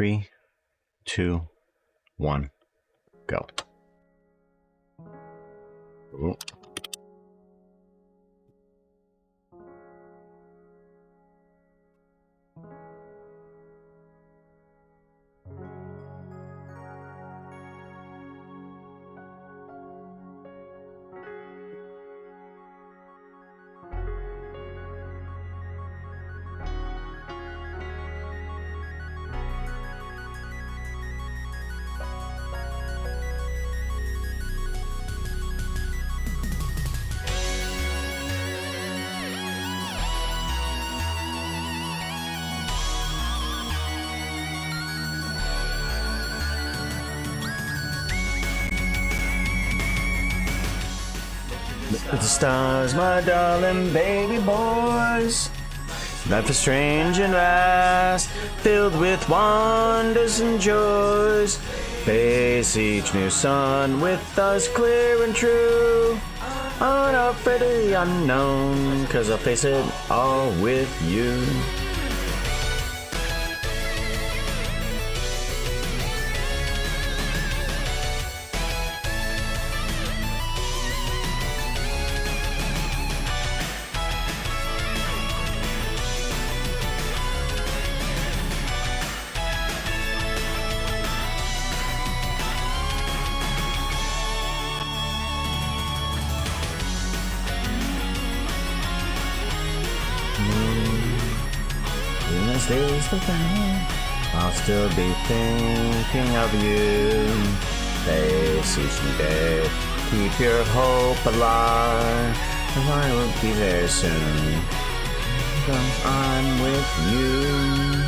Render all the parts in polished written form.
3, 2, 1, go. Ooh. Look at the stars, my darling baby boys. Life is strange and vast, filled with wonders and joys. Face each new sun with us clear and true. Unafraid of the unknown, 'cause I'll face it all with you. I'll still be thinking of you. Face each new day, keep your hope alive, and I will be there soon, 'cause I'm with you.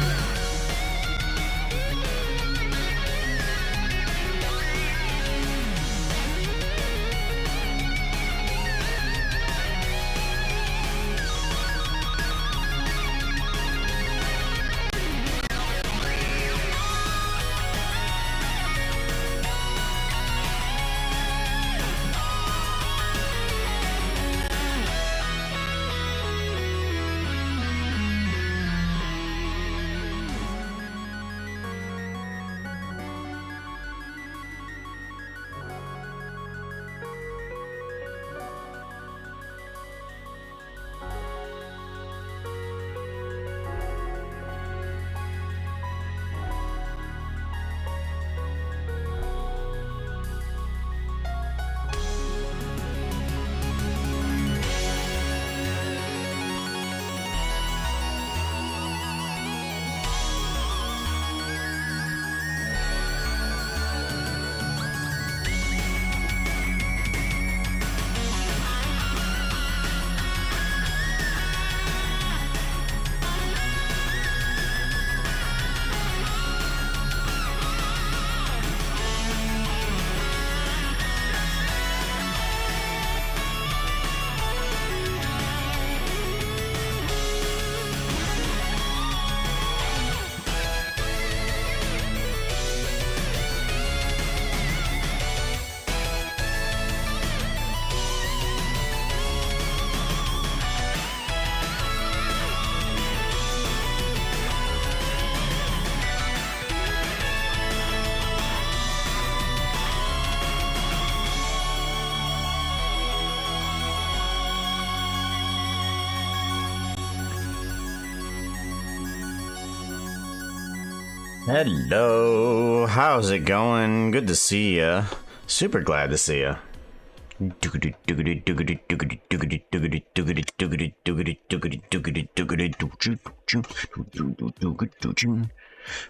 Hello, how's it going? Good to see ya. Super glad to see ya.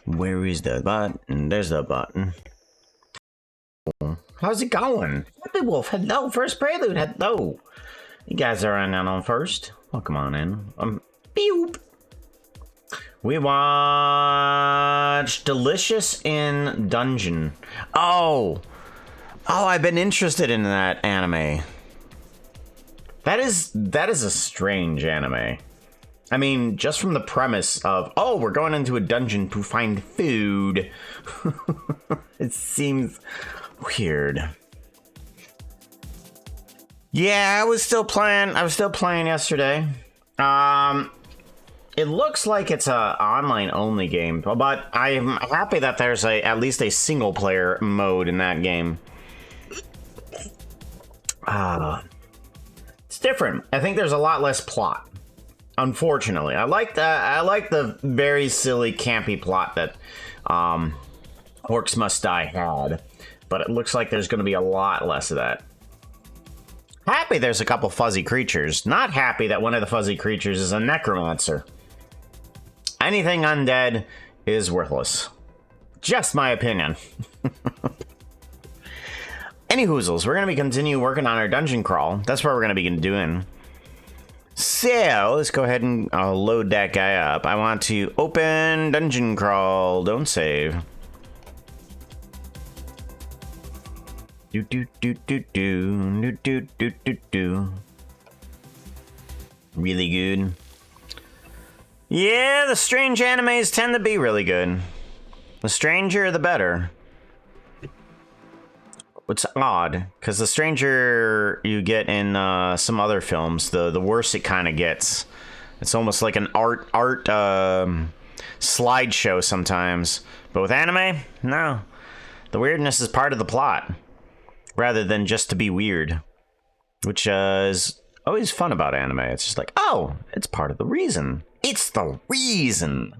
Where is the button? There's the button. How's it going? Happy Wolf, hello. First Prelude, hello. You guys are on first. Welcome on in. Beep. We watched Delicious in Dungeon. Oh, I've been interested in that anime. That is a strange anime. I mean, just from the premise of, oh, we're going into a dungeon to find food. It seems weird. Yeah, I was still playing yesterday. It looks like it's a online only game, but I'm happy that there's at least a single player mode in that game. It's different. I think there's a lot less plot. Unfortunately, I like the very silly, campy plot that Orcs Must Die had, but it looks like there's going to be a lot less of that. Happy there's a couple fuzzy creatures. Not happy that one of the fuzzy creatures is a necromancer. Anything undead is worthless. Just my opinion. Any hoozles, we're going to be continue working on our dungeon crawl. That's what we're going to be doing. So, let's go ahead and load that guy up. I want to open dungeon crawl. Don't save. Do do do do do do do do do do. Really good. Yeah, the strange animes tend to be really good. The stranger, the better. It's odd, because the stranger you get in some other films, the worse it kind of gets. It's almost like an art slideshow sometimes. But with anime, no. The weirdness is part of the plot, rather than just to be weird. Which is always fun about anime. It's just like, oh, it's part of the reason. It's the reason.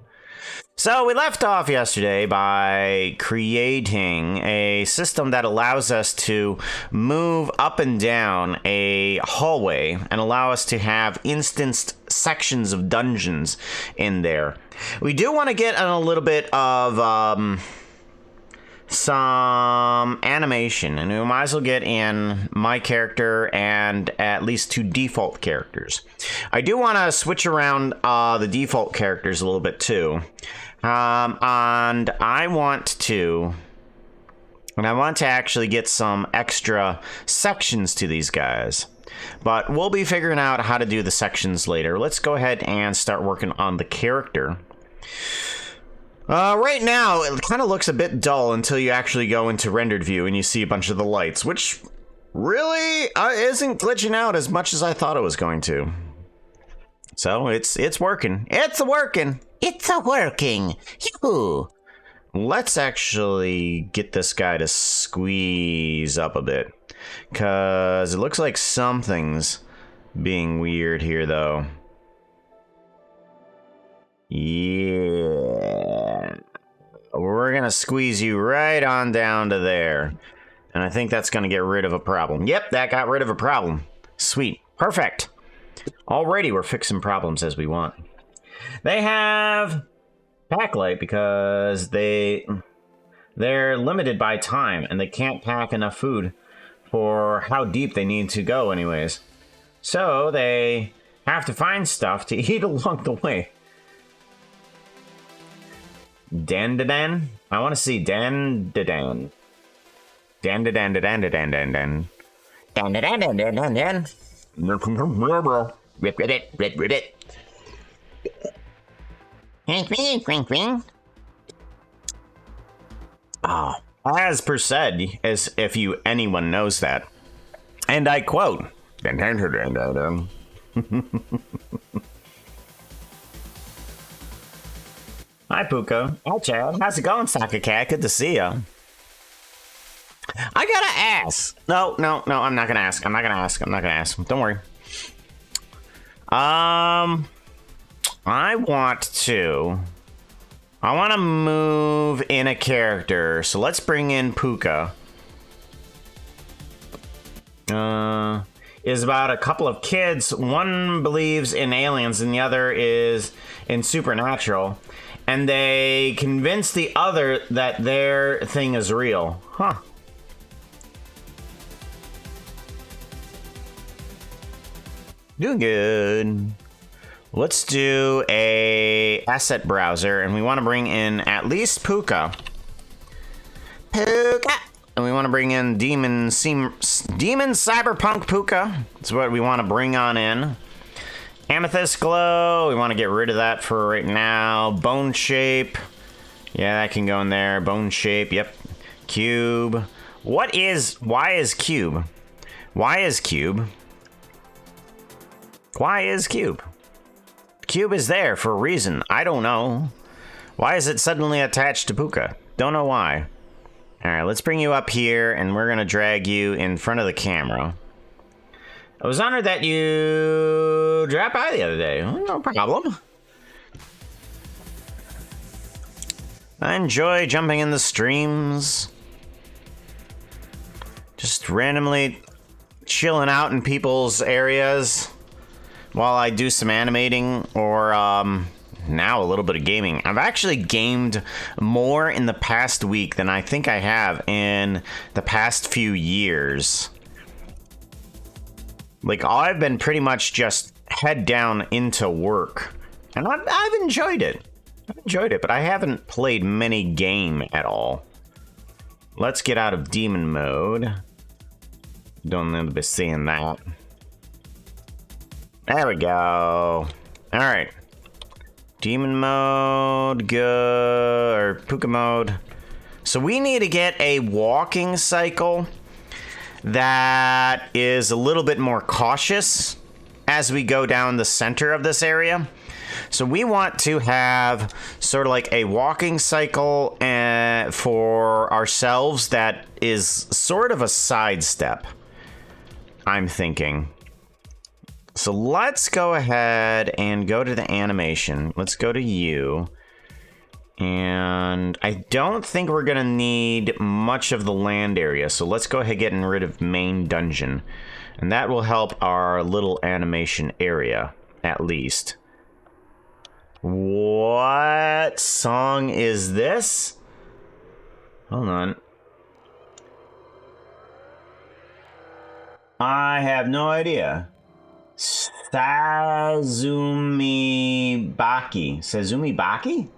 So we left off yesterday by creating a system that allows us to move up and down a hallway and allow us to have instanced sections of dungeons in there. We do want to get a little bit of some animation, and we might as well get in my character and at least 2 default characters. I do want to switch around the default characters a little bit too, and I want to actually get some extra sections to these guys, but we'll be figuring out how to do the sections later. Let's go ahead and start working on the character. Right now, it kind of looks a bit dull until you actually go into rendered view and you see a bunch of the lights, which really isn't glitching out as much as I thought it was going to. So it's working. It's working. It's working. Yoo-hoo. Let's actually get this guy to squeeze up a bit, because it looks like something's being weird here, though. Yeah. We're going to squeeze you right on down to there. And I think that's going to get rid of a problem. Yep, that got rid of a problem. Sweet. Perfect. Already we're fixing problems as we want. They have backlight because they're limited by time and they can't pack enough food for how deep they need to go anyways. So they have to find stuff to eat along the way. Dan-da-dan? I want to see Dan-da-dan. Dan-da-dan-da-dan-da-dan-dan-dan. Dan-da-dan-dan-dan-dan-dan. Rip it, rip it. Ah, as per said, as if anyone knows that. And I quote, Dan-dan-da-dan-dan-dan. Hi, Puka. Hi, Chad. How's it going, Soccer Cat? Good to see you. I gotta ask. No, I'm not gonna ask. I'm not gonna ask. Don't worry. I want to move in a character. So let's bring in Puka. Is about a couple of kids. One believes in aliens and the other is in supernatural. And they convince the other that their thing is real. Huh. Doing good. Let's do a asset browser, and we want to bring in at least Puka. Puka! And we want to bring in Demon Cyberpunk Puka. That's what we want to bring on in. Amethyst Glow, we want to get rid of that for right now. Bone Shape, yeah, that can go in there. Bone Shape, yep. Cube. Why is Cube? Why is Cube? Cube is there for a reason. I don't know. Why is it suddenly attached to Puka? Don't know why. Alright, let's bring you up here, and we're gonna drag you in front of the camera. I was honored that you dropped by the other day. No problem. I enjoy jumping in the streams. Just randomly chilling out in people's areas while I do some animating or now a little bit of gaming. I've actually gamed more in the past week than I think I have in the past few years. Like, I've been pretty much just head down into work, and I've enjoyed it. I've enjoyed it, but I haven't played many game at all. Let's get out of demon mode. Don't need to be seeing that. There we go. All right. Demon mode, go, or Puka mode. So we need to get a walking cycle that is a little bit more cautious as we go down the center of this area. So we want to have sort of like a walking cycle for ourselves that is sort of a sidestep, I'm thinking. So let's go ahead and go to the animation. Let's go to you. And I don't think we're going to need much of the land area. So let's go ahead and get rid of main dungeon. And that will help our little animation area, at least. What song is this? Hold on. I have no idea. Sazumi Baki. Sazumi Baki?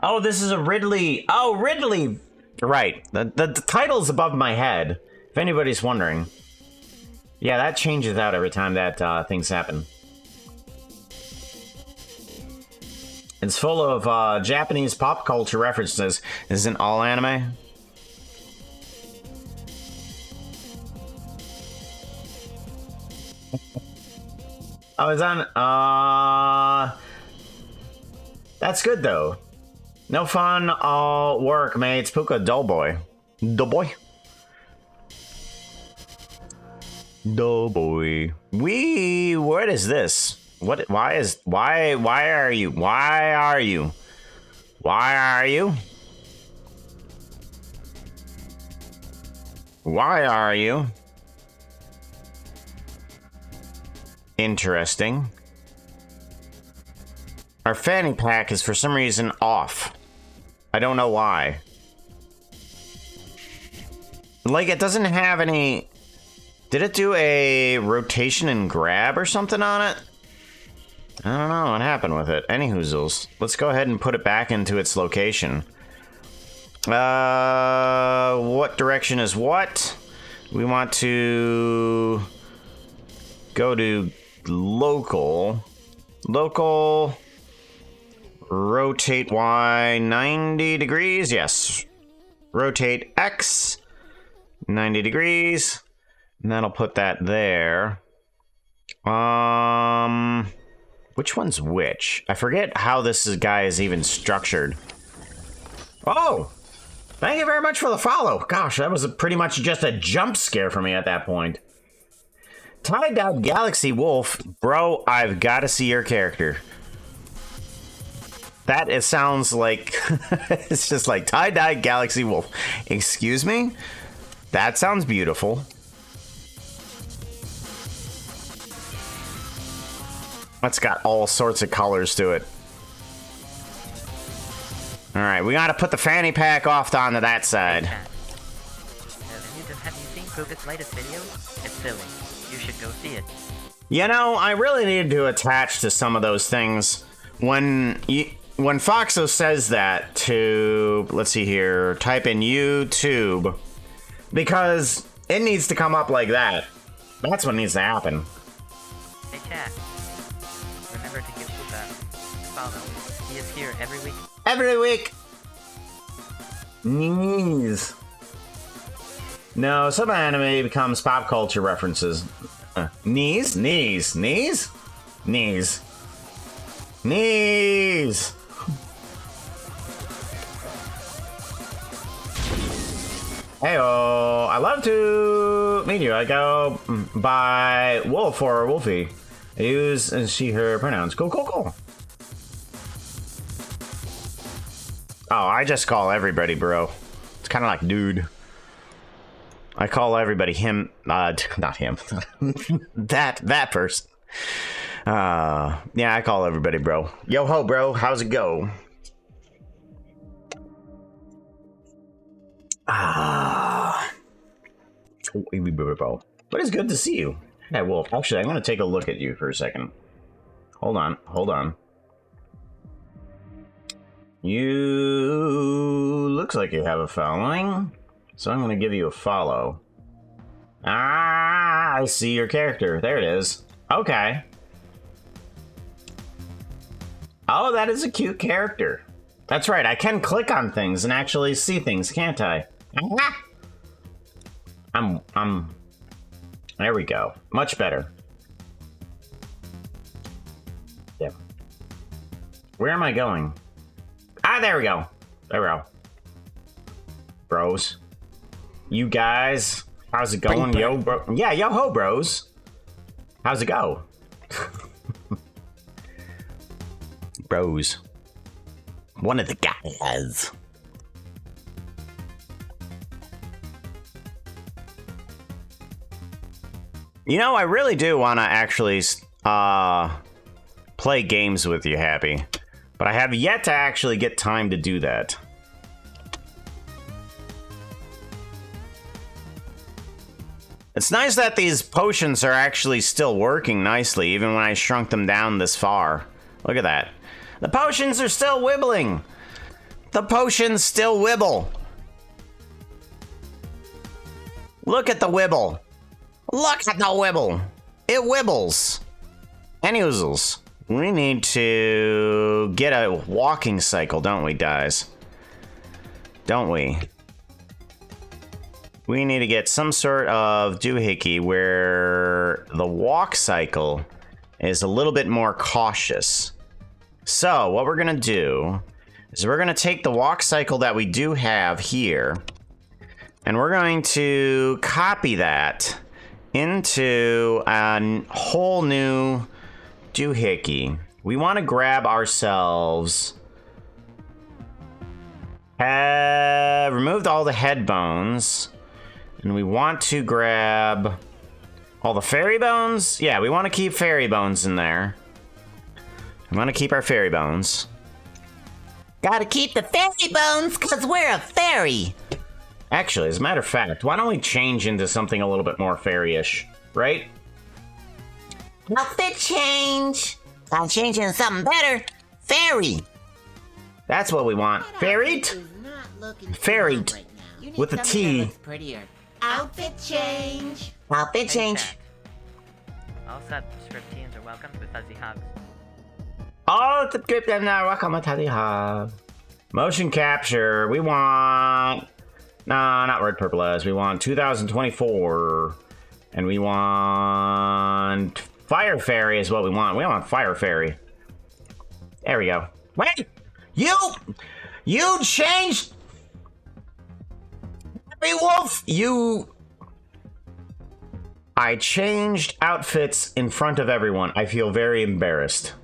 Oh, this is a Ridley. Oh, Ridley. Right. The title's above my head, if anybody's wondering. Yeah, that changes out every time that things happen. It's full of Japanese pop culture references. Isn't all anime? Oh, it's on. That's good though. No fun, all work, mates. Puka Doughboy. Doughboy. Doughboy. What is this? Why are you? Why are you? Why are you? Interesting. Our fanny pack is for some reason off. I don't know why. Like, it doesn't have any... Did it do a rotation and grab or something on it? I don't know what happened with it. Any hoozles. Let's go ahead and put it back into its location. What direction is what? We want to go to local. Local. Rotate Y 90 degrees. Yes. Rotate X 90 degrees. And that'll put that there. Which one's which? I forget how this guy is even structured. Oh! Thank you very much for the follow. Gosh, that was pretty much just a jump scare for me at that point. Tie-Dyed Galaxy Wolf. Bro, I've got to see your character. That it sounds like... it's just like Tie-Dyed Galaxy Wolf. Excuse me? That sounds beautiful. It's got all sorts of colors to it. Alright, we gotta put the fanny pack off onto that side. Have you seen Puka's latest video? It's silly. You should go see it. You know, I really need to attach to some of those things. When Foxo says that to, let's see here, type in YouTube, because it needs to come up like that. That's what needs to happen. Hey chat, remember to give Puka a follow. He is here every week. Every week! Knees. No, some anime becomes pop culture references. Knees, knees, knees, knees, knees. Heyo, I love to meet you. I go by Wolf or Wolfie. I use she, her pronouns. Cool, cool, cool. Oh, I just call everybody bro. It's kind of like dude. I call everybody him, not him. that person. Yeah, I call everybody bro. Yo ho, bro, how's it go? But it's good to see you. Hey, Wolf. Actually, I'm going to take a look at you for a second. Hold on, hold on. You looks like you have a following, so I'm going to give you a follow. Ah, I see your character. There it is. Okay. Oh, that is a cute character. That's right. I can click on things and actually see things, can't I? There we go. Much better. Yeah. Where am I going? Ah, there we go. There we go. Bros. You guys, how's it going? Yo, bro. Yeah, yo ho, bros. How's it go? Bros. One of the guys. You know, I really do want to actually play games with you, Happy. But I have yet to actually get time to do that. It's nice that these potions are actually still working nicely, even when I shrunk them down this far. Look at that. The potions are still wibbling. The potions still wibble. Look at the wibble. Look at the wibble. It wibbles. Anyways, we need to get a walking cycle, don't we, guys? Don't we? We need to get some sort of doohickey where the walk cycle is a little bit more cautious. So what we're gonna do is we're gonna take the walk cycle that we do have here, and we're going to copy that into a whole new doohickey. We want to grab ourselves, removed all the head bones, and we want to grab all the fairy bones. Yeah, we want to keep fairy bones in there. We want to keep our fairy bones. Gotta keep the fairy bones, cause we're a fairy. Actually, as a matter of fact, why don't we change into something a little bit more fairy-ish, right? Outfit change. Gotta change into something better. Fairy. That's what we want. Fairy? Fairy. With a T. Prettier. Outfit change. Outfit change. All subscript teams are welcome with fuzzy hugs. All the script and welcome to Hub. Motion capture. We want. Nah, not red purple as. We want 2024. And we want Fire Fairy is what we want. We want Fire Fairy. There we go. Wait! You changed! Happy Wolf! I changed outfits in front of everyone. I feel very embarrassed.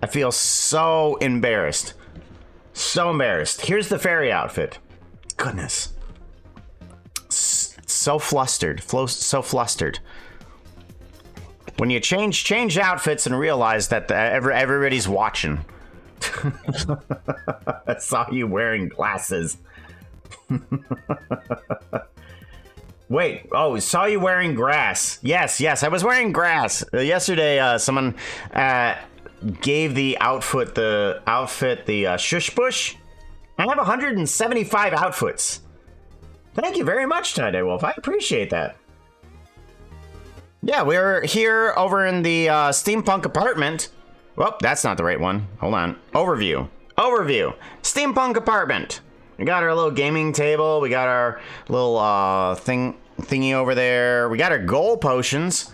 I feel so embarrassed. So embarrassed. Here's the fairy outfit. Goodness. So flustered. So flustered. When you change outfits and realize that everybody's watching. I saw you wearing glasses. Wait, oh, saw you wearing grass. Yes, I was wearing grass. Yesterday, someone gave the outfit the shush bush. I have 175 outfits. Thank you very much, Tie-Dye Wolf. I appreciate that. Yeah, we're here over in the steampunk apartment. Well, that's not the right one. Hold on. Overview. Steampunk apartment. We got our little gaming table. We got our little thingy over there. We got our gold potions.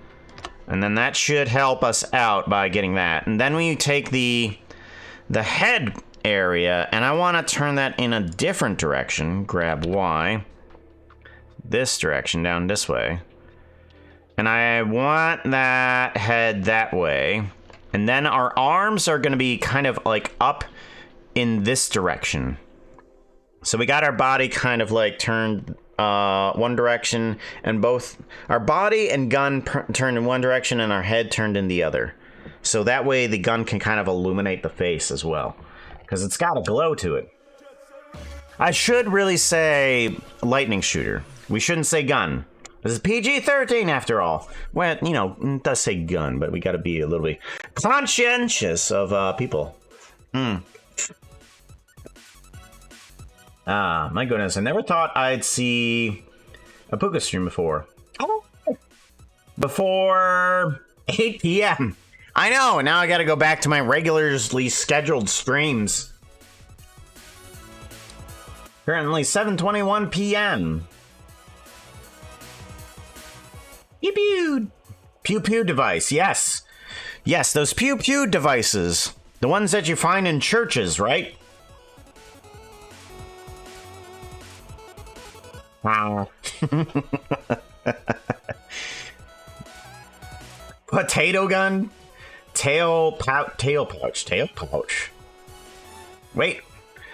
And then that should help us out by getting that. And then we take the head area, and I want to turn that in a different direction. Grab Y. This direction, down this way. And I want that head that way. And then our arms are going to be kind of like up in this direction. So we got our body kind of like turned one direction, and both our body and gun turned in one direction and our head turned in the other. So that way the gun can kind of illuminate the face as well, because it's got a glow to it. I should really say lightning shooter. We shouldn't say gun. This is PG-13 after all. Well, you know, it does say gun, but we got to be a little bit conscientious of people. Ah, my goodness. I never thought I'd see a Puka stream before. Before 8 p.m. I know, now I gotta go back to my regularly scheduled streams. Currently 7:21 p.m. Pew pew. Pew pew device, yes. Yes, those pew pew devices. The ones that you find in churches, right? Wow. Potato gun? Tail pouch. Wait.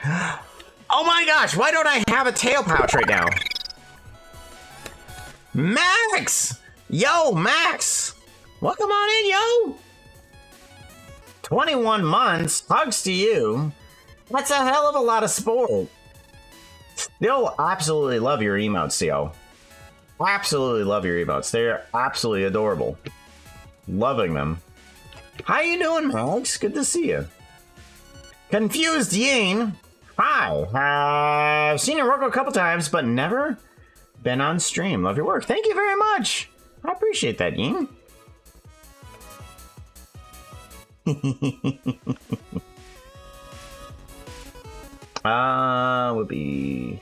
Oh my gosh, why don't I have a tail pouch right now? Max! Yo, Max! Welcome on in, yo! 21 months, hugs to you. That's a hell of a lot of sport. Still absolutely love your emotes, yo. Absolutely love your emotes. They're absolutely adorable. Loving them. How you doing, Max? Good to see you. Confused Ying. Hi. I've seen your work a couple times, but never been on stream. Love your work. Thank you very much. I appreciate that, Ying. Would be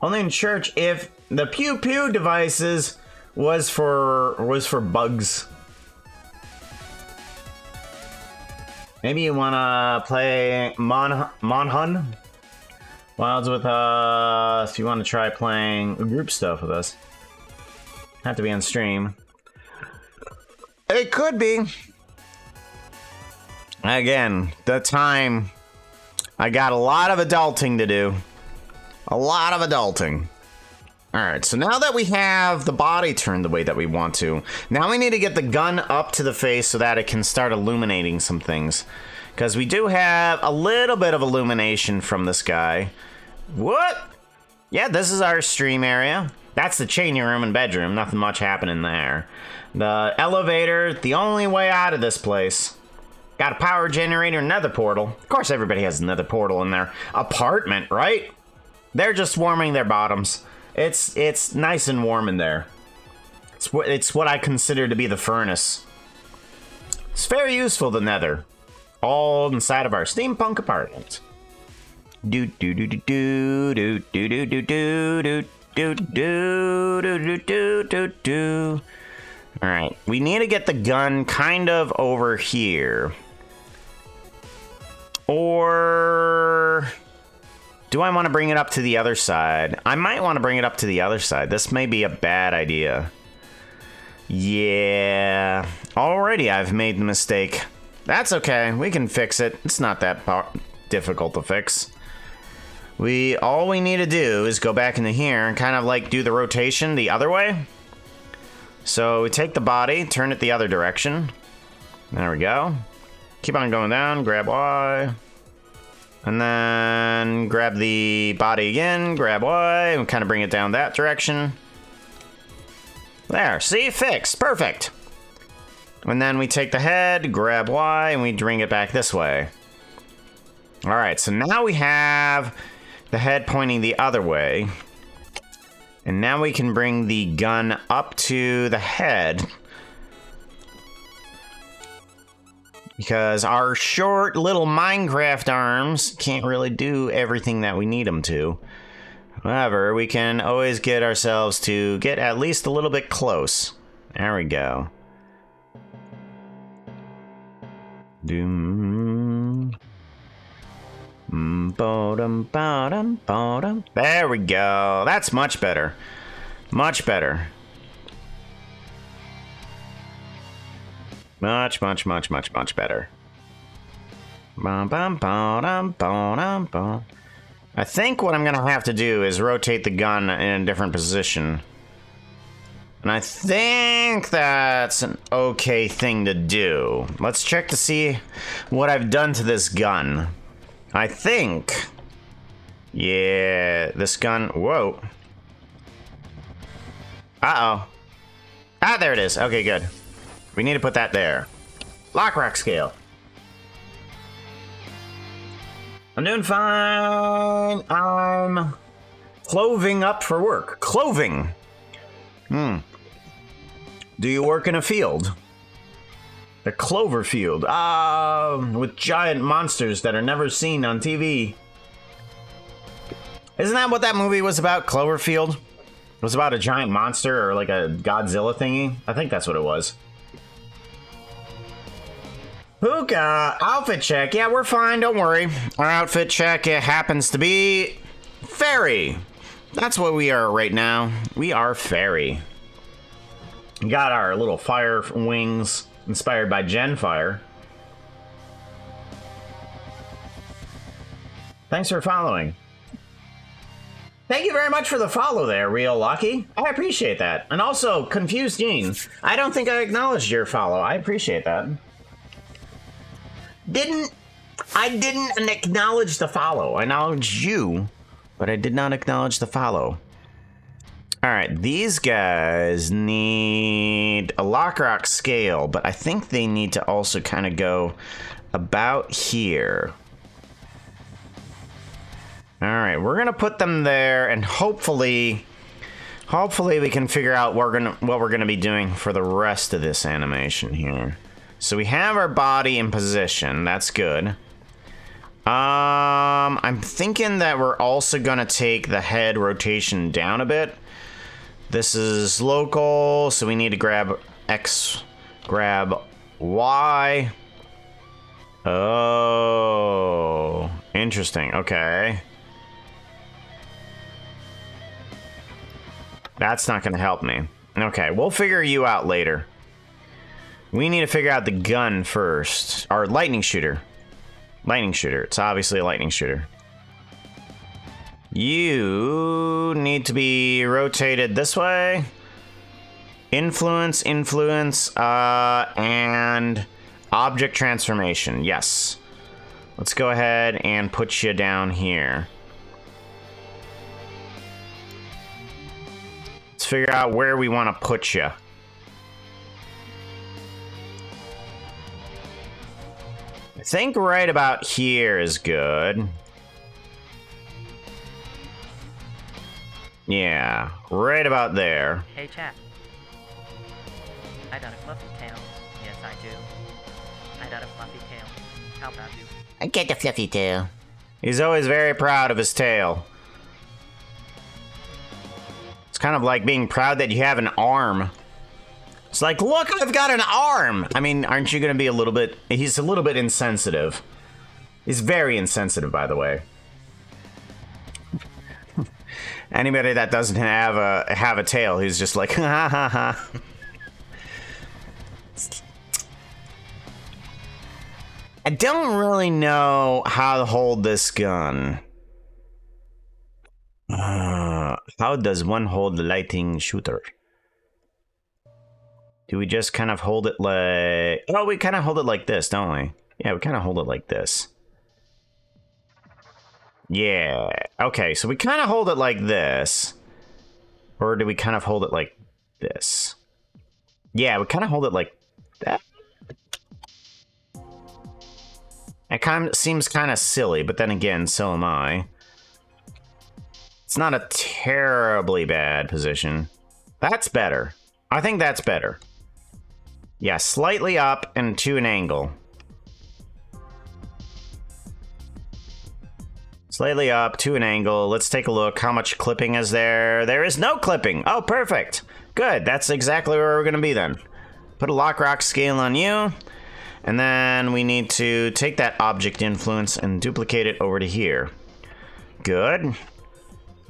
only in church if the pew pew devices was for bugs. Maybe you wanna play Monhun Wilds with us. If you want to try playing group stuff with us, have to be on stream. It could be. Again, the time. I got a lot of adulting to do. A lot of adulting. Alright, so now that we have the body turned the way that we want to, now we need to get the gun up to the face so that it can start illuminating some things. Because we do have a little bit of illumination from this guy. What? Yeah, this is our stream area. That's the changing room and bedroom. Nothing much happening there. The elevator, the only way out of this place. Got a power generator, nether portal. Of course, everybody has a nether portal in their apartment, right? They're just warming their bottoms. It's nice and warm in there. It's what I consider to be the furnace. It's very useful, the nether. All inside of our steampunk apartment. Do do do do do do do do do do do do do do do do. All right, we need to get the gun kind of over here. Or do I want to bring it up to the other side? I might want to bring it up to the other side. This may be a bad idea. Yeah, already I've made the mistake. That's okay, we can fix it. It's not that difficult to fix. All we need to do is go back into here and kind of like do the rotation the other way. So we take the body, turn it the other direction. There we go. Keep on going down, grab Y. And then grab the body again, grab Y, and kind of bring it down that direction. There, see? Fixed. Perfect. And then we take the head, grab Y, and we bring it back this way. Alright, so now we have the head pointing the other way. And now we can bring the gun up to the head. Because our short little Minecraft arms can't really do everything that we need them to. However, we can always get ourselves to get at least a little bit close. There we go. Doom. There we go. That's much better. Much better. Much better. I think what I'm gonna have to do is rotate the gun in a different position. And I think that's an okay thing to do. Let's check to see what I've done to this gun. I think... Yeah, this gun... Whoa. Uh-oh. Ah, there it is. Okay, good. We need to put that there. Lockrock scale. I'm doing fine. I'm cloving up for work. Cloving. Do you work in a field? A clover field. With giant monsters that are never seen on TV. Isn't that what that movie was about? Cloverfield? It was about a giant monster or like a Godzilla thingy? I think that's what it was. Puka, outfit check. Yeah, we're fine, don't worry. Our outfit check happens to be fairy. That's what we are right now. We are fairy. Got our little fire wings inspired by Genfire. Thanks for following. Thank you very much for the follow there, Real Lucky. I appreciate that. And also, Confused Gene. I don't think I acknowledged your follow. I appreciate that. I didn't acknowledge the follow. I acknowledged you, but I did not acknowledge the follow. Alright, these guys need a Lockrock scale, but I think they need to also kind of go about here. Alright, we're gonna put them there, and hopefully we can figure out what we're gonna be doing for the rest of this animation here. So we have our body in position, that's good. I'm thinking that we're also gonna take the head rotation down a bit. This is local, so we need to grab X, grab Y. Oh, interesting, okay. That's not gonna help me. Okay, we'll figure you out later. We need to figure out the gun first. Our lightning shooter. Lightning shooter, it's obviously a lightning shooter. You need to be rotated this way. Influence, and object transformation. Yes. Let's go ahead and put you down here. Let's figure out where we want to put you. I think right about here is good. Yeah, right about there. Hey, chat. I got a fluffy tail. Yes, I do. I got a fluffy tail. How about you? I get the fluffy tail. He's always very proud of his tail. It's kind of like being proud that you have an arm. It's like, look, I've got an arm! I mean, aren't you gonna be a little bit... He's a little bit insensitive. He's very insensitive, by the way. Anybody that doesn't have a tail, he's just like, ha ha ha. I don't really know how to hold this gun. How does one hold the lightning shooter? Do we just kind of hold it like... Oh, we kind of hold it like this, don't we? Yeah, we kind of hold it like this. Yeah. Okay, so we kind of hold it like this. Or do we kind of hold it like this? Yeah, we kind of hold it like that. It kind of seems kind of silly, but then again, so am I. It's not a terribly bad position. That's better. I think that's better. Yeah, slightly up and to an angle. Slightly up to an angle. Let's take a look. How much clipping is there? There is no clipping. Oh, perfect. Good. That's exactly where we're going to be then. Put a Lockrock scale on you. And then we need to take that object influence and duplicate it over to here. Good.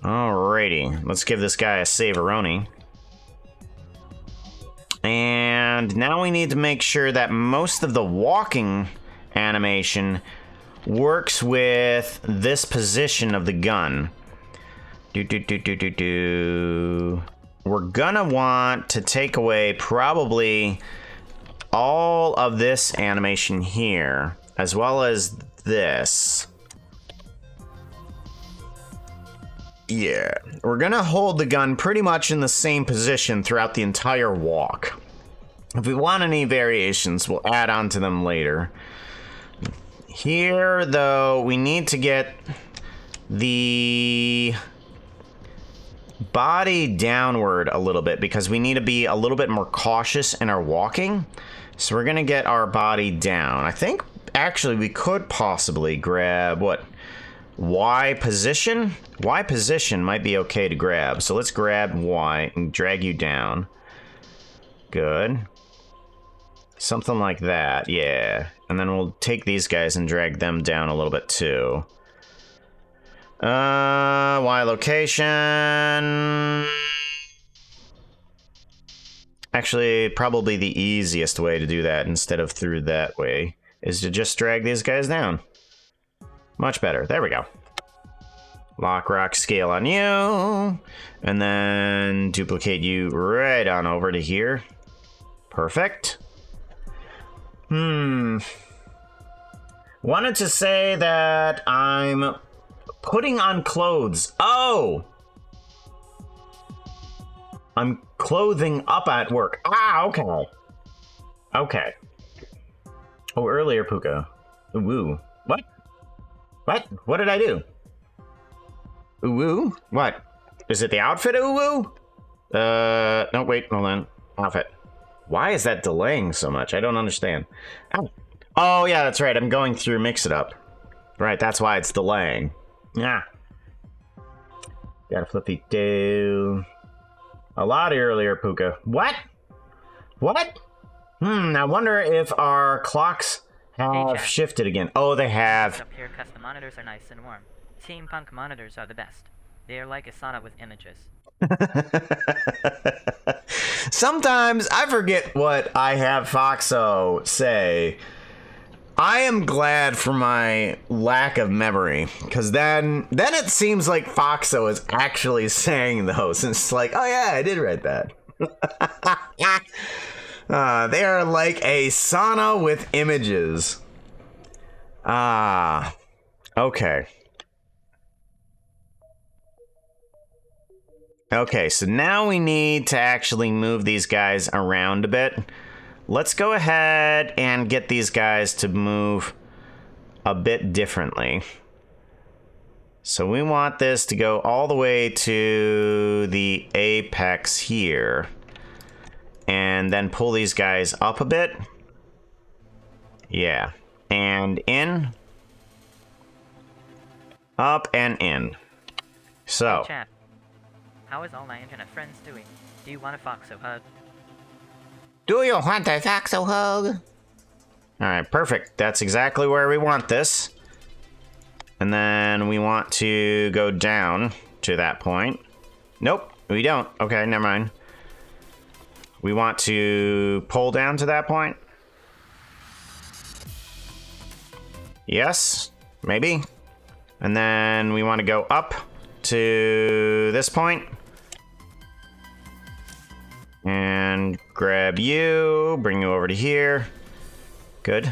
Alrighty. Let's give this guy a Saveroni. And now we need to make sure that most of the walking animation works with this position of the gun. We're gonna want to take away probably all of this animation here, as well as this. Yeah, we're gonna hold the gun pretty much in the same position throughout the entire walk. If we want any variations, we'll add on to them later. Here, though, we need to get the body downward a little bit because we need to be a little bit more cautious in our walking. So we're gonna get our body down. I think actually we could possibly grab what? Y position? Y position might be okay to grab. So let's grab Y and drag you down. Good. Something like that, yeah. And then we'll take these guys and drag them down a little bit too. Y location. Actually, probably the easiest way to do that instead of through that way is to just drag these guys down. Much better. There we go. Lock, rock, scale on you. And then duplicate you right on over to here. Perfect. Wanted to say that I'm putting on clothes. Oh! I'm clothing up at work. Ah, okay. Okay. Oh, earlier, Puka. Ooh. What? What? What did I do? Ooh. What? Is it the outfit? Ooh. No, wait, hold on. Outfit. Why is that delaying so much? I don't understand. Oh, yeah, that's right. I'm going through Mix It Up. Right, that's why it's delaying. Yeah. Gotta flippy do. A lot earlier, Puka. What? What? I wonder if our clocks have shifted again. Oh, they have. Up here, custom monitors are nice and warm. Steampunk monitors are the best. They are like a sauna with images. Sometimes I forget what I have Foxo say. I am glad for my lack of memory, because then it seems like Foxo is actually saying those, and it's like, oh yeah, I did write that. They are like a sauna with images. Okay. Okay, so now we need to actually move these guys around a bit. Let's go ahead and get these guys to move a bit differently. So we want this to go all the way to the apex here. And then pull these guys up a bit. Yeah. And in. Up and in. So. Hey, chat. How is all my internet friends doing? Do you want a Foxo hug? Do you want a Foxo hug? Alright, perfect. That's exactly where we want this. And then we want to go down to that point. Nope, we don't. Okay, never mind. We want to pull down to that point. Yes, maybe. And then we want to go up to this point. And grab you, bring you over to here. Good.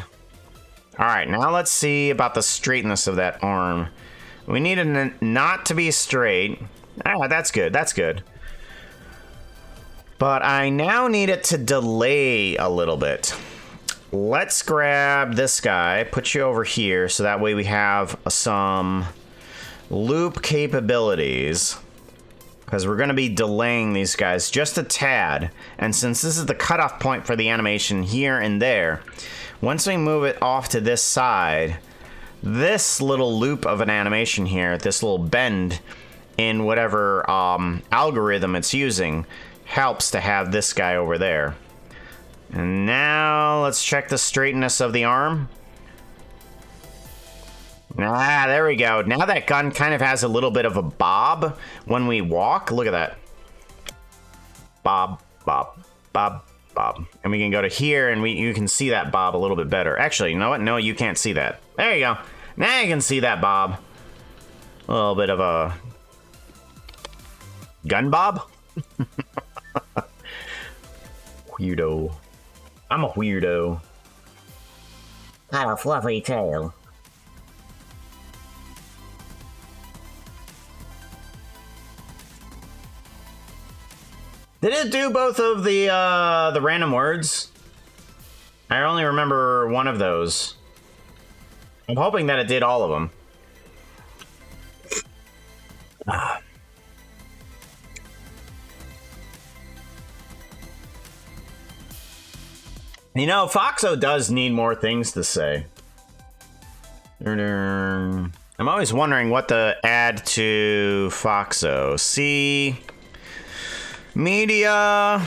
All right, now let's see about the straightness of that arm. We need it not to be straight. Ah, that's good, that's good. But I now need it to delay a little bit. Let's grab this guy, put you over here, so that way we have some loop capabilities. Because we're going to be delaying these guys just a tad. And since this is the cutoff point for the animation here and there, once we move it off to this side, this little loop of an animation here, this little bend in whatever algorithm it's using, helps to have this guy over there. And now let's check the straightness of the arm. Ah, there we go. Now that gun kind of has a little bit of a bob when we walk. Look at that. Bob, bob, bob, bob. And we can go to here and you can see that bob a little bit better. Actually, you know what? No, you can't see that. There you go. Now you can see that bob. A little bit of a gun bob. Weirdo. I'm a weirdo. Got a fluffy tail. Did it do both of the random words? I only remember one of those. I'm hoping that it did all of them. You know, Foxo does need more things to say. I'm always wondering what to add to Foxo. See... Media,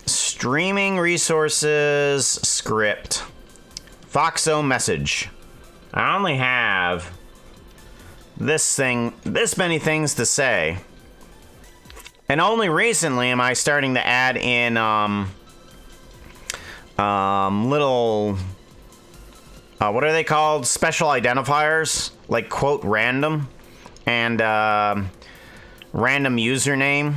streaming resources, script, Foxo message. I only have this many things to say. And only recently am I starting to add in, little, what are they called? Special identifiers, like quote random and, random username.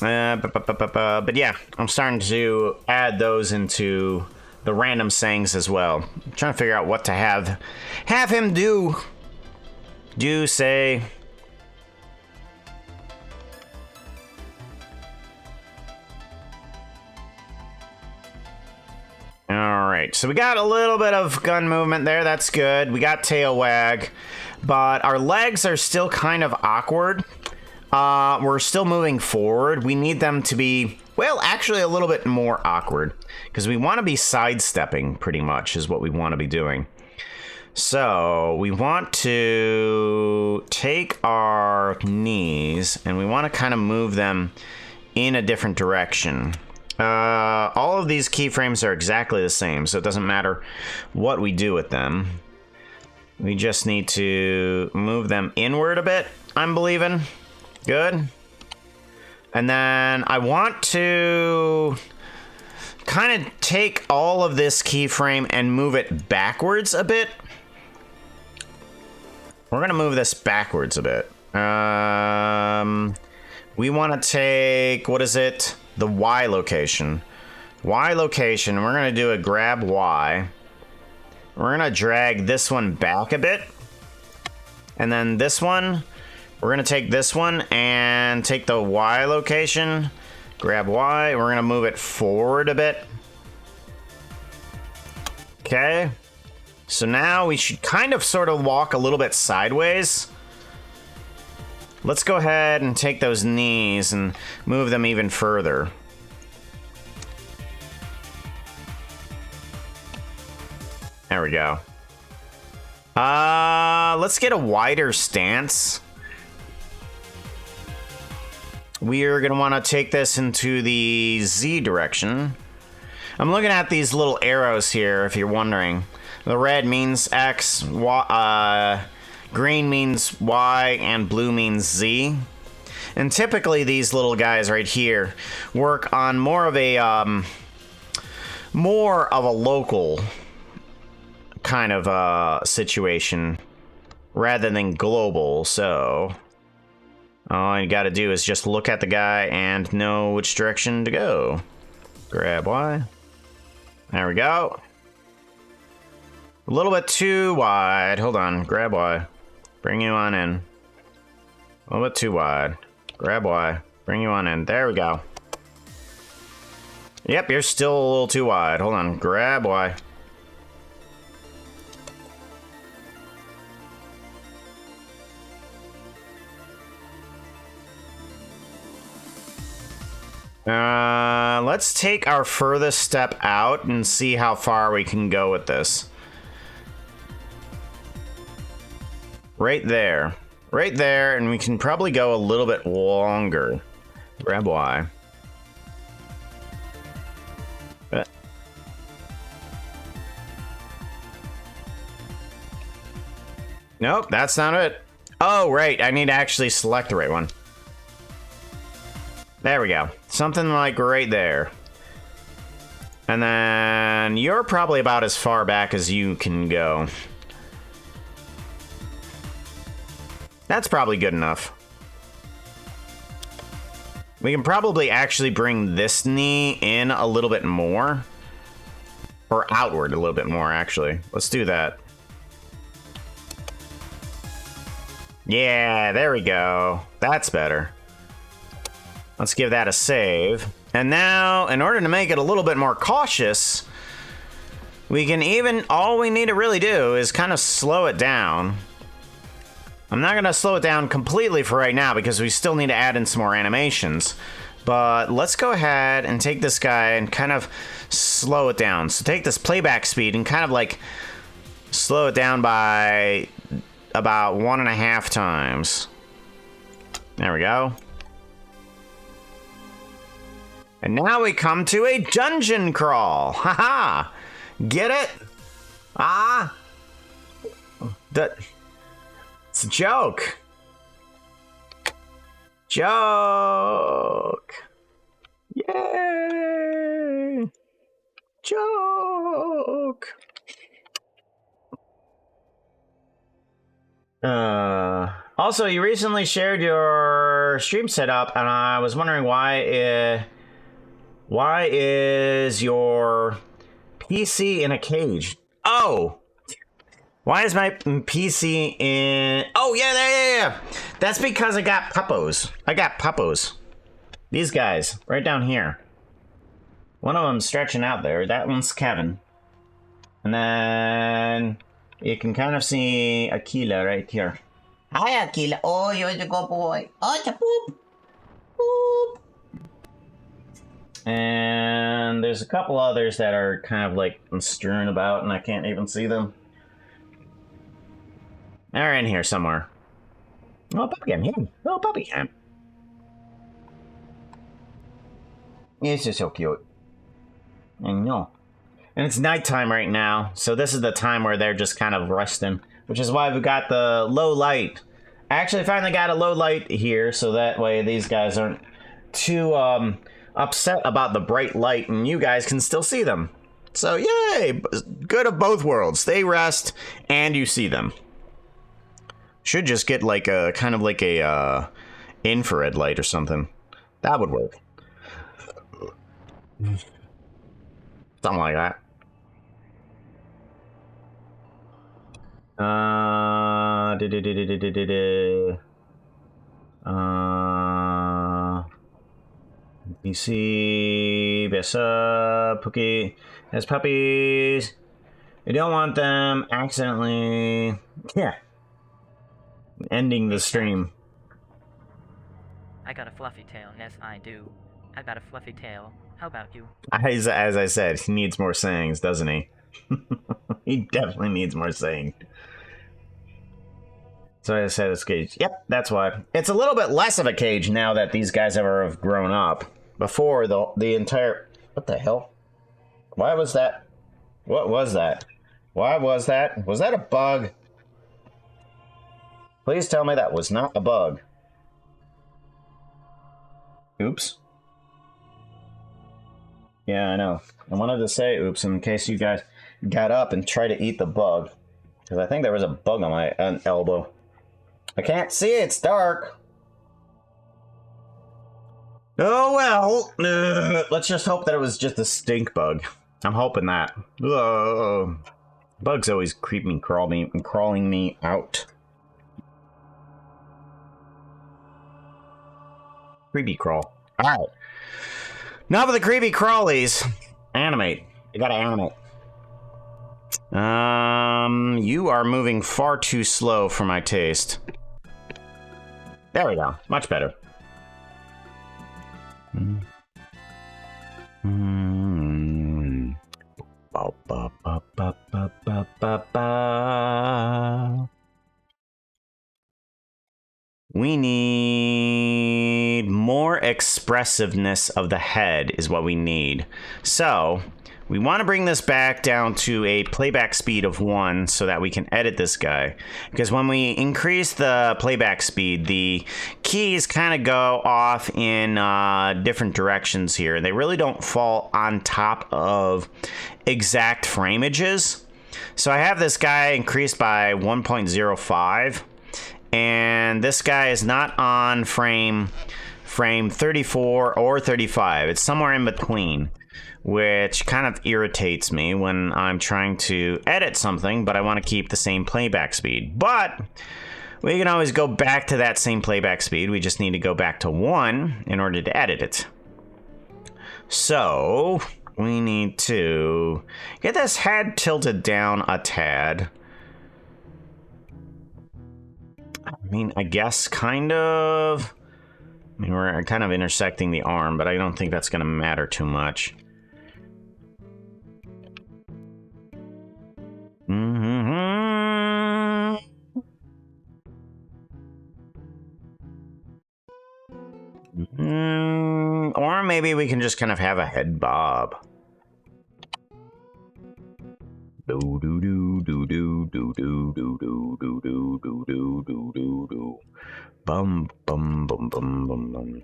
But yeah, I'm starting to add those into the random sayings as well. I'm trying to figure out what to have him do. Say. Alright, so we got a little bit of gun movement there. That's good. We got tail wag. But our legs are still kind of awkward. We're still moving forward. We need them to be, well, actually a little bit more awkward. Because we want to be sidestepping, pretty much, is what we want to be doing. So, we want to take our knees, and we want to kind of move them in a different direction. All of these keyframes are exactly the same, so it doesn't matter what we do with them. We just need to move them inward a bit, I'm believing. Good. And then I want to kind of take all of this keyframe and move it backwards a bit. We're going to move this backwards a bit. We want to take, what is it? The Y location. Y location. We're going to do a grab Y. We're going to drag this one back a bit. And then this one, we're going to take this one and take the Y location. Grab Y. We're going to move it forward a bit. Okay. So now we should kind of sort of walk a little bit sideways. Let's go ahead and take those knees and move them even further. There we go. Let's get a wider stance. We are going to want to take this into the Z direction. I'm looking at these little arrows here, if you're wondering. The red means X, green means Y, and blue means Z. And typically these little guys right here work on more of a local kind of situation rather than global. So all you got to do is just look at the guy and know which direction to go. Grab Y. There we go. A little bit too wide. Hold on. Grab Y. Bring you on in. A little bit too wide. Grab Y. Bring you on in. There we go. Yep, you're still a little too wide. Hold on. Grab Y. Let's take our furthest step out and see how far we can go with this. Right there. Right there, and we can probably go a little bit longer. Grab Y. Nope, that's not it. Oh, right. I need to actually select the right one. There we go. Something like right there. And then you're probably about as far back as you can go. That's probably good enough. We can probably actually bring this knee in a little bit more. Or outward a little bit more, actually. Let's do that. Yeah, there we go. That's better. Let's give that a save. And now, in order to make it a little bit more cautious, we can even, all we need to really do is kind of slow it down. I'm not going to slow it down completely for right now because we still need to add in some more animations. But let's go ahead and take this guy and kind of slow it down. So take this playback speed and kind of like slow it down by about 1.5 times. There we go. And now we come to a dungeon crawl. Haha! Get it? Ah! It's a joke. Joke. Yay! Joke. Also, you recently shared your stream setup, and I was wondering why is your PC in a cage? Oh! Why is my PC in... Oh, yeah. That's because I got puppos. These guys, right down here. One of them's stretching out there. That one's Kevin. And then you can kind of see Aquila right here. Hi, Aquila. Oh, you're the good boy. Oh, it's a poop. Poop. And there's a couple others that are kind of like strewn about, and I can't even see them. They're in here somewhere. Oh, Puppycam, yeah. Oh, Puppycam. It's just so cute. I know. And it's nighttime right now, so this is the time where they're just kind of resting, which is why we got the low light. I actually finally got a low light here, so that way these guys aren't too upset about the bright light, and you guys can still see them. So, yay! Good of both worlds. They rest, and you see them. Should just get like a kind of like a infrared light or something. That would work. Something like that. BC, Bessa, Pookie has puppies. You don't want them accidentally. Yeah. Ending the stream. I got a fluffy tail. Yes, I do. I got a fluffy tail. How about you? As I said, he needs more sayings, doesn't he? He definitely needs more saying. So I said it's cage. Yep, that's why. It's a little bit less of a cage now that these guys have grown up. Before, the entire... What the hell? Why was that? What was that? Why was that? Was that a bug? Please tell me that was not a bug. Oops. Yeah, I know. I wanted to say oops in case you guys got up and tried to eat the bug. Because I think there was a bug on my elbow. I can't see it, it's dark. Oh well. Let's just hope that it was just a stink bug. I'm hoping that. Bugs always crawling me out. Creepy crawl. Alright. Now for the creepy crawlies. Animate. You gotta animate. You are moving far too slow for my taste. There we go. Much better. We need more expressiveness of the head is what we need. So, We want to bring this back down to a playback speed of 1 so that we can edit this guy. Because when we increase the playback speed, the keys kind of go off in different directions here. They really don't fall on top of exact framages. So I have this guy increased by 1.05, and this guy is not on frame 34 or 35. It's somewhere in between, which kind of irritates me when I'm trying to edit something, but I want to keep the same playback speed. But we can always go back to that same playback speed. We just need to go back to 1 in order to edit it. So we need to get this head tilted down a tad. I mean, I guess kind of. I mean, we're kind of intersecting the arm, but I don't think that's going to matter too much. Or maybe we can just kind of have a head bob. Do do do do do do do do do do do do do do do do. Bum bum bum bum bum bum.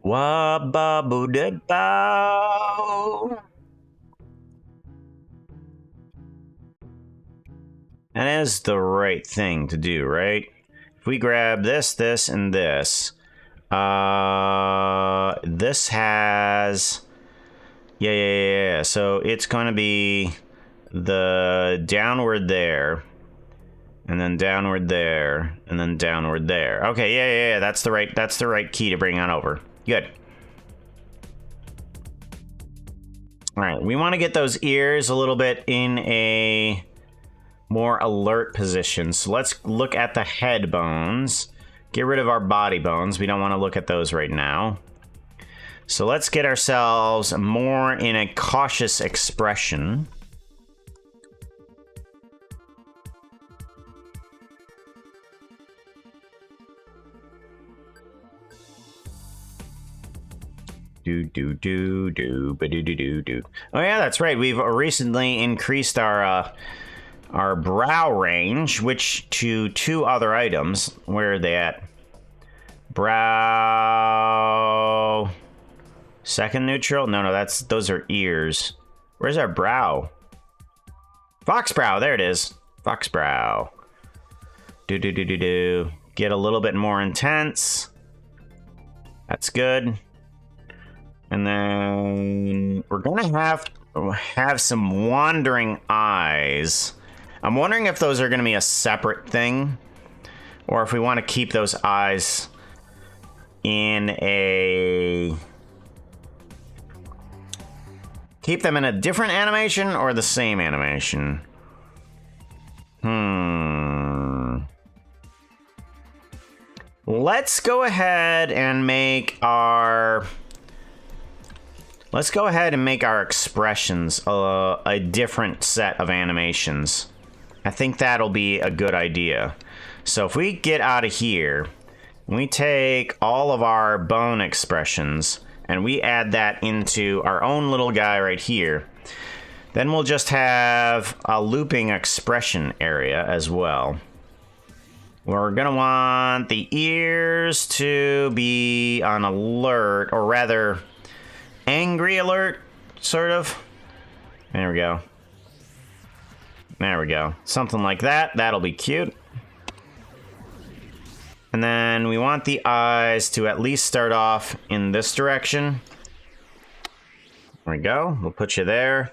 Wah-ba-boo-da-bow. That is the right thing to do, right? If we grab this, this, and this, this has, yeah. So it's going to be the downward there, and then downward there, and then downward there. Okay, yeah. That's the right key to bring on over. Good. All right, we want to get those ears a little bit in a more alert position. So let's look at the head bones. Get rid of our body bones. We don't want to look at those right now. So let's get ourselves more in a cautious expression. Do. Oh yeah, that's right. We've recently increased our brow range, which to 2 other items. Where are they at? Brow. Second neutral? No, those are ears. Where's our brow? Fox brow. There it is. Fox brow. Do. Get a little bit more intense. That's good. And then we're gonna have some wandering eyes. I'm wondering if those are gonna be a separate thing, or if we want to keep those eyes in a... Keep them in a different animation or the same animation? Let's go ahead and make our... Let's go ahead and make our expressions a different set of animations. I think that'll be a good idea. So if we get out of here, we take all of our bone expressions and we add that into our own little guy right here, then we'll just have a looping expression area as well. We're gonna want the ears to be on alert, or rather angry alert, sort of. There we go. There we go. Something like that. That'll be cute. And then we want the eyes to at least start off in this direction. There we go. We'll put you there.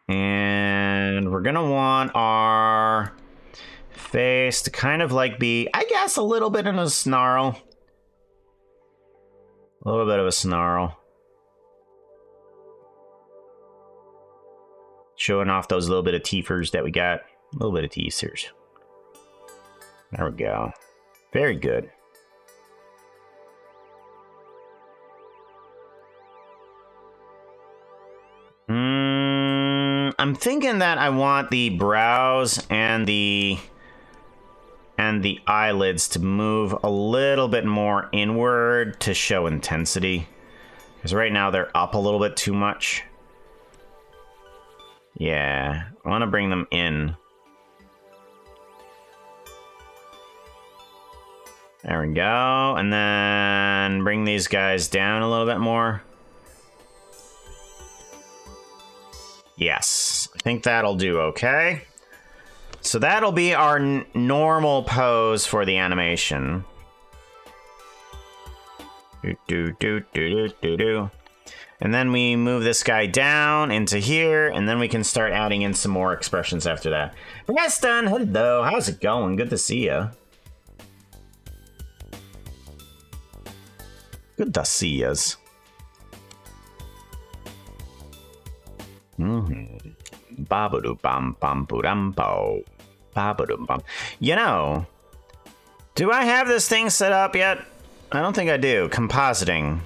And we're gonna want our face to kind of like be, I guess, a little bit in a snarl. A little bit of a snarl. Showing off those little bit of teethers that we got. A little bit of teethers. There we go. Very good. I'm thinking that I want the brows and the eyelids to move a little bit more inward to show intensity. Because right now they're up a little bit too much. Yeah, I want to bring them in. There we go. And then bring these guys down a little bit more. Yes, I think that'll do okay. So that'll be our normal pose for the animation. And then we move this guy down into here, and then we can start adding in some more expressions after that. Preston, hello, how's it going? Good to see ya. Good to see yas. Babadoo bum bum boodum bo. Babadoo bum. You know, do I have this thing set up yet? I don't think I do. Compositing.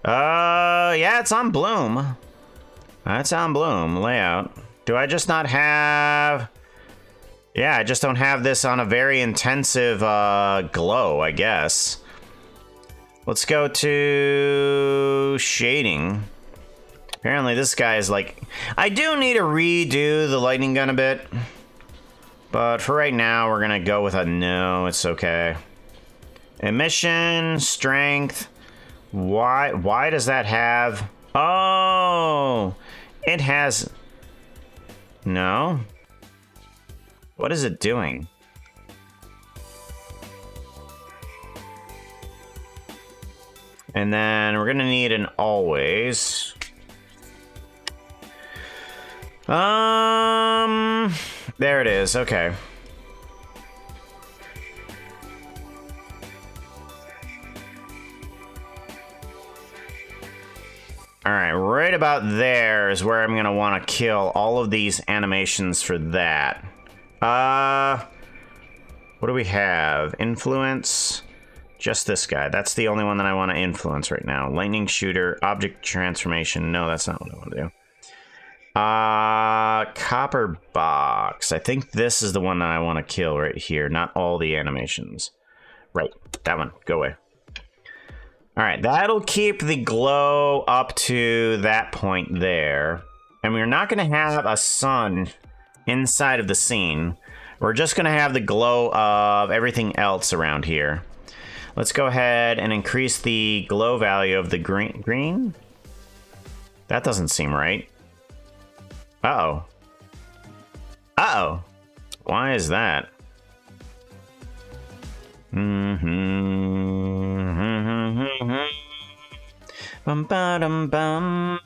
Yeah, it's on Bloom. That's on Bloom layout. Do I just not have? Yeah, I just don't have this on a very intensive glow, I guess. Let's go to shading. Apparently this guy is like... I do need to redo the lightning gun a bit. But for right now, we're going to go with a no. It's okay. Emission, strength. Why does that have... Oh! It has... No? What is it doing? And then we're going to need an always... There it is. Okay. All right, right about there is where I'm going to want to kill all of these animations for that. What do we have? Influence. Just this guy. That's the only one that I want to influence right now. Lightning shooter, object transformation. No, that's not what I want to do. Copper box. I think this is the one that I want to kill right here, not all the animations. Right, that one. Go away. All right, that'll keep the glow up to that point there. And we're not going to have a sun inside of the scene. We're just going to have the glow of everything else around here. Let's go ahead and increase the glow value of the green. That doesn't seem right. Uh-oh. Uh-oh. Why is that? Bum bum bum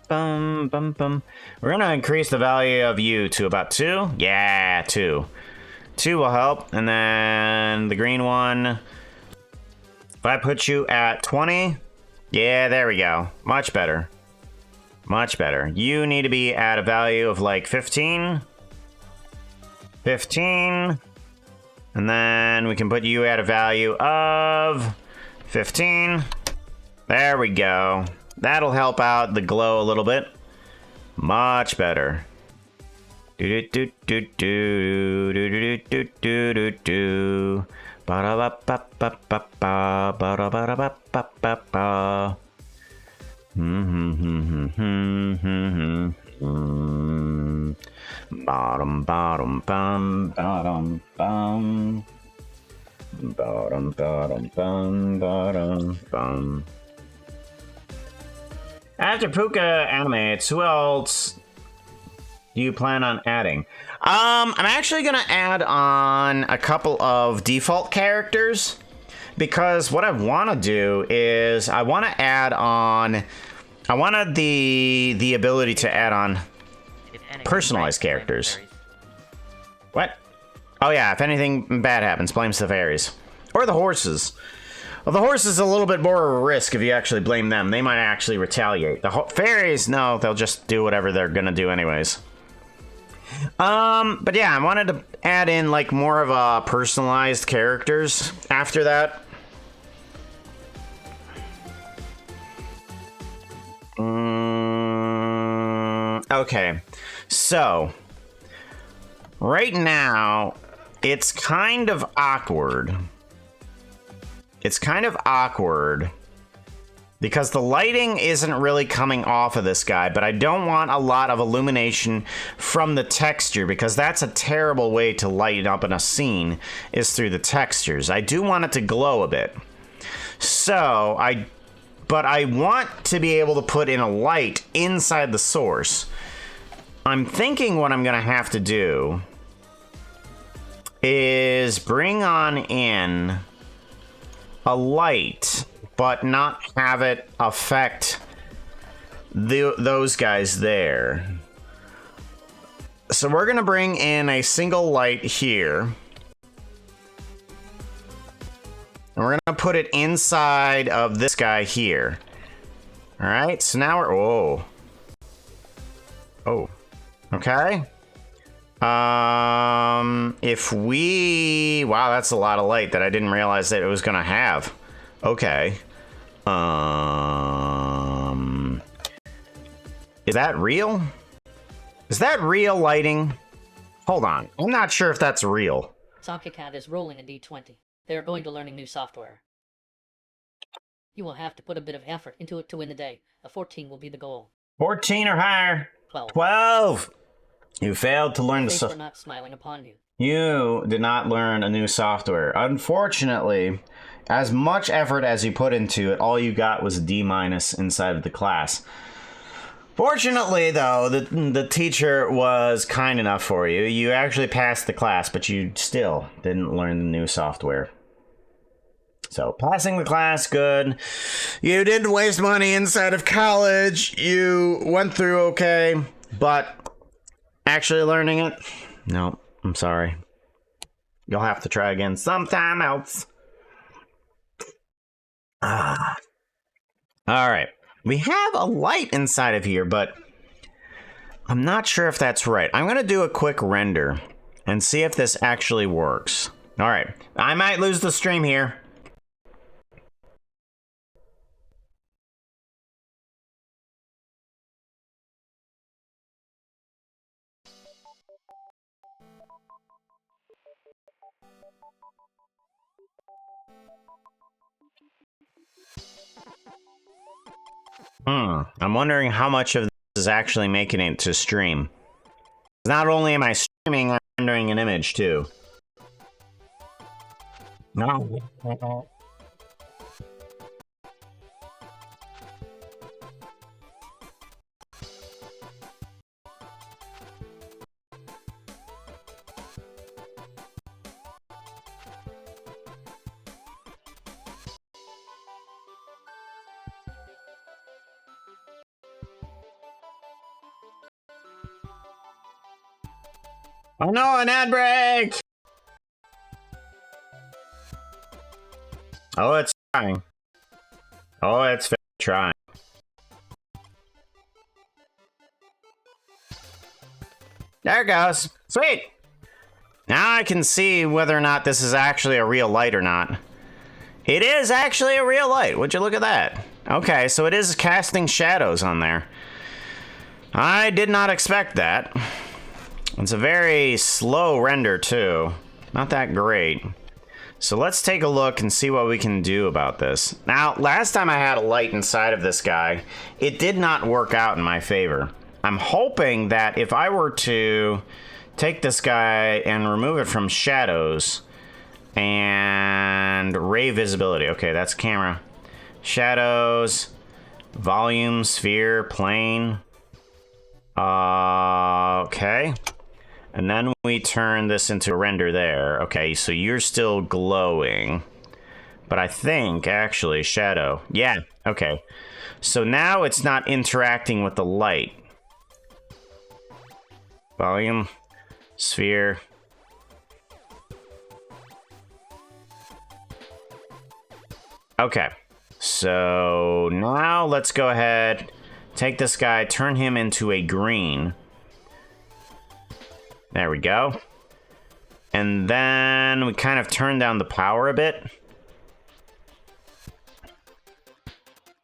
bum bum bum. We're gonna increase the value of you to about 2. Yeah, 2. 2 will help. And then the green one. If I put you at 20, yeah, there we go. Much better. Much better. You need to be at a value of like 15. 15. And then we can put you at a value of 15. There we go. That'll help out the glow a little bit. Much better. Do do do do do do do do do do. Ba da ba ba ba ba ba ba da ba da ba ba ba ba. Bottom bottom bum bottom bum bottom bottom bum bottom bum. After Puka animates, who else do you plan on adding? I'm actually gonna add on a couple of default characters. Because what I want to do is I want to add on... I wanted the ability to add on personalized characters. What? Oh yeah, if anything bad happens, blames the fairies. Or the horses. Well, the horse is a little bit more of a risk if you actually blame them. They might actually retaliate. The fairies, no, they'll just do whatever they're gonna do anyways. But yeah, I wanted to add in like more of a personalized characters after that. Okay, So, right now, it's kind of awkward. It's kind of awkward because the lighting isn't really coming off of this guy, but I don't want a lot of illumination from the texture because that's a terrible way to light up in a scene, is through the textures. I do want it to glow a bit. So, but I want to be able to put in a light inside the source. I'm thinking what I'm gonna have to do is bring on in a light, but not have it affect those guys there. So we're gonna bring in a single light here. And we're gonna put it inside of this guy here. All right, so now we're, oh, okay. If we, wow, that's a lot of light that I didn't realize that it was gonna have. Okay. Is that real? Is that real lighting? Hold on, I'm not sure if that's real. Sokkacat is rolling a d20. They are going to learning new software. You will have to put a bit of effort into it to win the day. A 14 will be the goal. 14 or higher. 12. 12! You failed to learn the Face for not smiling upon you. You did not learn a new software. Unfortunately, as much effort as you put into it, all you got was a D- inside of the class. Fortunately, though, the teacher was kind enough for you. You actually passed the class, but you still didn't learn the new software. So, passing the class, good. You didn't waste money inside of college. You went through okay, but actually learning it? No, I'm sorry. You'll have to try again sometime else. All right. We have a light inside of here, but I'm not sure if that's right. I'm going to do a quick render and see if this actually works. All right. I might lose the stream here. I'm wondering how much of this is actually making it to stream. Not only am I streaming, I'm rendering an image too. No. Oh no, an ad break! Oh, it's trying. Oh, it's trying. There it goes. Sweet! Now I can see whether or not this is actually a real light or not. It is actually a real light. Would you look at that? Okay, so it is casting shadows on there. I did not expect that. It's a very slow render too. Not that great. So let's take a look and see what we can do about this. Now, last time I had a light inside of this guy, it did not work out in my favor. I'm hoping that if I were to take this guy and remove it from shadows and ray visibility. Okay, that's camera. Shadows, volume, sphere, plane. Okay. And then we turn this into a render there. Okay, so you're still glowing. But I think, actually, shadow. Yeah, okay. So now it's not interacting with the light. Volume, sphere. Okay, so now let's go ahead, take this guy, turn him into a green. There we go. And then we kind of turn down the power a bit.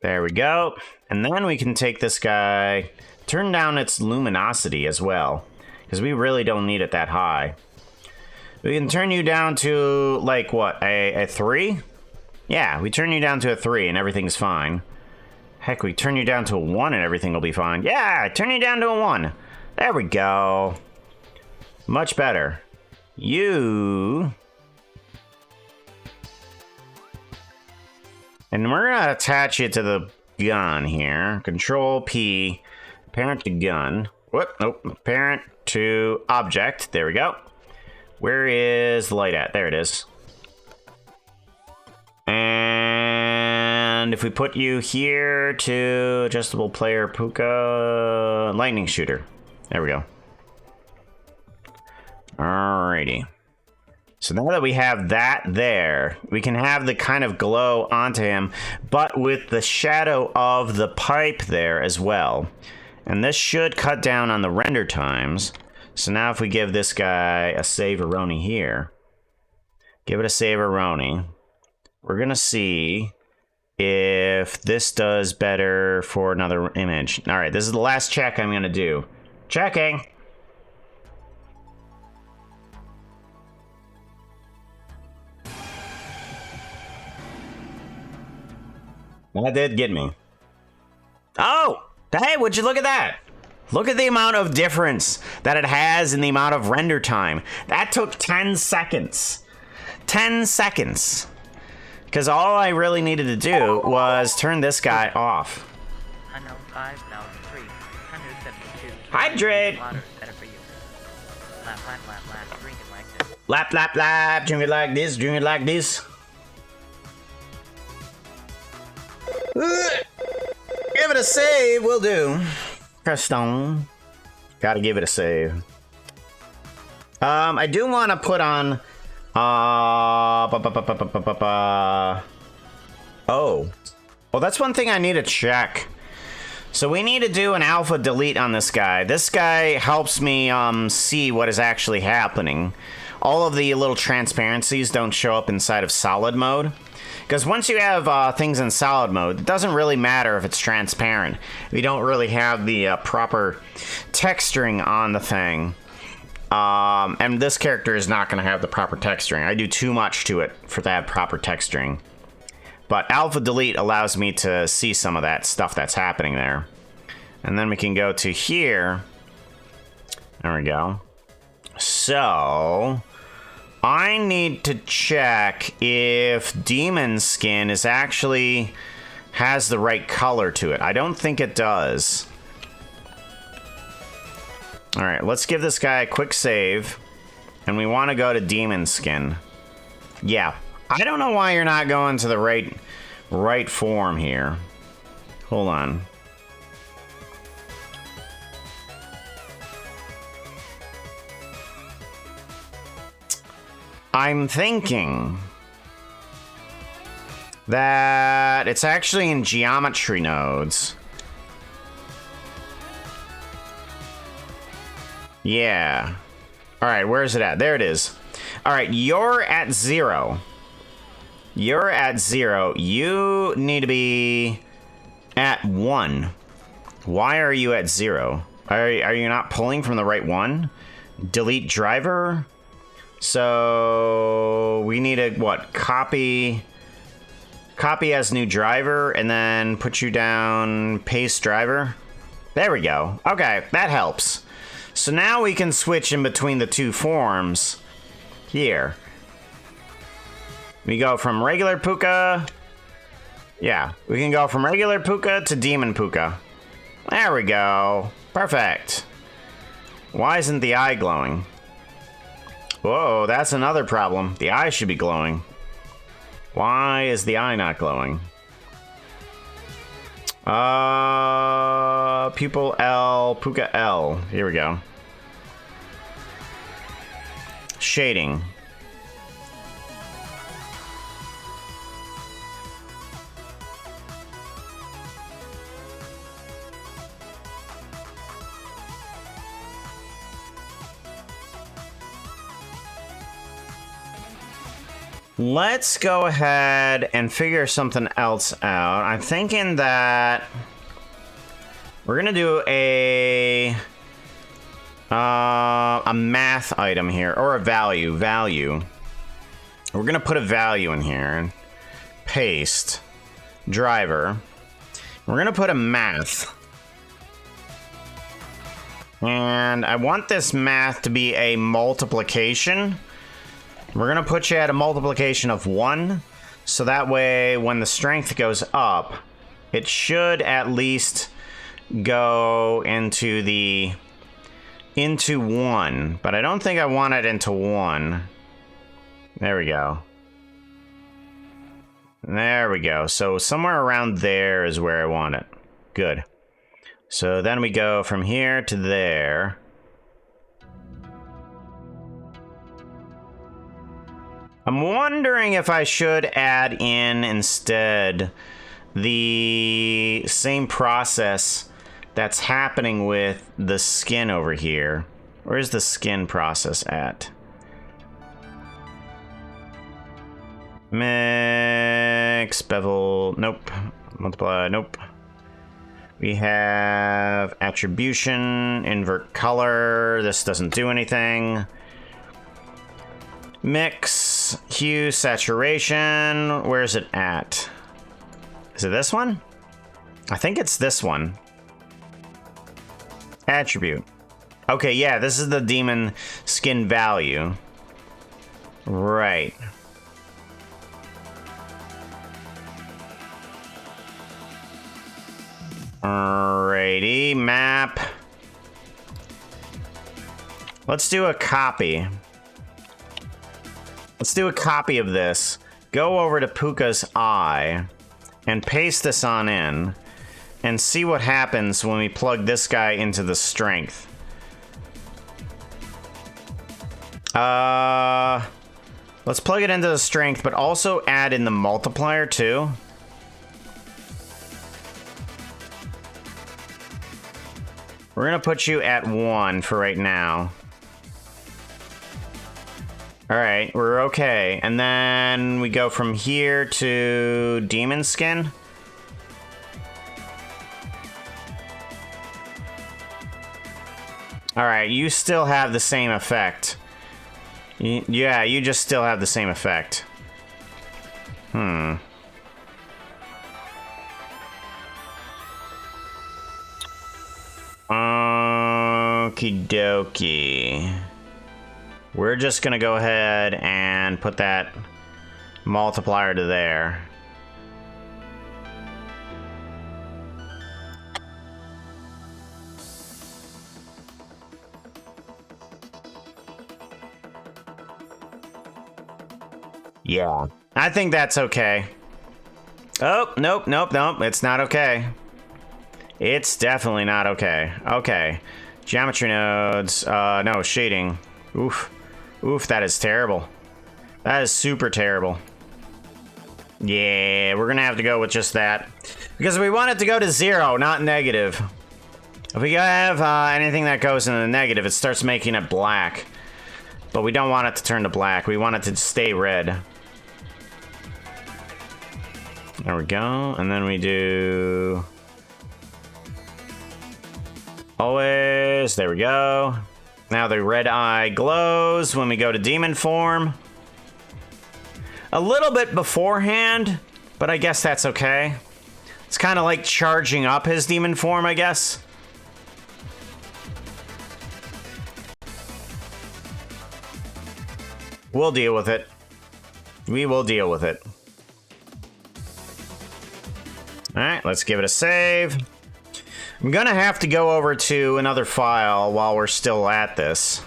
There we go. And then we can take this guy, turn down its luminosity as well, because we really don't need it that high. We can turn you down to, like, what, a 3? Yeah, we turn you down to a 3 and everything's fine. Heck, we turn you down to a 1 and everything will be fine. Yeah, turn you down to a 1. There we go. Much better. You... And we're gonna attach it to the gun here. Control P, parent to gun. Whoop, nope, parent to object. There we go. Where is the light at? There it is. And if we put you here to adjustable player Puka lightning shooter. There we go. Alrighty. So now that we have that there, we can have the kind of glow onto him, but with the shadow of the pipe there as well. And this should cut down on the render times. So now if we give this guy a Save-A-Roni here, give it a Save-A-Roni, we're going to see if this does better for another image. All right, this is the last check I'm going to do. Checking. That did get me. Oh, hey, would you look at that? Look at the amount of difference that it has in the amount of render time. That took 10 seconds. 10 seconds. Because all I really needed to do was turn this guy off. Unknown 5, now 3, 172. Hydrate! Water, better for you. Lap, lap, lap, lap, drink it like this. Lap, lap, lap, drink it like this, drink it like this. Give it a save, will do. Press stone. Gotta give it a save. I do want to put on... Oh. Well, that's one thing I need to check. So we need to do an alpha delete on this guy. This guy helps me see what is actually happening. All of the little transparencies don't show up inside of solid mode. Because once you have things in solid mode, it doesn't really matter if it's transparent. We don't really have the proper texturing on the thing. And this character is not going to have the proper texturing. I do too much to it for that proper texturing. But alpha delete allows me to see some of that stuff that's happening there. And then we can go to here. There we go. So... I need to check if Demon Skin is actually has the right color to it. I don't think it does. Alright, let's give this guy a quick save. And we want to go to Demon Skin. Yeah. I don't know why you're not going to the right form here. Hold on. I'm thinking that it's actually in geometry nodes. Yeah. Alright, where is it at? There it is. Alright, you're at 0. You're at 0. You need to be at 1. Why are you at 0? Are you not pulling from the right one? Delete driver? So we need to, what, copy as new driver and then put you down paste driver. There we go. Okay, that helps. So now we can switch in between the two forms here. We go from regular Puka. Yeah, we can go from regular Puka to demon Puka. There we go. Perfect. Why isn't the eye glowing? Whoa, that's another problem. The eye should be glowing. Why is the eye not glowing? Pupil L, Puka L. Here we go. Shading. Let's go ahead and figure something else out. I'm thinking that... We're gonna do a math item here, or a value. We're gonna put a value in here. Paste. Driver. We're gonna put a math. And I want this math to be a multiplication. We're gonna put you at a multiplication of 1. So that way, when the strength goes up, it should at least go into 1. But I don't think I want it into 1. There we go. There we go. So somewhere around there is where I want it. Good. So then we go from here to there. I'm wondering if I should add in instead the same process that's happening with the skin over here. Where's the skin process at? Mix, bevel, nope. Multiply, nope. We have attribution, invert color. This doesn't do anything. Mix, hue, saturation. Where's it at? Is it this one? I think it's this one. Attribute. Okay, yeah, this is the demon skin value. Right. Alrighty, map. Let's do a copy. Let's do a copy of this. Go over to Puka's eye and paste this on in and see what happens when we plug this guy into the strength. Let's plug it into the strength, but also add in the multiplier too. We're gonna put you at 1 for right now. All right, we're okay. And then we go from here to demon skin. All right, you still have the same effect. Yeah, you just still have the same effect. Okie dokie. We're just gonna go ahead and put that multiplier to there. Yeah, I think that's okay. Oh, nope, it's not okay. It's definitely not okay. Okay. Geometry nodes. No, shading. Oof. Oof, that is terrible. That is super terrible. Yeah, we're gonna have to go with just that. Because we want it to go to 0, not negative. If we have anything that goes in the negative, it starts making it black. But we don't want it to turn to black. We want it to stay red. There we go. And then we do... always. There we go. Now the red eye glows when we go to demon form. A little bit beforehand, but I guess that's okay. It's kind of like charging up his demon form, I guess. We'll deal with it. We will deal with it. Alright, let's give it a save. I'm gonna have to go over to another file while we're still at this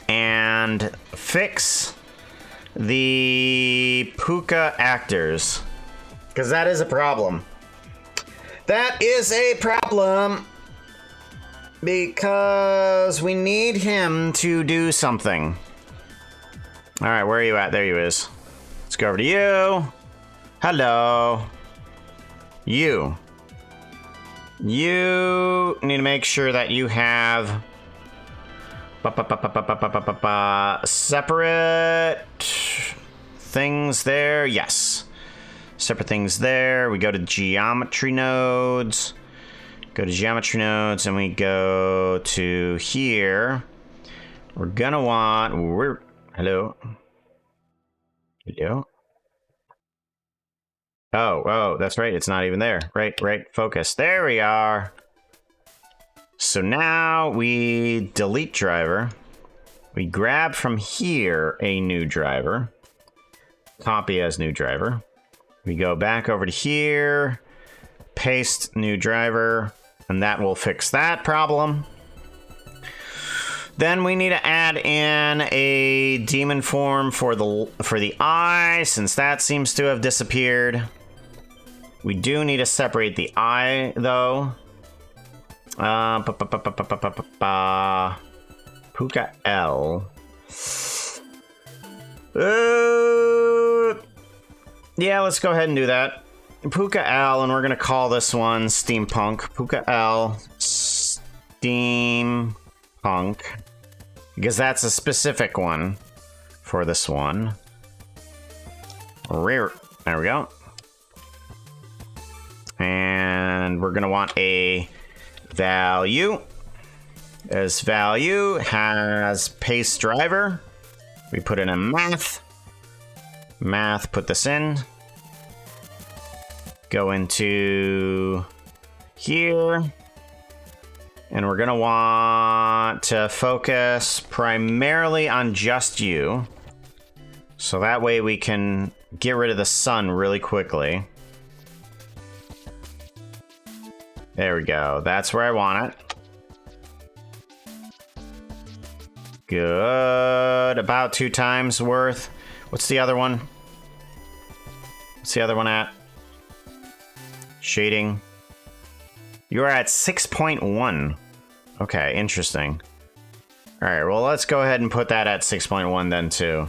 and fix the Puka actors, because that is a problem. That is a problem because we need him to do something. All right, where are you at? There he is. Let's go over to you. Hello. You need to make sure that you have separate things there. Yes. Separate things there. We go to geometry nodes. Go to geometry nodes and we go to here. We're gonna want, hello? Hello? Oh, that's right, it's not even there. Right, focus. There we are. So now we delete driver. We grab from here a new driver. Copy as new driver. We go back over to here, paste new driver, and that will fix that problem. Then we need to add in a demon form for the eye, since that seems to have disappeared. We do need to separate the eye, though. Puka L. Yeah, let's go ahead and do that. Puka L, and we're gonna call this one Steampunk. Puka L Steampunk. Because that's a specific one for this one. There we go. And we're gonna want a value. As value has paste driver. We put in a math. Math, put this in. Go into here. And we're gonna want to focus primarily on just you. So that way we can get rid of the sun really quickly. There we go. That's where I want it. Good. About 2 times worth. What's the other one? What's the other one at? Shading. You are at 6.1. Okay, interesting. All right, well, let's go ahead and put that at 6.1 then, too.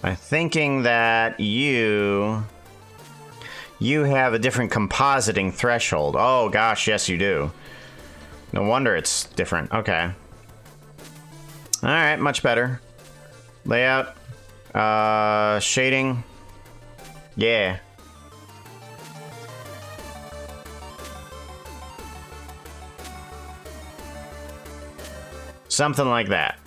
I'm thinking that you have a different compositing threshold. Oh, gosh, yes, you do. No wonder it's different. Okay. All right, much better. Layout. Shading. Yeah. Something like that.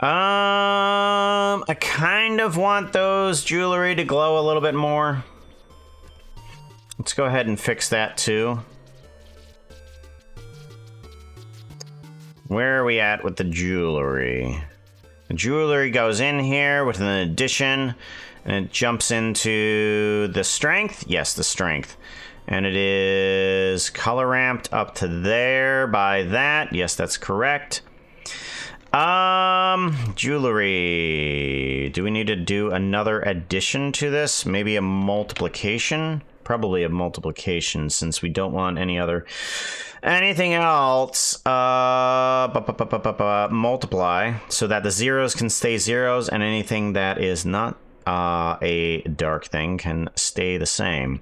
I kind of want those jewelry to glow a little bit more. Let's go ahead and fix that too. Where are we at with the jewelry? The jewelry goes in here with an addition, and it jumps into the strength. Yes, the strength. And it is color ramped up to there by that. Yes, that's correct. Jewelry. Do we need to do another addition to this? Maybe a multiplication? Probably a multiplication, since we don't want anything else. Multiply so that the zeros can stay zeros, and anything that is not a dark thing can stay the same.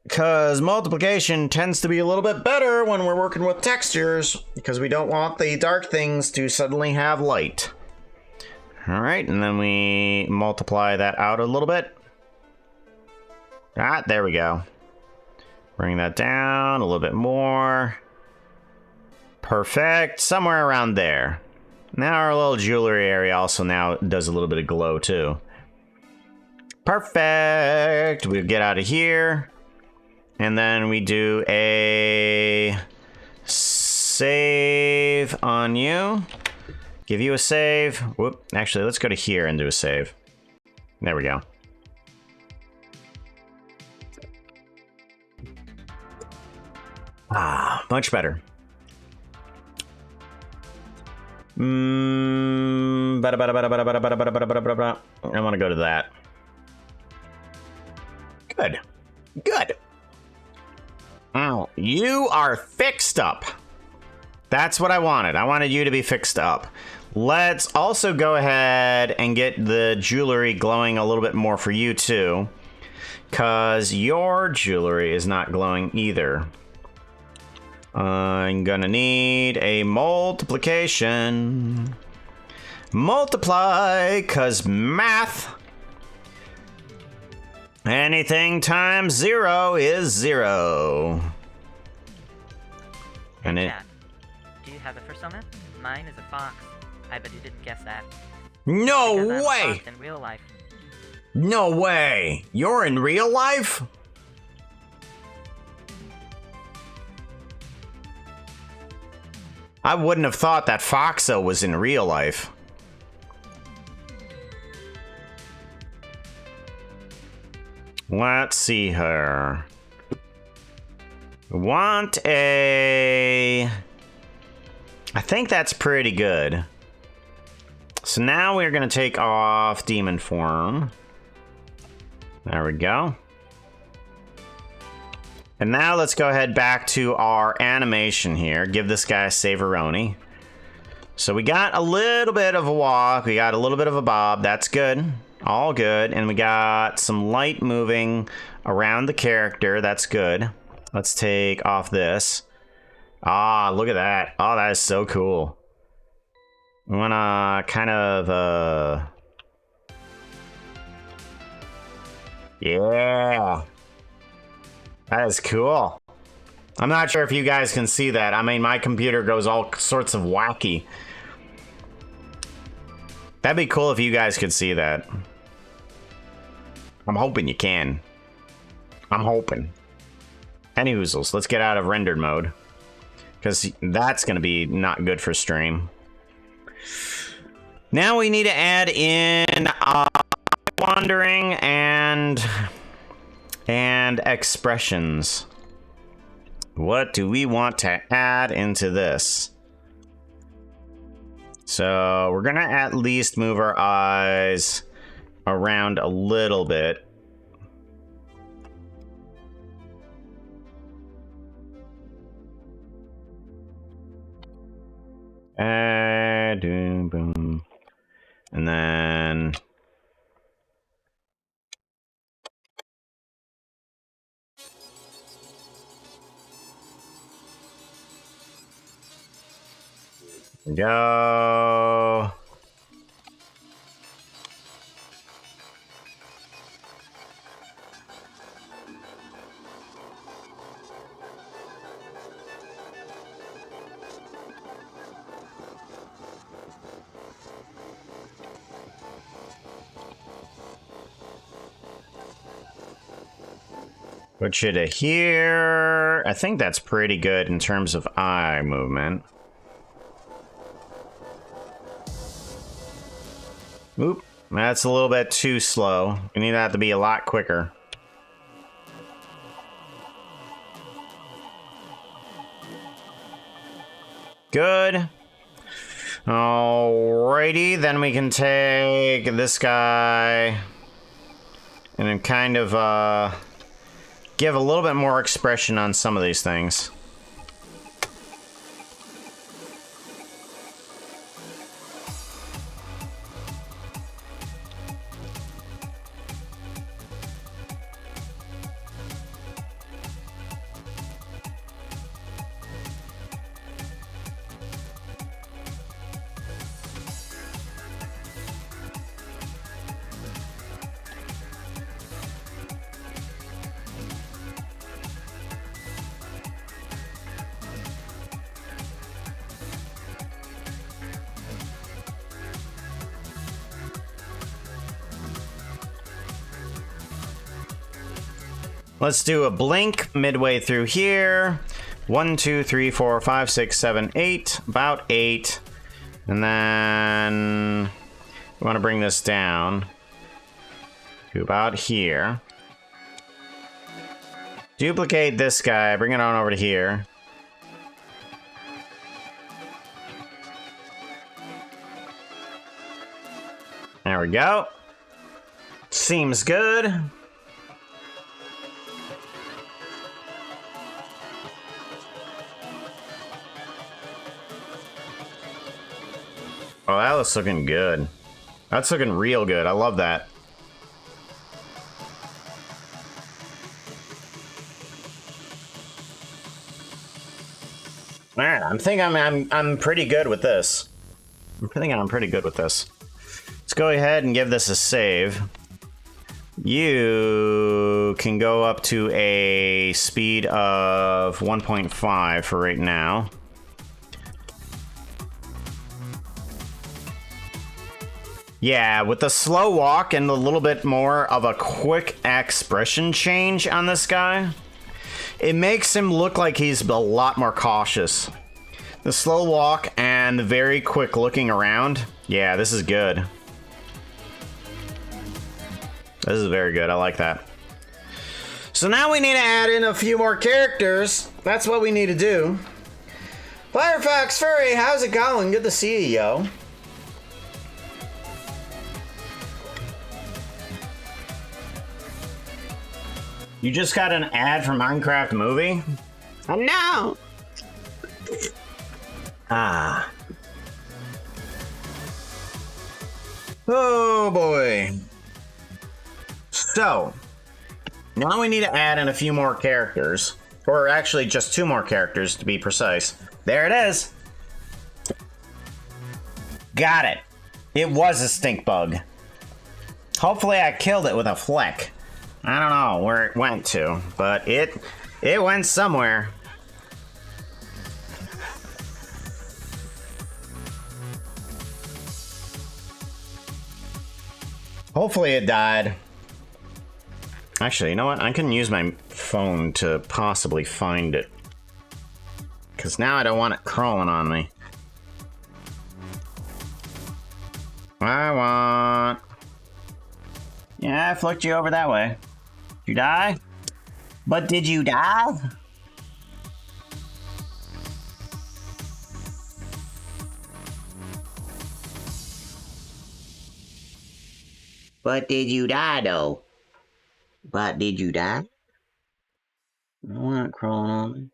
Because multiplication tends to be a little bit better when we're working with textures, because we don't want the dark things to suddenly have light. All right, and then we multiply that out a little bit. Ah, there we go. Bring that down a little bit more. Perfect. Somewhere around there. Now our little jewelry area also now does a little bit of glow too. Perfect. We'll get out of here. And then we do a save on you. Give you a save. Whoop. Actually, let's go to here and do a save. There we go. Ah, much better. I want to go to that. Good. Good. Oh, you are fixed up. That's what I wanted. I wanted you to be fixed up. Let's also go ahead and get the jewelry glowing a little bit more for you too, because your jewelry is not glowing either. I'm gonna need a multiplication. Multiply, cause math. Anything times 0 is 0. And it... Cat, do you have a persona? Mine is a fox. I bet you didn't guess that. No Because I'm a way! fox in real life. No way! You're in real life? I wouldn't have thought that Foxo was in real life. Let's see her. Want a... I think that's pretty good. So now we're going to take off demon form. There we go. And now let's go ahead back to our animation here. Give this guy a Saveroni. So we got a little bit of a walk. We got a little bit of a bob. That's good. All good. And we got some light moving around the character. That's good. Let's take off this. Ah, look at that. Oh, that is so cool. I wanna kind of, yeah. That is cool. I'm not sure if you guys can see that. I mean, my computer goes all sorts of wacky. That'd be cool if you guys could see that. I'm hoping you can. I'm hoping. Any hoozles, let's get out of rendered mode. Because that's going to be not good for stream. Now we need to add in wandering and expressions. What do we want to add into this? So we're going to at least move our eyes around a little bit. Boom. And then go. Put you to here. I think that's pretty good in terms of eye movement. Oop, that's a little bit too slow. We need that to be a lot quicker. Good. Alrighty, then we can take this guy and then kind of give a little bit more expression on some of these things. Let's do a blink midway through here. 1, 2, 3, 4, 5, 6, 7, 8. About 8. And then we want to bring this down to about here. Duplicate this guy. Bring it on over to here. There we go. Seems good. Oh, that looks looking good. That's looking real good. I love that. Man, I'm thinking I'm pretty good with this. I'm thinking I'm pretty good with this. Let's go ahead and give this a save. You can go up to a speed of 1.5 for right now. Yeah, with the slow walk and a little bit more of a quick expression change on this guy, it makes him look like he's a lot more cautious. The slow walk and the very quick looking around. Yeah, this is good. This is very good. I like that. So now we need to add in a few more characters. That's what we need to do. Firefox Furry, how's it going? Good to see you, yo. You just got an ad for Minecraft Movie? Oh no! Ah. Oh boy. So, now we need to add in a few more characters. Or actually just 2 more characters to be precise. There it is. Got it. It was a stink bug. Hopefully I killed it with a flick. I don't know where it went to, but it went somewhere. Hopefully it died. Actually, you know what? I can use my phone to possibly find it. Because now I don't want it crawling on me. Yeah, I flicked you over that way. Did you die? But did you die? But did you die, though? But did you die? I don't want it crawling on me.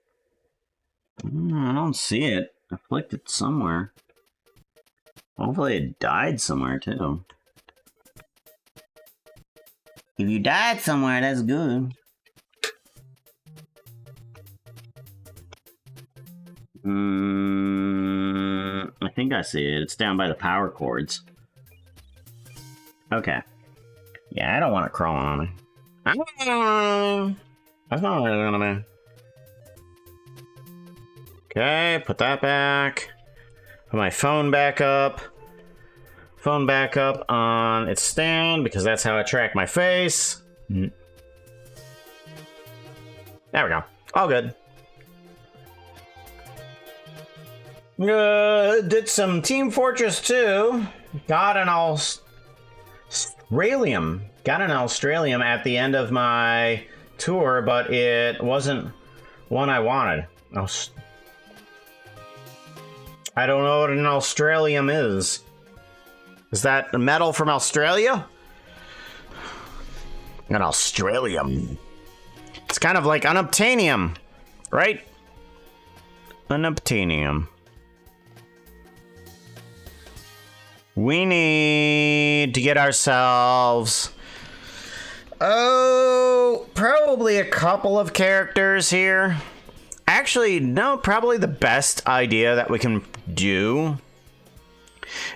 I don't see it. I flicked it somewhere. Hopefully it died somewhere, too. If you died somewhere, that's good. I think I see it. It's down by the power cords. Okay. Yeah, I don't want it crawling on me. That's not what it's gonna be. Okay, put that back. Put my phone back up. Phone back up on its stand because that's how I track my face. There we go. All good. Did some Team Fortress 2. Got an Australium. Got an Australium at the end of my tour, but it wasn't one I wanted. I don't know what an Australium is. Is that a metal from Australia? An Australium. It's kind of like unobtainium, right? Unobtainium. We need to get ourselves... probably a couple of characters here. Actually, no, probably the best idea that we can do,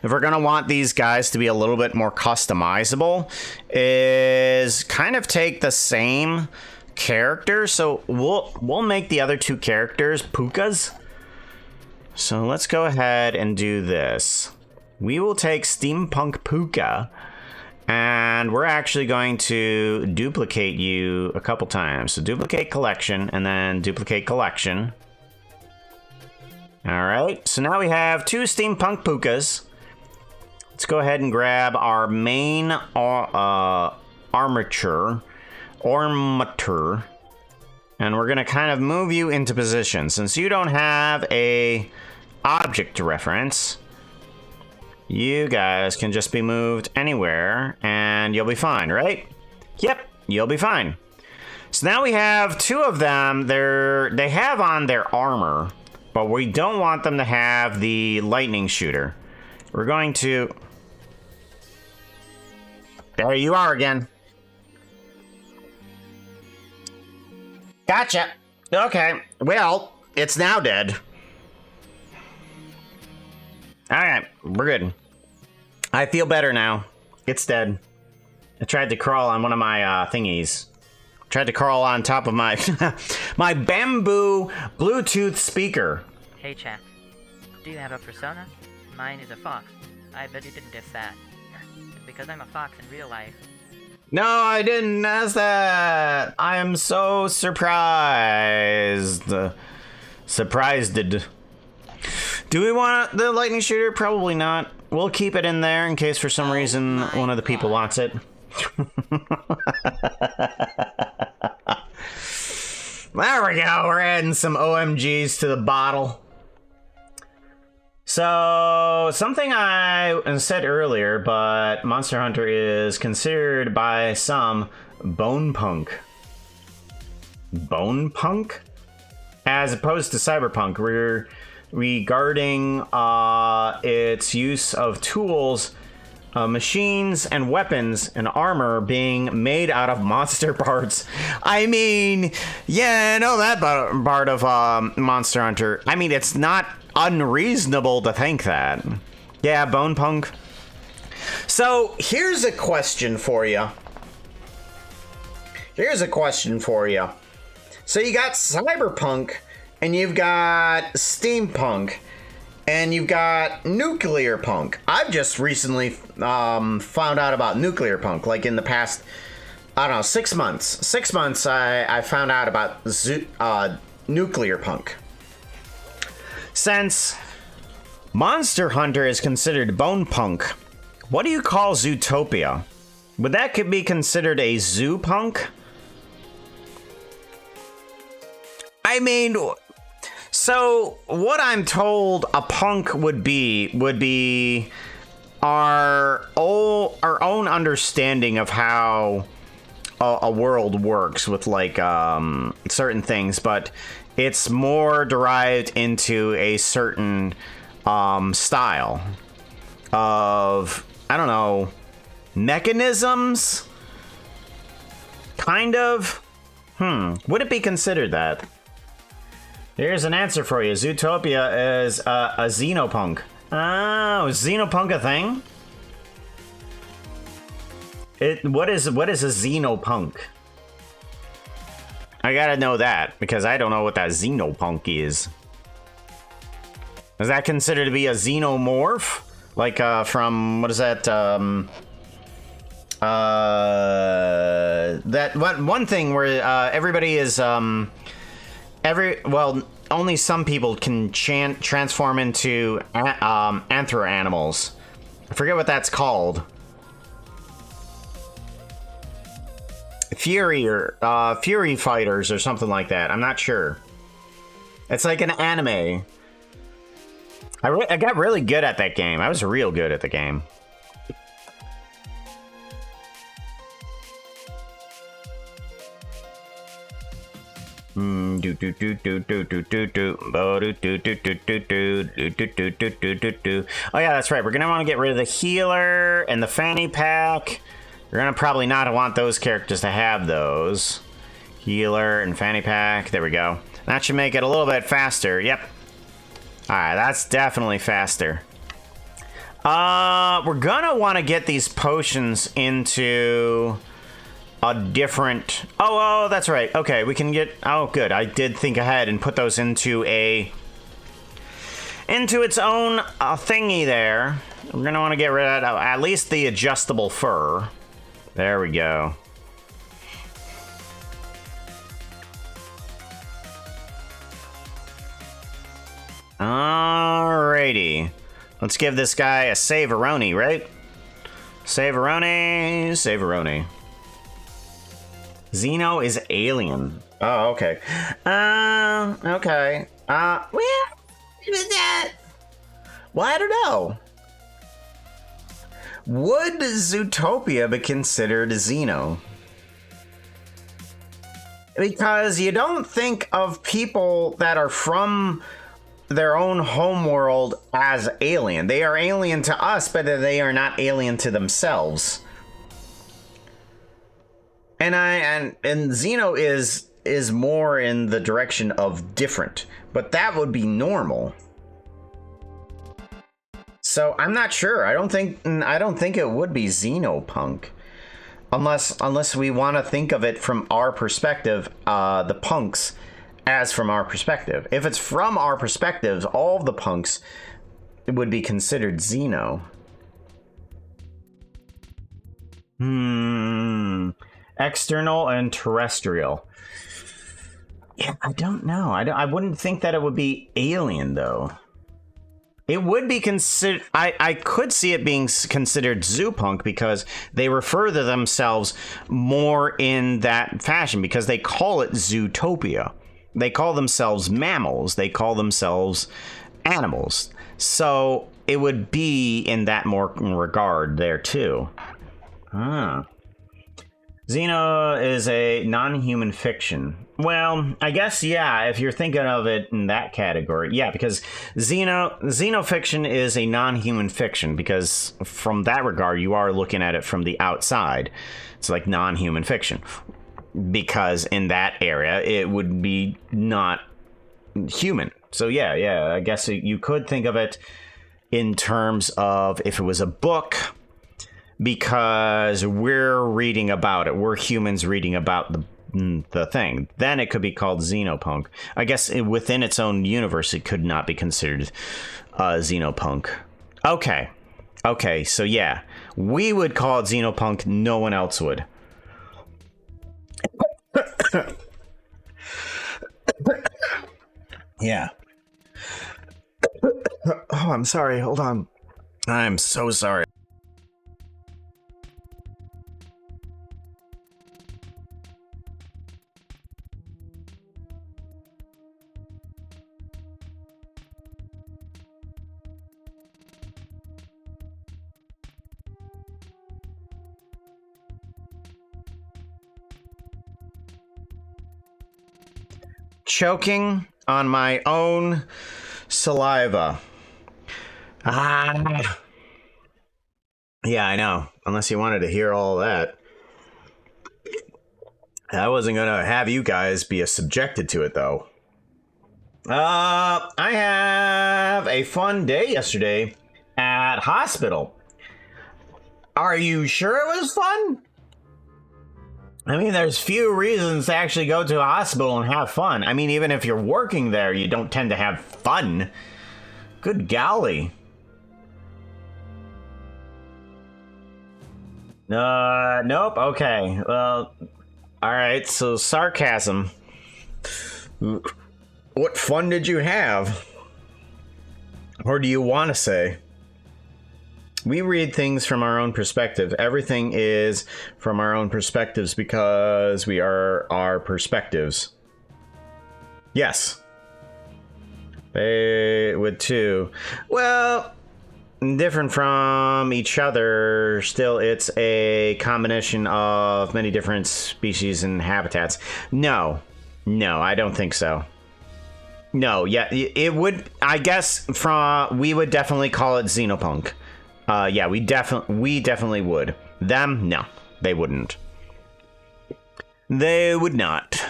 if we're gonna want these guys to be a little bit more customizable, is kind of take the same character. So we'll make the other 2 characters Pukas. So let's go ahead and do this. We will take Steampunk Puka, and we're actually going to duplicate you a couple times. So duplicate collection, and then duplicate collection. All right, so now we have 2 Steampunk Pukas. Let's go ahead and grab our main armature, and we're gonna kind of move you into position. Since you don't have a object reference, you guys can just be moved anywhere and you'll be fine, right? Yep, you'll be fine. So now we have 2 of them. They have on their armor, but we don't want them to have the lightning shooter. We're going to... There you are again. Gotcha. Okay, well, it's now dead. Alright, we're good. I feel better now. It's dead. I tried to crawl on one of my thingies. Tried to crawl on top of my my bamboo Bluetooth speaker. Hey chat, do you have a persona? Mine is a fox. I bet you didn't guess that. Because I'm a fox in real life. No, I didn't ask that. I am so surprised. Surprised. Do we want the lightning shooter? Probably not. We'll keep it in there in case for some reason one of the people wants it. There we go. We're adding some OMGs to the bottle. So, something I said earlier, but Monster Hunter is considered by some bone punk. Bone punk? As opposed to cyberpunk, regarding its use of tools, machines, and weapons and armor being made out of monster parts. I mean, yeah, I know that part of Monster Hunter. I mean, it's not unreasonable to think that. Yeah, bone punk. So, here's a question for you. So you got cyberpunk, and you've got steampunk, and you've got nuclear punk. I've just recently found out about nuclear punk, like in the past, I don't know, 6 months. 6 months I found out about nuclear punk. Since Monster Hunter is considered bone punk, what do you call Zootopia? Would that could be considered a zoo punk? I mean, so what I'm told a punk would be our own understanding of how a world works with like certain things, but it's more derived into a certain style of, I don't know, mechanisms? Kind of? Would it be considered that? Here's an answer for you. Zootopia is a xenopunk. Oh, is xenopunk a thing? What is a xenopunk? I gotta know that, because I don't know what that xenopunk is. Is that considered to be a xenomorph? Like, from, what is that, that one thing where, everybody is, only some people can transform into, anthro animals. I forget what that's called. Fury fighters or something like that. I'm not sure. It's like an anime. I got really good at that game. I was real good at the game. Oh yeah, that's right. We're gonna want to get rid of the healer and the fanny pack. We're gonna probably not want those characters to have those. Healer and fanny pack. There we go. That should make it a little bit faster. Yep. Alright, that's definitely faster. We're gonna want to get these potions into a different... Oh, that's right. Okay, we can get... Oh, good. I did think ahead and put those into its own thingy there. We're gonna want to get rid of at least the adjustable fur. There we go. Alrighty. Let's give this guy a Saveroni, right? Saveroni. Xeno is alien. Oh, okay. Okay. Well, with that... Well, I don't know. Would Zootopia be considered Xeno? Because you don't think of people that are from their own homeworld as alien. They are alien to us, but they are not alien to themselves. And Xeno is more in the direction of different, but that would be normal. So I'm not sure. I don't think it would be Xenopunk. unless we want to think of it from our perspective, the punks as from our perspective. If it's from our perspectives, all of the punks would be considered Xeno. External and terrestrial. Yeah, I don't know. I wouldn't think that it would be alien, though. It would be considered... I could see it being considered zoopunk because they refer to themselves more in that fashion because they call it Zootopia. They call themselves mammals. They call themselves animals. So it would be in that more regard there, too. Xeno is a non-human fiction. Well, I guess, yeah, if you're thinking of it in that category. Yeah, because xenofiction is a non-human fiction, because from that regard, you are looking at it from the outside. It's like non-human fiction. Because in that area, it would be not human. So, yeah, I guess you could think of it in terms of if it was a book, because we're reading about it. We're humans reading about the thing. Then it could be called xenopunk. I guess within its own universe, it could not be considered xenopunk. Okay, so yeah. We would call it xenopunk. No one else would. Yeah. Oh, I'm sorry. Hold on. I'm so sorry. Choking on my own saliva. Yeah, I know. Unless you wanted to hear all that. I wasn't going to have you guys be subjected to it, though. I have a fun day yesterday at hospital. Are you sure it was fun? I mean, there's few reasons to actually go to a hospital and have fun. I mean, even if you're working there, you don't tend to have fun. Good golly. Nope. Okay. Well, all right. So sarcasm. What fun did you have? Or do you want to say? We read things from our own perspective. Everything is from our own perspectives because we are our perspectives. Yes. They would too. Well, different from each other. Still, it's a combination of many different species and habitats. No, I don't think so. No, yeah, it would. I guess we would definitely call it xenopunk. Yeah, we definitely would. Them, no, they wouldn't. They would not.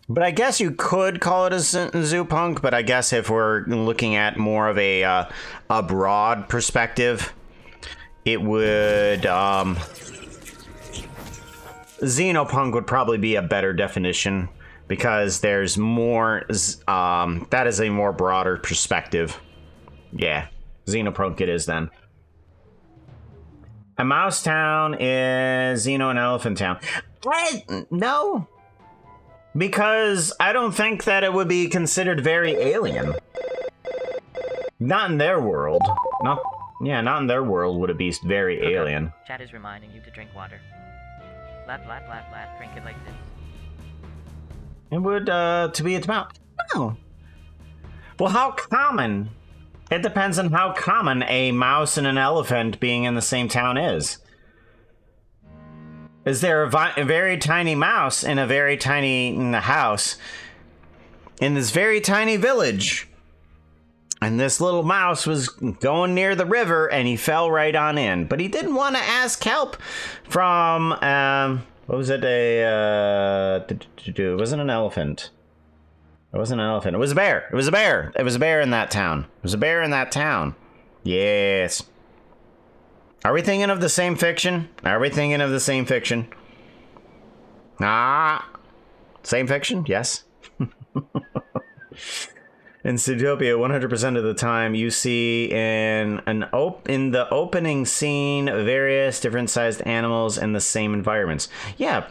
But I guess you could call it a zoopunk, but I guess if we're looking at more of a broad perspective, it would, xenopunk would probably be a better definition. Because there's more, that is a more broader perspective. Yeah, xenopunk it is then. A mouse town is Xeno and Elephant Town. No. Because I don't think that it would be considered very alien. Not in their world. Not in their world would it be very alien. Chat is reminding you to drink water. Lap, drink it like this. It would, to be its mouth. Oh. Well, how common? It depends on how common a mouse and an elephant being in the same town is. Is there a very tiny mouse in a very tiny house in this very tiny village? And this little mouse was going near the river and he fell right on in. But he didn't want to ask help from, what was it? It wasn't an elephant. It wasn't an elephant. It was a bear. It was a bear. It was a bear in that town. It was a bear in that town. Yes. Are we thinking of the same fiction? Are we thinking of the same fiction? Same fiction? Yes. In Zootopia, 100% of the time, you see in the opening scene various different sized animals in the same environments. Yeah.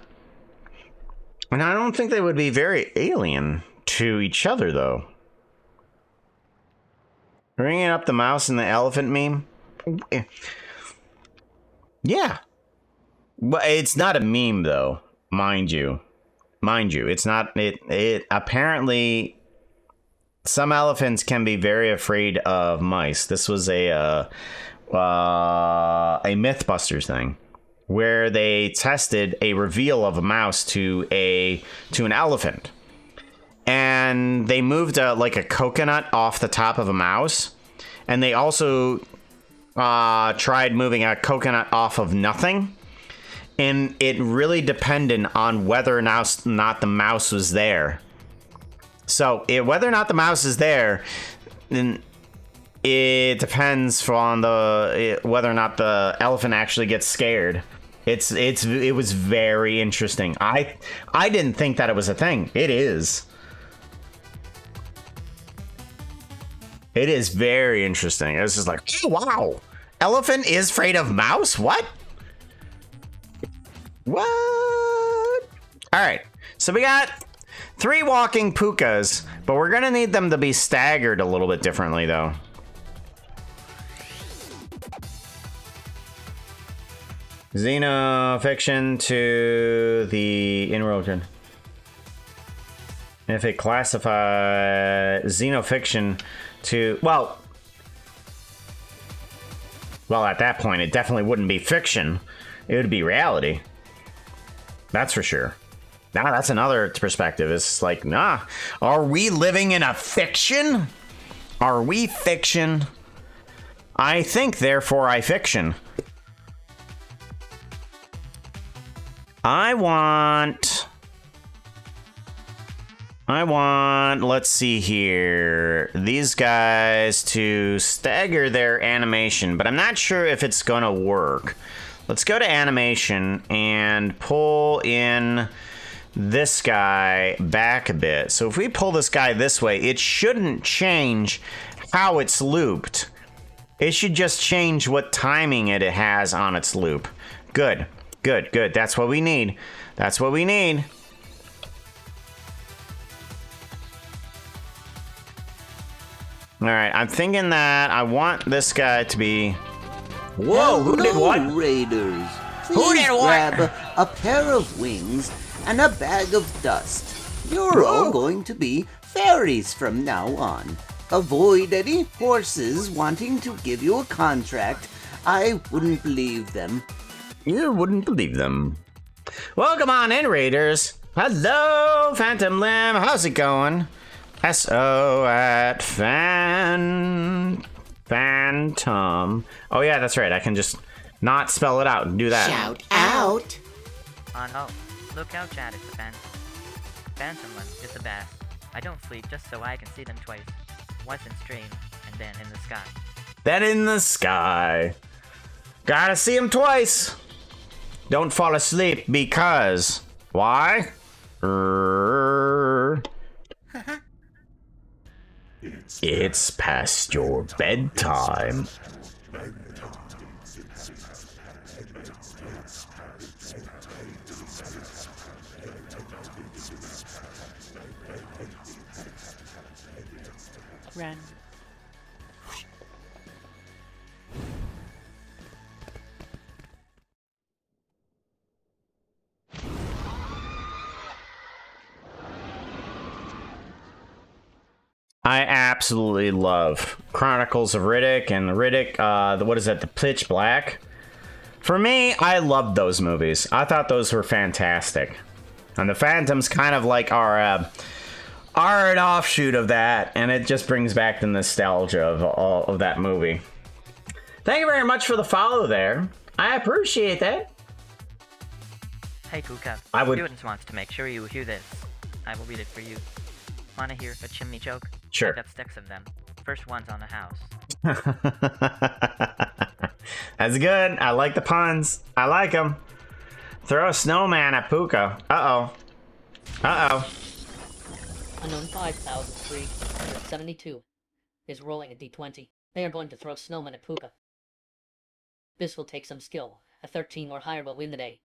And I don't think they would be very alien to each other, though. Bringing up the mouse and the elephant meme? Yeah. But it's not a meme, though, mind you. Mind you, it's not. It apparently... Some elephants can be very afraid of mice. This was a Mythbusters thing where they tested a reveal of a mouse to an elephant, and they moved like a coconut off the top of a mouse, and they also tried moving a coconut off of nothing, and it really depended on whether or not the mouse was there. So, whether or not the mouse is there, then it depends on whether or not the elephant actually gets scared. It was very interesting. I didn't think that it was a thing. It is. It is very interesting. It was just like, oh, wow. Elephant is afraid of mouse? What? What? All right. So we got 3 walking pukas, but we're gonna need them to be staggered a little bit differently, though. Xenofiction to the in-world. If it classifies Xenofiction to... Well, at that point, it definitely wouldn't be fiction. It would be reality. That's for sure. Now that's another perspective. It's like, nah, are we living in a fiction? Are we fiction? I think, therefore I fiction. I want, let's see here, these guys to stagger their animation, but I'm not sure if it's gonna work. Let's go to animation and pull in this guy back a bit. So if we pull this guy this way, it shouldn't change how it's looped. It should just change what timing it has on its loop. Good, good, good. That's what we need. That's what we need. All right, I'm thinking that I want this guy to be... Whoa, who did what? Raiders. Who Please did what? grab a pair of wings and a bag of dust. You're all going to be fairies from now on. Avoid any horses wanting to give you a contract. I wouldn't believe them. You wouldn't believe them. Welcome on in, Raiders. Hello, Phantom Limb. How's it going? S.O. at Phantom. Oh, yeah, that's right. I can just not spell it out and do that. Shout out. On hope. Look out, Chad, it's the Phantom Limb is the best. I don't sleep just so I can see them twice. Once in stream, and then in the sky. Then in the sky. Gotta see him twice. Don't fall asleep because... Why? It's past your bedtime. Run. I absolutely love Chronicles of Riddick and Riddick, what is that, the Pitch Black? For me, I loved those movies. I thought those were fantastic. And the Phantom's kind of like our an offshoot of that, and it just brings back the nostalgia of all of that movie. Thank you very much for the follow there. I appreciate that. Hey, Kuka. I would- Students wants to make sure you hear this. I will read it for you. Wanna hear a chimney joke? Sure. I got sticks of them. First one's on the house. That's good. I like the puns. I like them. Throw a snowman at Puka. Uh-oh. Uh-oh. Unknown 5,372 is rolling a d20. They are going to throw snowmen at Puka. This will take some skill. A 13 or higher will win the day.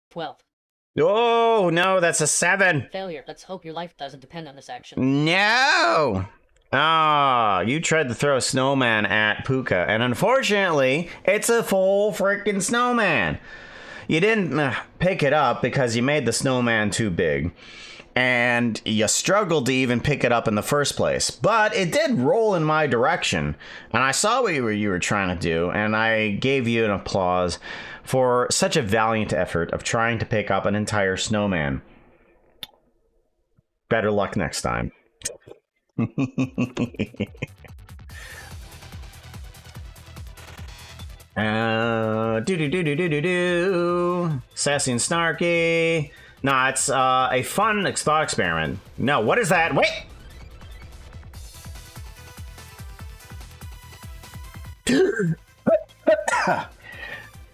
12. Oh, no, that's a 7. Failure. Let's hope your life doesn't depend on this action. No! Ah, you tried to throw a snowman at Puka, and unfortunately, it's a full freaking snowman. You didn't pick it up because you made the snowman too big, and you struggled to even pick it up in the first place. But it did roll in my direction, and I saw what you were trying to do, and I gave you an applause for such a valiant effort of trying to pick up an entire snowman. Better luck next time. Do Sassy and snarky. No, it's a fun thought experiment. No, what is that? Wait.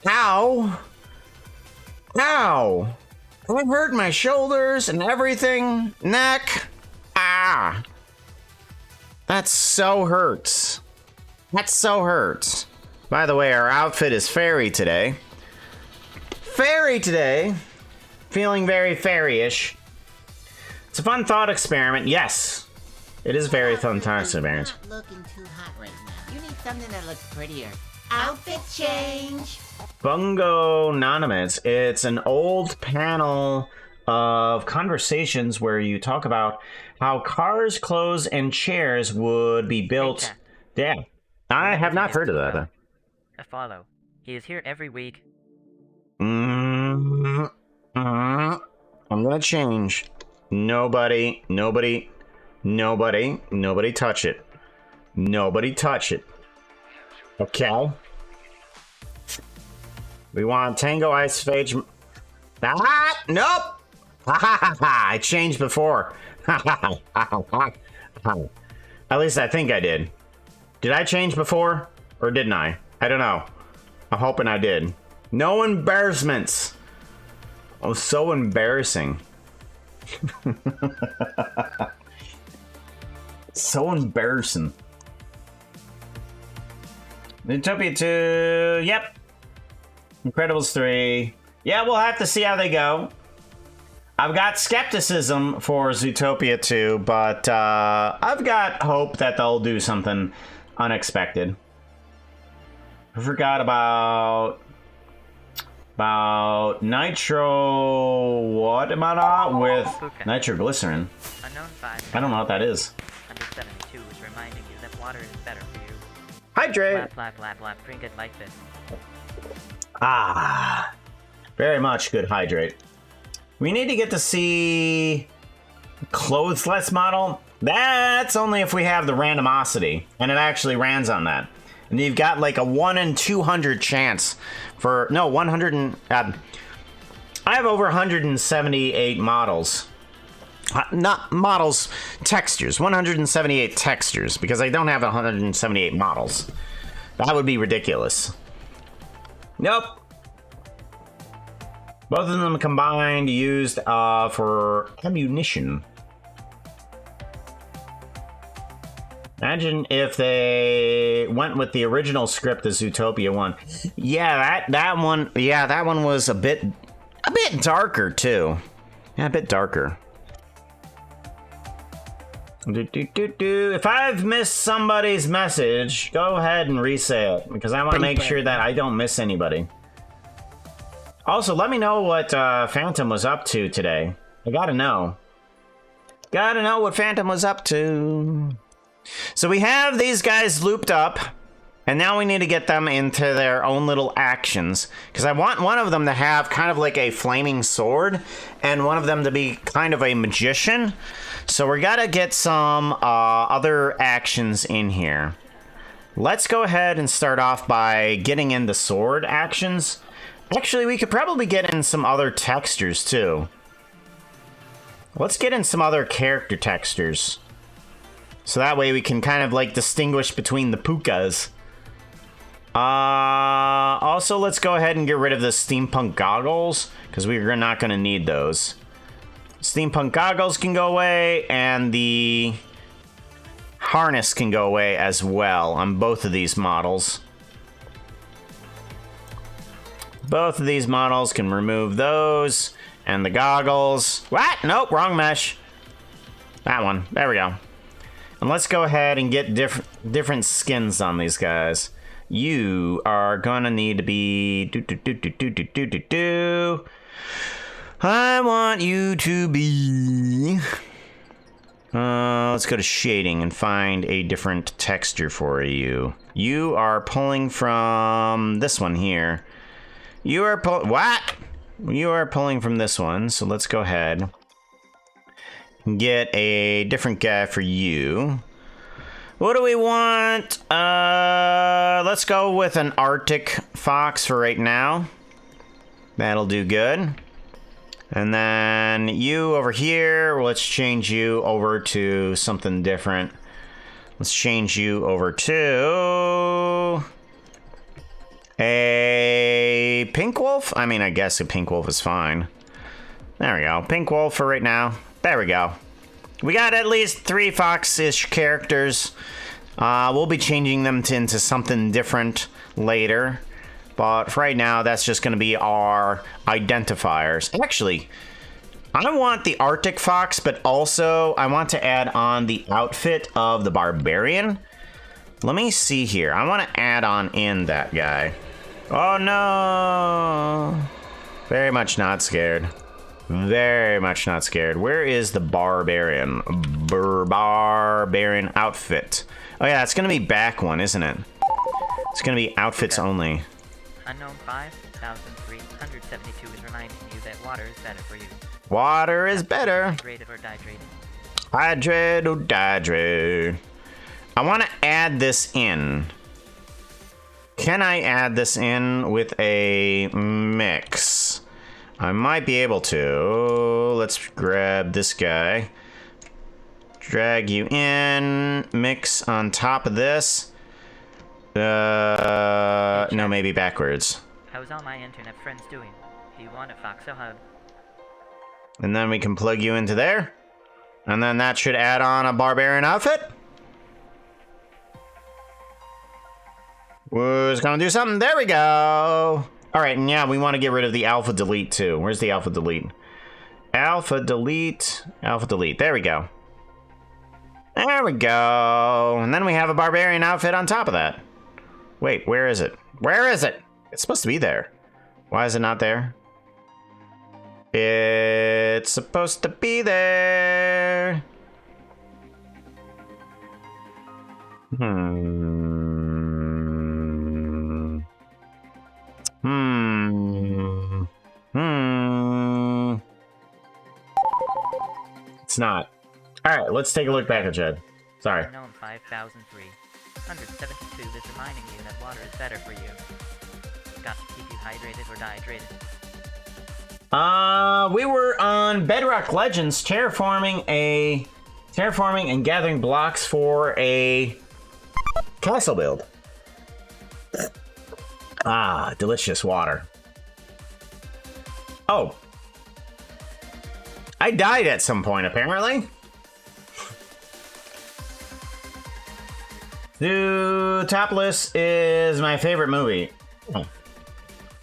Ow. Ow. I hurt my shoulders and everything. Neck. Ah. That so hurts. That so hurts. By the way, our outfit is fairy today. Fairy today. Feeling very fairy-ish. It's a fun thought experiment. Yes. It is a very fun thought experiment. Not looking too hot right now. You need something that looks prettier. Outfit change. Bungo Anonymous. It's an old panel of conversations where you talk about how cars, clothes, and chairs would be built. Yeah, I have not heard of that. A follow. He is here every week. I'm gonna change. Nobody touch it. Nobody touch it. Okay. We want Tango Ice Phage. Ah, nope. I changed before. At least I think I did. Did I change before? Or didn't I? I don't know. I'm hoping I did. No embarrassments. Oh, so embarrassing. So embarrassing. Zootopia 2. Yep. Incredibles 3. Yeah, we'll have to see how they go. I've got skepticism for Zootopia 2, but I've got hope that they'll do something unexpected. I forgot about nitro. What am I not with nitroglycerin? Unknown 5. I don't know what that is. 172 is reminding you that water is better for you. Hydrate. Lap, lap, lap, lap. Drink it like this. Ah, very much good hydrate. We need to get to see Clothes-less model. That's only if we have the randomosity, and it actually rans on that. And you've got like a 1 in 200 chance for 100 and I have over 178 models. Not models, textures. 178 textures, because I don't have 178 models. That would be ridiculous. Nope. Both of them combined used for ammunition. Imagine if they went with the original script of Zootopia 1. Yeah, that one. Yeah, that one was a bit darker too. Yeah, a bit darker. If I've missed somebody's message, go ahead and re-say it, because I want to make sure that I don't miss anybody. Also, let me know what Phantom was up to today. I gotta know. Gotta know what Phantom was up to. So we have these guys looped up, and now we need to get them into their own little actions, because I want one of them to have kind of like a flaming sword, and one of them to be kind of a magician. So we gotta get some other actions in here. Let's go ahead and start off by getting in the sword actions. Actually, we could probably get in some other textures too. Let's get in some other character textures. So that way we can kind of like distinguish between the Pukas. Also, let's go ahead and get rid of the steampunk goggles, because we're not going to need those. Steampunk goggles can go away, and the harness can go away as well on both of these models. Both of these models can remove those, and the goggles. What? Nope, wrong mesh. That one. There we go. And let's go ahead and get different skins on these guys. You are gonna need to be I want you to be. Let's go to shading and find a different texture for you. You are pulling from this one here. You are what? You are pulling from this one. So let's go ahead and get a different guy for you. What do we want? Let's go with an Arctic fox for right now. That'll do good. And then you over here, let's change you over to something different. Let's change you over to a pink wolf. I mean, I guess a pink wolf is fine. There we go. Pink wolf for right now. There we go. We got at least 3 fox-ish characters. We'll be changing them into something different later. But for right now, that's just going to be our identifiers. Actually, I want the Arctic fox, but also I want to add on the outfit of the barbarian. Let me see here. I want to add on in that guy. Oh, no. Very much not scared. Very much not scared. Where is the barbarian? Barbarian outfit. Oh yeah, it's gonna be back one, isn't it? It's gonna be outfits only. Unknown 5372 is reminding you that water is better for you. Water is better. Hydrated or dehydrated. Hydrate or dehydrate. I want to add this in. Can I add this in with a mix? I might be able to. Let's grab this guy. Drag you in. Mix on top of this. No, maybe backwards. How's all my internet friends doing? If you want a fox, a hug. And then we can plug you into there. And then that should add on a barbarian outfit. Who's gonna do something? There we go. All right, and yeah, we want to get rid of the alpha delete too. Where's the alpha delete? Alpha delete. Alpha delete. There we go. There we go. And then we have a barbarian outfit on top of that. Wait, where is it? Where is it? It's supposed to be there. Why is it not there? It's supposed to be there. It's not. Alright, let's take a look back at Jed. Sorry. Unknown 5372 is reminding you that water is better for you. Got to keep you hydrated or dehydrated. We were on Bedrock Legends terraforming and gathering blocks for a castle build. Ah, delicious water. Oh. I died at some point, apparently. Zootopolis is my favorite movie. Oh.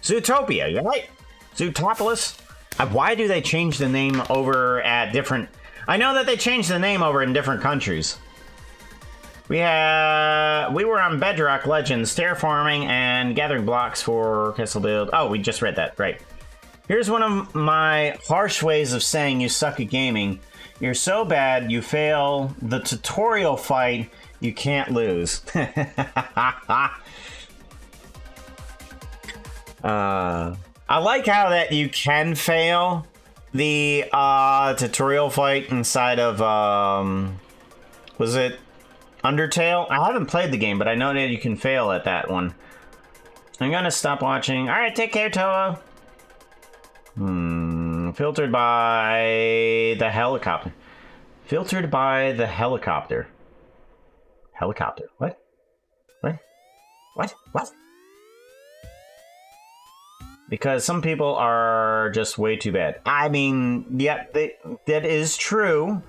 Zootopia, you right? Zootopolis? Why do they change the name over at different... I know that they changed the name over in different countries. We were on Bedrock Legends, terraforming and gathering blocks for castle build. Oh, we just read that, right. Here's one of my harsh ways of saying you suck at gaming. You're so bad, you fail the tutorial fight, you can't lose. I like how that you can fail the tutorial fight inside of, was it Undertale? I haven't played the game, but I know that you can fail at that one. I'm gonna stop watching. Alright, take care, Toa. Filtered by the helicopter. Filtered by the helicopter. Helicopter. What? What? What? What? because some people are just way too bad. I mean, yeah, that is true,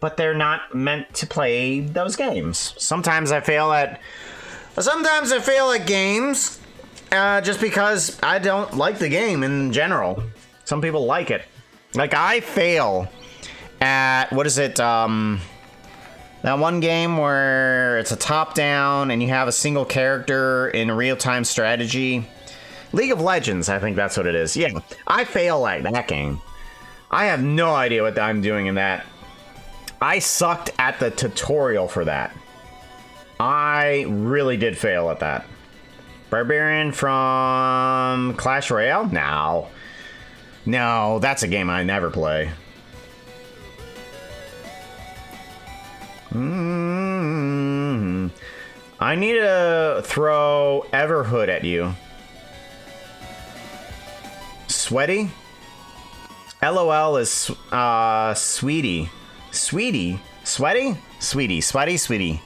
but they're not meant to play those games. Sometimes I fail at games just because I don't like the game in general. Some people like it. Like, I fail at, what is it, that one game where it's a top-down and you have a single character in real-time strategy. League of Legends, I think that's what it is. Yeah, I fail at that game. I have no idea what I'm doing in that. I sucked at the tutorial for that. I really did fail at that. Barbarian from Clash Royale? No, that's a game I never play. I need to throw Everhood at you. Sweaty? LOL is Sweetie. Sweetie? Sweaty? Sweetie.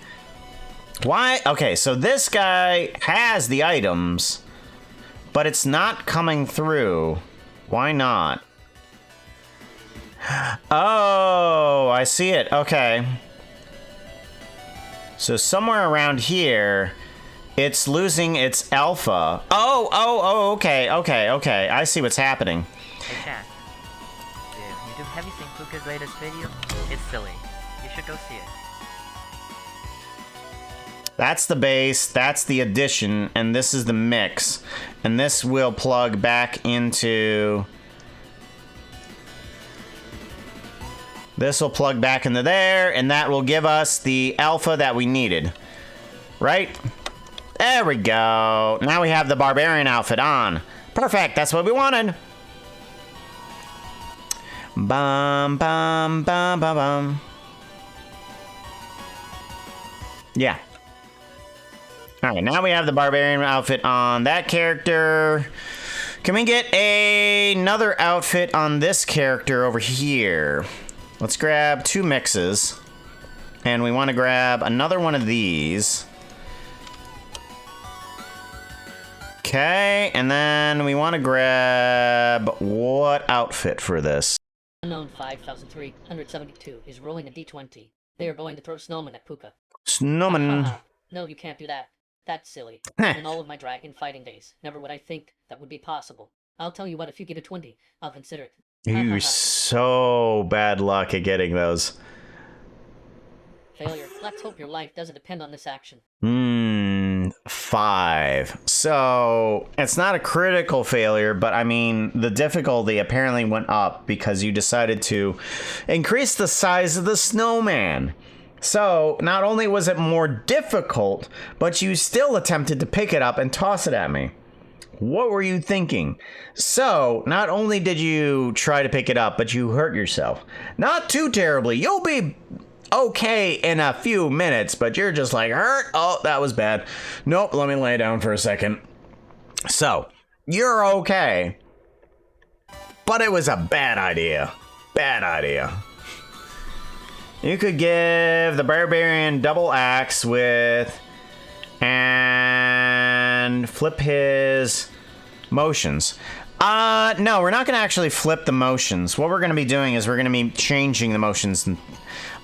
Why? Okay, so this guy has the items, but it's not coming through. Why not? Oh, I see it. Okay. So somewhere around here, it's losing its alpha. Oh, okay. I see what's happening. Hey chat. Have you seen Puka's latest video? It's silly. You should go see it. That's the base, that's the addition, and this is the mix. And this will plug back into... This will plug back into there, and that will give us the alpha that we needed. Right? There we go. Now we have the barbarian outfit on. Perfect, that's what we wanted. Bum, bum, bum, bum, bum. Yeah. Alright, now we have the barbarian outfit on that character. Can we get another outfit on this character over here? Let's grab 2 mixes. And we want to grab another one of these. Okay, and then we want to grab what outfit for this? Unknown 5372 is rolling a d20. They are going to throw snowmen at Puka. Snowman. No, you can't do that. That's silly. In all of my dragon fighting days, never would I think that would be possible. I'll tell you what, if you get a 20, I'll consider it. You're so bad luck at getting those. Failure. Let's hope your life doesn't depend on this action. 5. So, it's not a critical failure, but I mean, the difficulty apparently went up because you decided to increase the size of the snowman. So, not only was it more difficult, but you still attempted to pick it up and toss it at me. What were you thinking? So, not only did you try to pick it up, but you hurt yourself. Not too terribly. You'll be okay in a few minutes, but you're just like, hurt? Oh, that was bad. Nope, let me lay down for a second. So, you're okay. But it was a bad idea. Bad idea. You could give the barbarian double axe with... and flip his motions. No, we're not going to actually flip the motions. What we're going to be doing is we're going to be changing the motions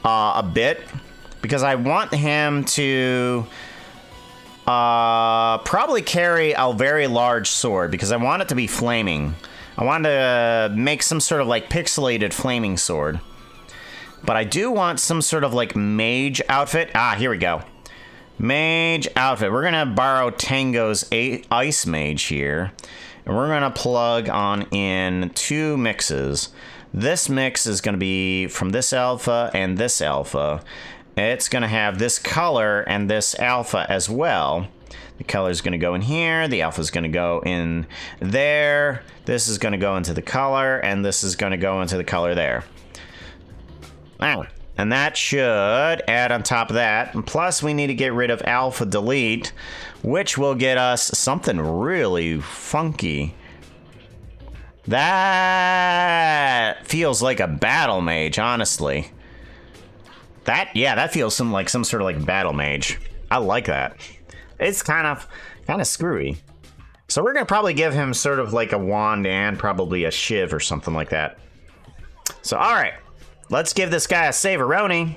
a bit, because I want him to probably carry a very large sword, because I want it to be flaming. I want to make some sort of like pixelated flaming sword. But I do want some sort of like mage outfit. Ah, here we go. Mage outfit. We're going to borrow Tango's Ice Mage here. And we're going to plug on in 2 mixes. This mix is going to be from this alpha and this alpha. It's going to have this color and this alpha as well. The color is going to go in here. The alpha is going to go in there. This is going to go into the color. And this is going to go into the color there. Wow. And that should add on top of that. And plus, we need to get rid of alpha delete, which will get us something really funky. That feels like a battle mage, honestly. That feels like some sort of like battle mage. I like that. It's kind of screwy. So we're going to probably give him sort of like a wand and probably a shiv or something like that. So, all right. Let's give this guy a Saveroni.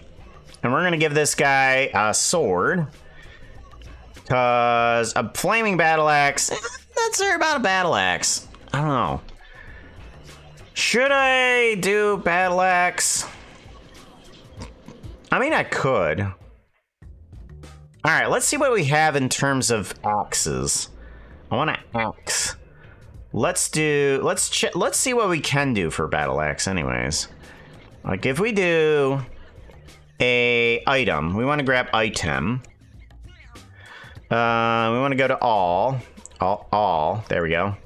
And we're going to give this guy a sword. Because a flaming battle axe... Not sure about a battle axe. I don't know. Should I do battle axe? I mean, I could. All right, let's see what we have in terms of axes. I want an axe. Let's see what we can do for battle axe anyways. Like if we do a item, we want to grab item. We want to go to all. There we go.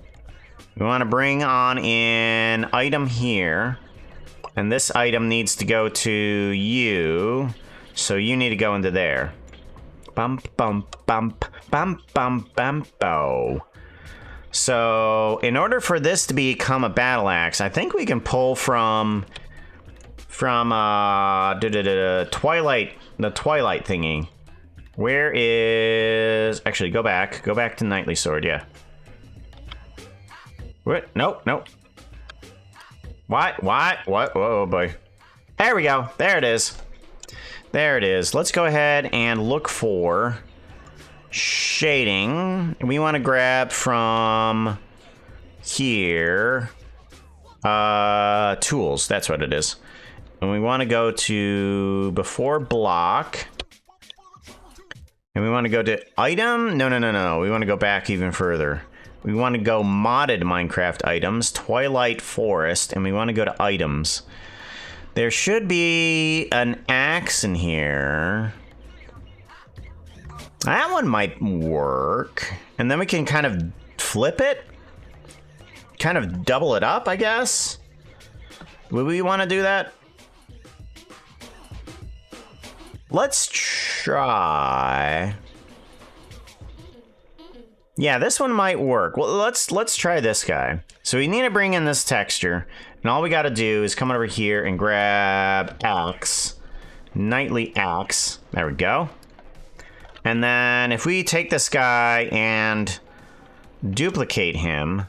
We want to bring on in item here. And this item needs to go to you. So you need to go into there. Bump, bump, bump, bump, bump, bump, bow. So in order for this to become a battle axe, I think we can pull from Twilight, the Twilight thingy. Where is... Actually, go back to Knightly Sword, yeah. What? Nope. What? Whoa, boy. There we go. There it is. Let's go ahead and look for shading. We want to grab from here. Tools. That's what it is. And we want to go to before block. And we want to go to item. No. We want to go back even further. We want to go modded Minecraft items, Twilight Forest, and we want to go to items. There should be an axe in here. That one might work. And then we can kind of flip it. Kind of double it up, I guess. Would we want to do that? Let's try. Yeah, this one might work. Well, let's try this guy. So we need to bring in this texture, and all we got to do is come over here and grab axe, Knightly axe. There we go. And then if we take this guy and duplicate him,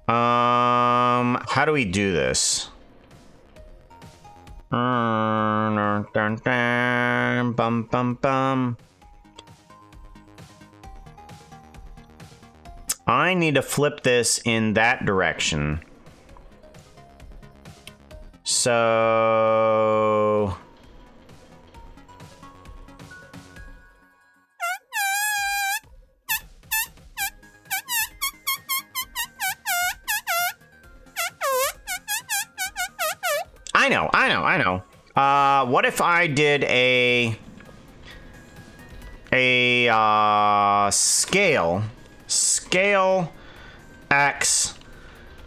how do we do this? Bum bum bum. I need to flip this in that direction. So... I know. What if I did a scale X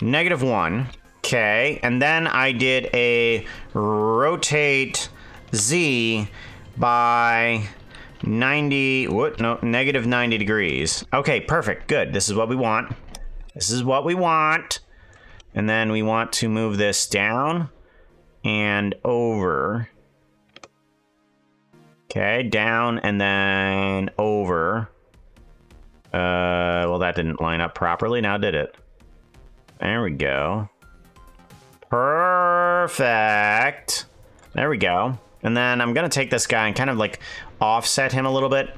-1, okay, and then I did a rotate Z by 90, what, no, -90 degrees. Okay, perfect, good, this is what we want. And then we want to move this down and over. Okay, down and then over. Well, that didn't line up properly. Now did it? There we go. Perfect. There we go. And then I'm gonna take this guy and kind of like offset him a little bit.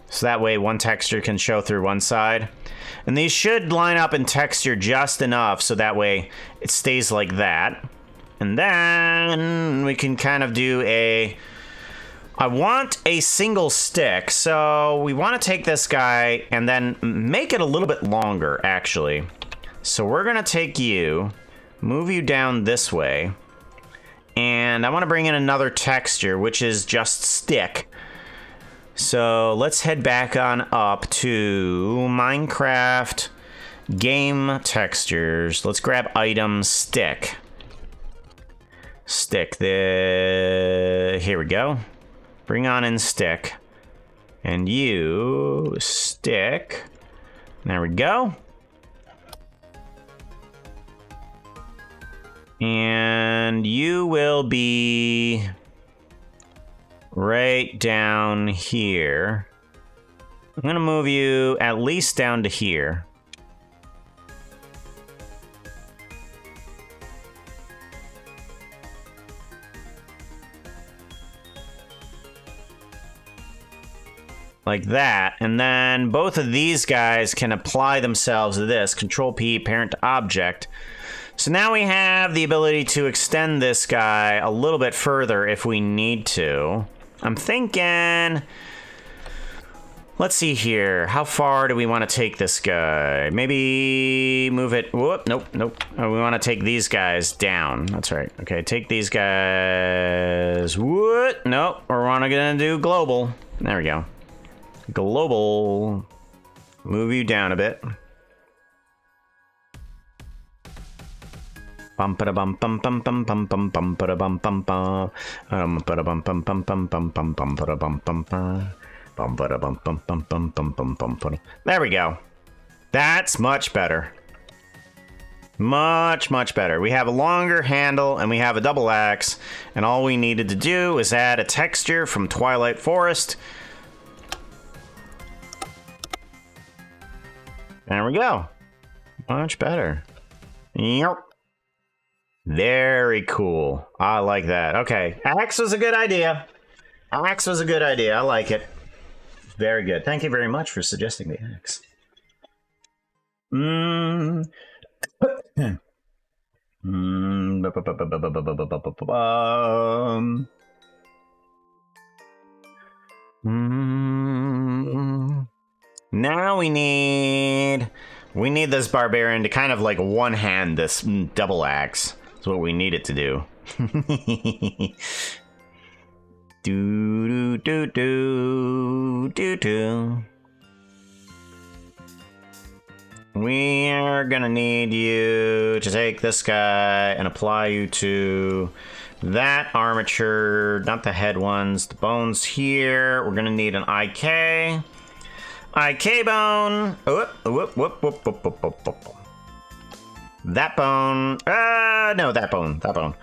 So that way one texture can show through one side. And these should line up in texture just enough so that way it stays like that. And then we can kind of do a... I want a single stick, so we want to take this guy and then make it a little bit longer, actually. So we're going to take you, move you down this way, and I want to bring in another texture, which is just stick. So let's head back on up to Minecraft game textures. Let's grab item stick. Here we go. Bring on in stick. And you stick. There we go. And you will be right down here. I'm gonna move you at least down to here. Like that, and then both of these guys can apply themselves to this. Control P, parent to object. So now we have the ability to extend this guy a little bit further if we need to. I'm thinking... Let's see here. How far do we want to take this guy? Maybe move it... Whoop, nope. We want to take these guys down. That's right. Okay, take these guys... What? Nope, we're gonna do global. There we go. Global. Move you down a bit. Bum ba bum bum bum bum bum bum bum ba bum bum bum ba bum bum bum bum bum bum bum ba bum bum bum ba bum bum bum bum bum bum bum. There we go. That's much better. Much better. We have a longer handle and we have a double axe, and all we needed to do is add a texture from Twilight Forest. There we go. Much better. Yep. Very cool. I like that. Okay. Axe was a good idea. Axe was a good idea. I like it. Very good. Thank you very much for suggesting the axe. Now we need this barbarian to kind of like one-hand this double axe. That's what we need it to do. do do do do do do. We are gonna need you to take this guy and apply you to that armature, not the head ones, the bones here. We're gonna need an IK. IK bone. That bone. No, that bone. That bone.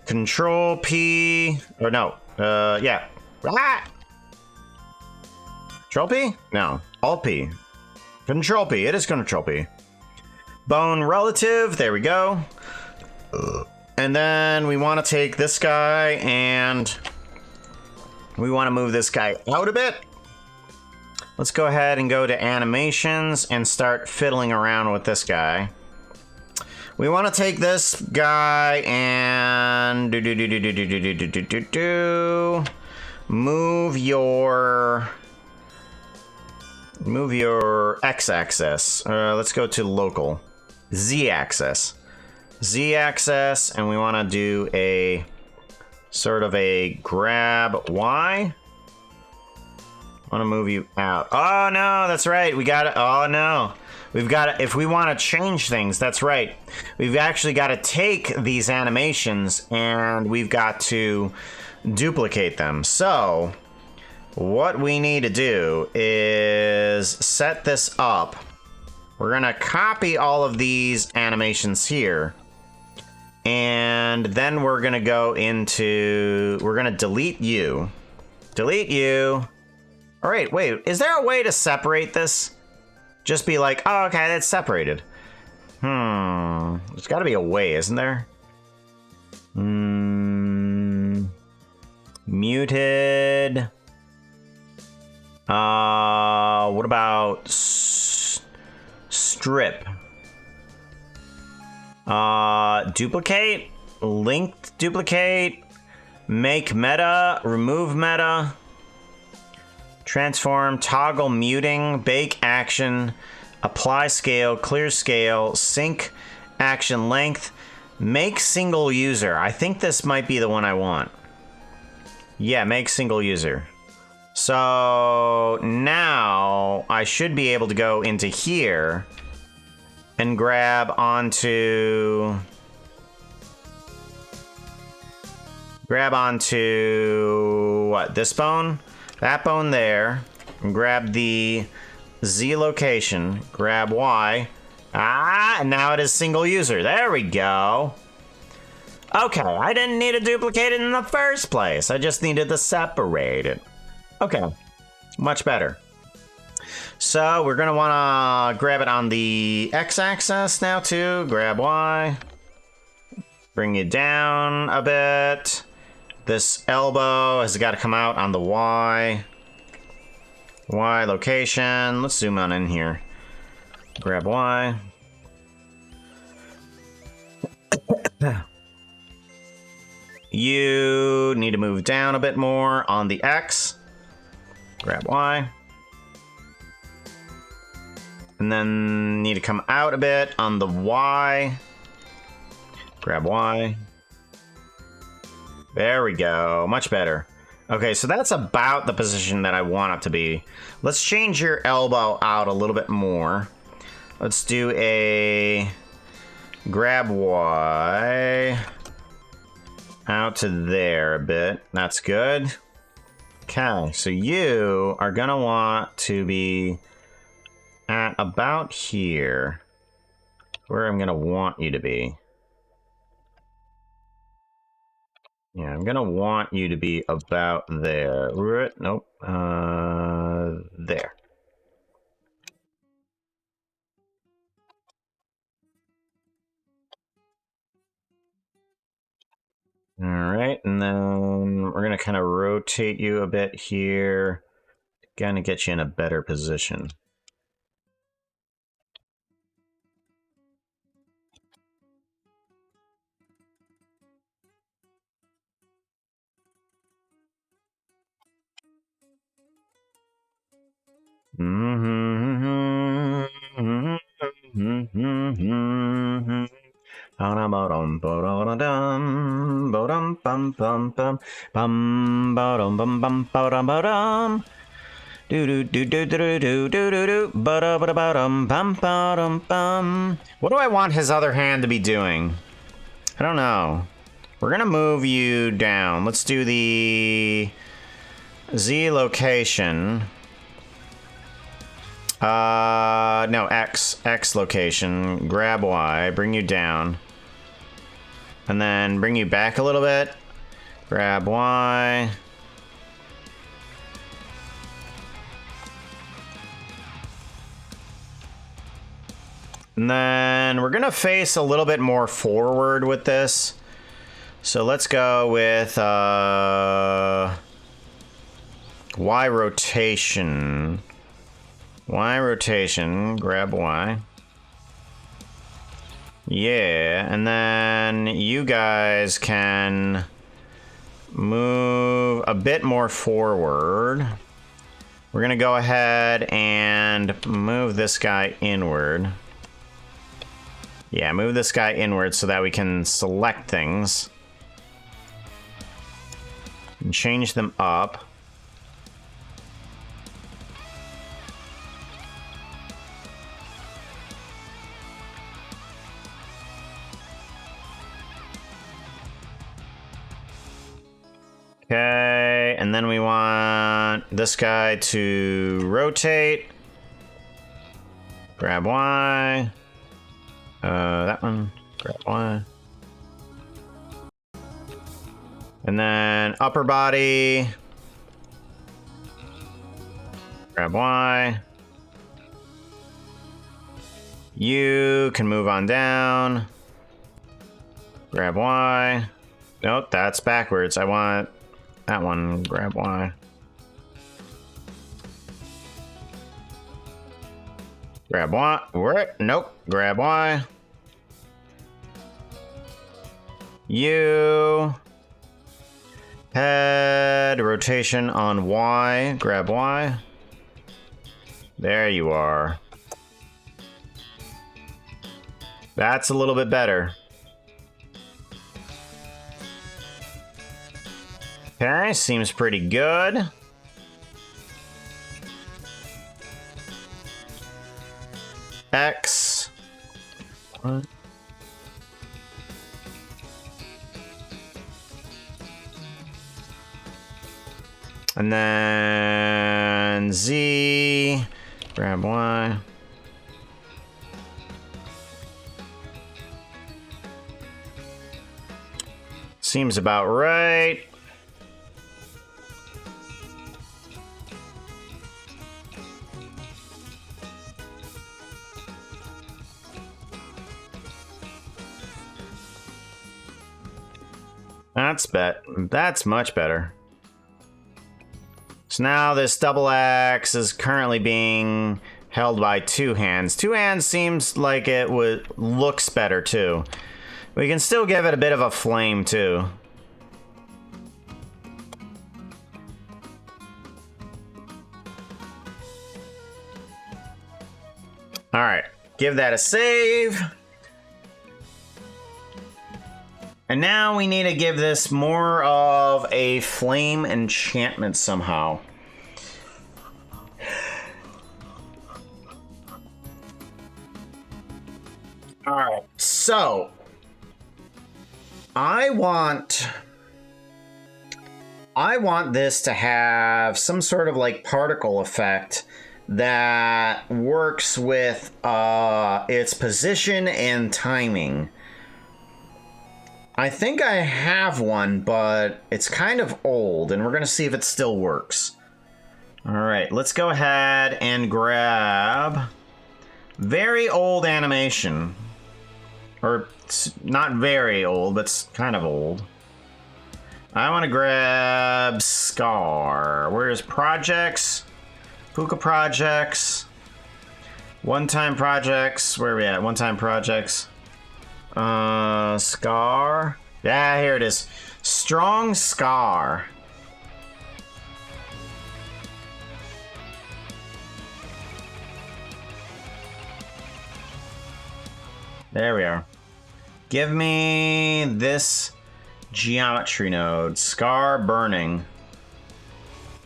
Control P. Or no. Yeah. Control P? No. Alt P. Control P. It is Control P. Bone relative. There we go. And then we want to take this guy and we want to move this guy out a bit. Let's go ahead and go to animations and start fiddling around with this guy. We want to take this guy and move your x-axis. Let's go to local. Z-axis. Z-axis, and we want to do a sort of a grab Y. I want to move you out. Oh no, that's right. We got it. Oh no. We've got to, if we want to change things, that's right. We've actually got to take these animations and we've got to duplicate them. So what we need to do is set this up. We're going to copy all of these animations here. And then we're going to go into, we're going to delete you. Delete you. All right, wait, is there a way to separate this? Just be like, oh, okay, that's separated. There's got to be a way, isn't there? Muted. What about strip? Duplicate? Linked duplicate? Make meta? Remove meta? Transform, toggle muting, bake action, apply scale, clear scale, sync action length, make single user. I think this might be the one I want. Yeah, make single user. So now I should be able to go into here and grab onto what, this bone? That bone there, and grab the Z location, grab Y. And now it is single user. There we go. Okay, I didn't need to duplicate it in the first place. I just needed to separate it. Okay, much better. So we're gonna wanna grab it on the x-axis now too. Grab Y. Bring it down a bit. This elbow has got to come out on the Y. Y location. Let's zoom on in here. Grab Y. You need to move down a bit more on the X. Grab Y. And then need to come out a bit on the Y. Grab Y. There we go. Much better. Okay, so that's about the position that I want it to be. Let's change your elbow out a little bit more. Let's do a grab Y out to there a bit. That's good. Okay, so you are gonna want to be at about here, where I'm gonna want you to be. Yeah, I'm gonna want you to be about there. Nope. There. All right, and then we're gonna kind of rotate you a bit here. Gonna get you in a better position. What do I want his other hand to be doing? I don't know. We're gonna move you down. Let's do the Z location. No, X location. Grab Y, bring you down. And then bring you back a little bit. Grab Y. And then we're gonna face a little bit more forward with this. So let's go with Y rotation. Y rotation, grab Y. Yeah, and then you guys can move a bit more forward. We're gonna go ahead and move this guy inward. Yeah, move this guy inward so that we can select things. And change them up. Okay, and then we want this guy to rotate. Grab Y. That one. Grab Y. And then upper body. Grab Y. You can move on down. Grab Y. Nope, that's backwards. I want that one. Grab Y. Grab Y. Where? Nope. Grab Y. You. Head rotation on Y. Grab Y. There you are. That's a little bit better. Okay, seems pretty good. X. What? And then Z. Grab Y. Seems about right. That's much better. So now this double axe is currently being held by 2 hands. 2 hands seems like it looks better too. We can still give it a bit of a flame too. All right, give that a save. And now we need to give this more of a flame enchantment somehow. All right, so I want this to have some sort of like particle effect that works with its position and timing. I think I have one, but it's kind of old, and we're going to see if it still works. All right, let's go ahead and grab very old animation. Or it's not very old, but it's kind of old. I want to grab Scar. Where's projects? Puka projects. One-time projects. Where are we at? One-time projects. Scar. Yeah, here it is. Strong Scar. There we are. Give me this geometry node. Scar burning.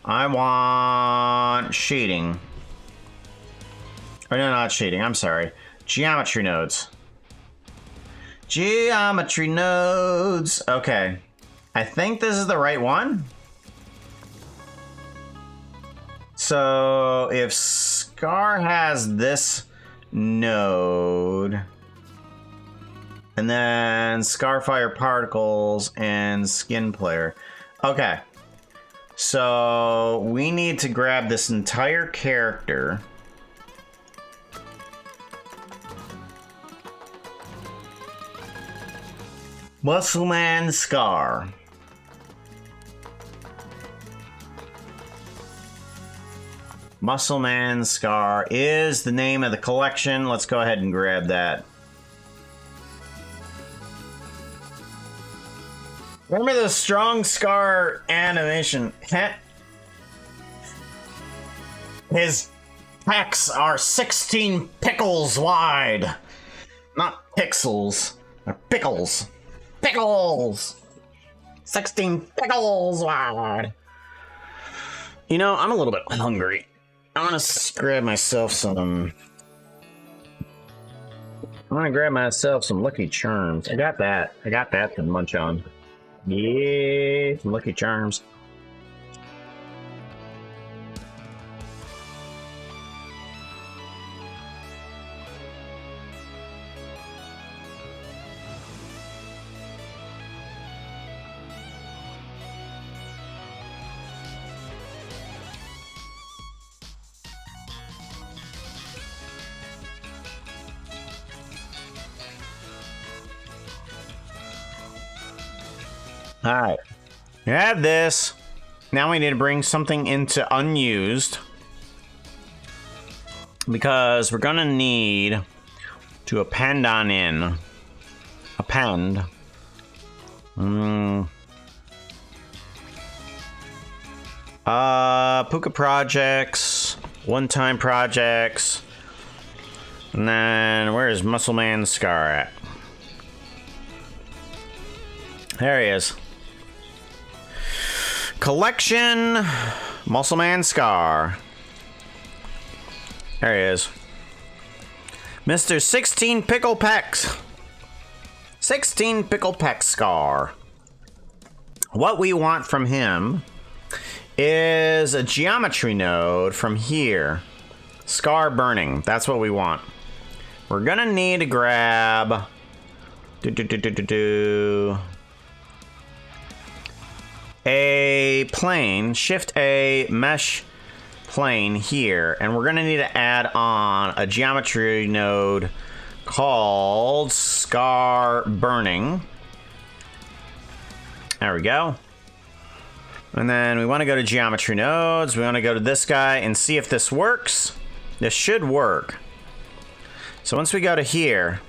I want shading. Oh, no, not shading. I'm sorry. Geometry nodes. Geometry nodes. Okay. I think this is the right one. So if Scar has this node, and then Scarfire Particles and Skin Player. Okay. So we need to grab this entire character. Muscleman Scar. Muscleman Scar is the name of the collection. Let's go ahead and grab that. Remember the strong Scar animation? His pecs are 16 pickles wide. Not pixels. They're pickles. Pickles! 16 pickles wide. You know, I'm a little bit hungry. I want to grab myself some... Lucky Charms. I got that to munch on. Yeah, some Lucky Charms. Alright, you have this. Now we need to bring something into unused, because we're gonna need to append on in. Append. Puka projects, one-time projects, and then where's Muscleman Scar at? There he is. Collection, Muscleman Scar. There he is. Mr. 16 Pickle Pecs. 16 Pickle Pecs Scar. What we want from him is a geometry node from here. Scar burning. That's what we want. We're gonna need to grab... a plane, shift a mesh plane here, and we're gonna need to add on a geometry node called Scar Burning. There we go. And then we want to go to geometry nodes. We want to go to this guy and see if this works. This should work. So once we go to here,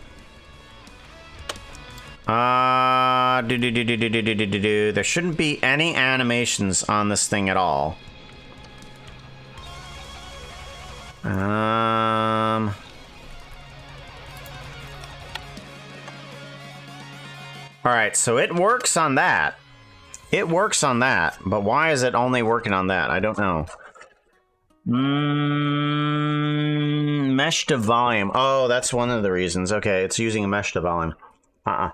there shouldn't be any animations on this thing at all. All right, so it works on that. It works on that, but why is it only working on that? I don't know. Mesh to volume. Oh, that's one of the reasons. Okay, it's using a mesh to volume. A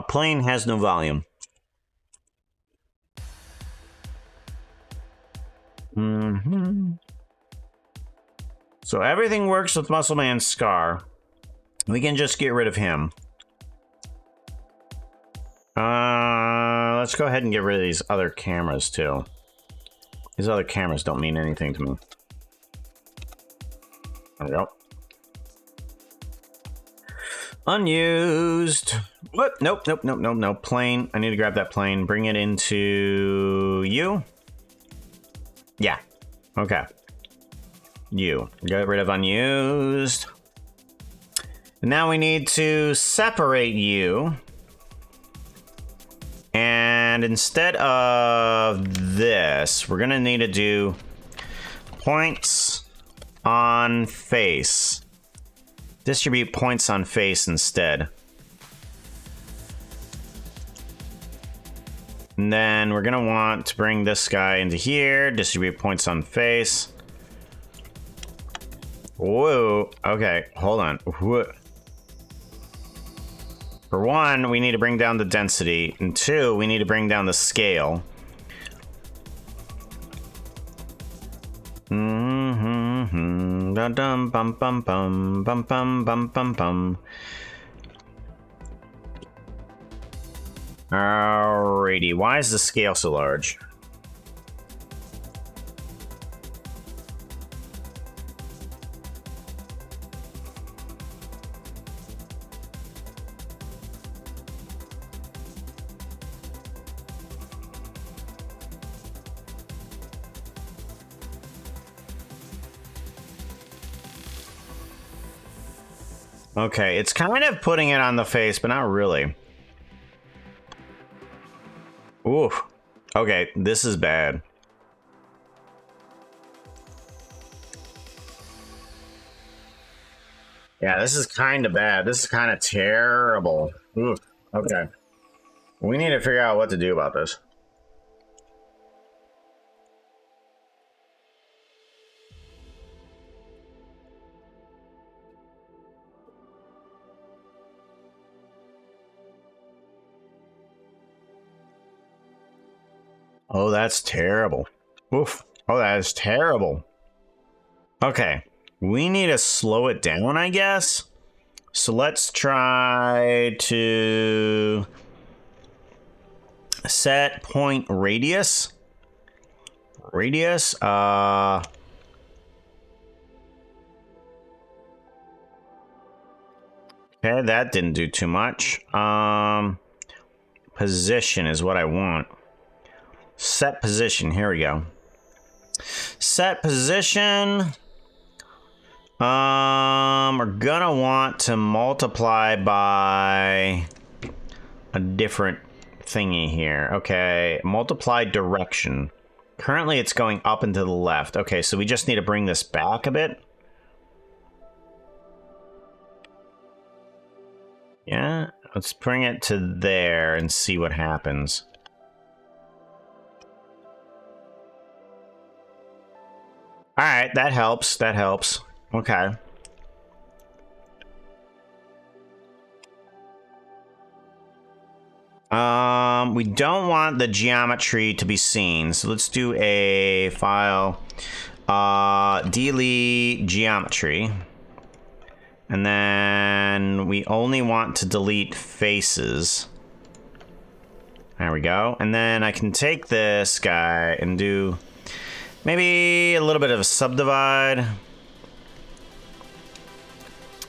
plane has no volume. So everything works with Muscle Man's Scar. We can just get rid of him. Let's go ahead and get rid of these other cameras too. These other cameras don't mean anything to me. There we go. Unused. What? Nope. Plane. I need to grab that plane. Bring it into you. Yeah. Okay. You. Get rid of unused. Now we need to separate you. And instead of this, we're going to need to do points on face. Distribute points on face instead. And then we're going to want to bring this guy into here. Distribute points on face. Whoa. Okay, hold on. Whoa. For one, we need to bring down the density. And two, we need to bring down the scale. Dum bum bum bum bum bum bum bum bum. Alrighty, why is the scale so large? Okay, it's kind of putting it on the face, but not really. Oof. Okay, this is bad. Yeah, this is kind of bad. This is kind of terrible. Oof. Okay. We need to figure out what to do about this. Oh, that's terrible. Oof. Oh, that is terrible. Okay. We need to slow it down, I guess. So let's try to set point radius. Radius. Okay, that didn't do too much. Position is what I want. Set position. Here we go. Set position. We're gonna want to multiply by a different thingy here. Okay, multiply direction. Currently it's going up and to the left. Okay, so we just need to bring this back a bit. Yeah, let's bring it to there and see what happens. Alright, that helps. That helps. Okay. We don't want the geometry to be seen, so let's do a file delete geometry. And then we only want to delete faces. There we go. And then I can take this guy and do maybe a little bit of a subdivide.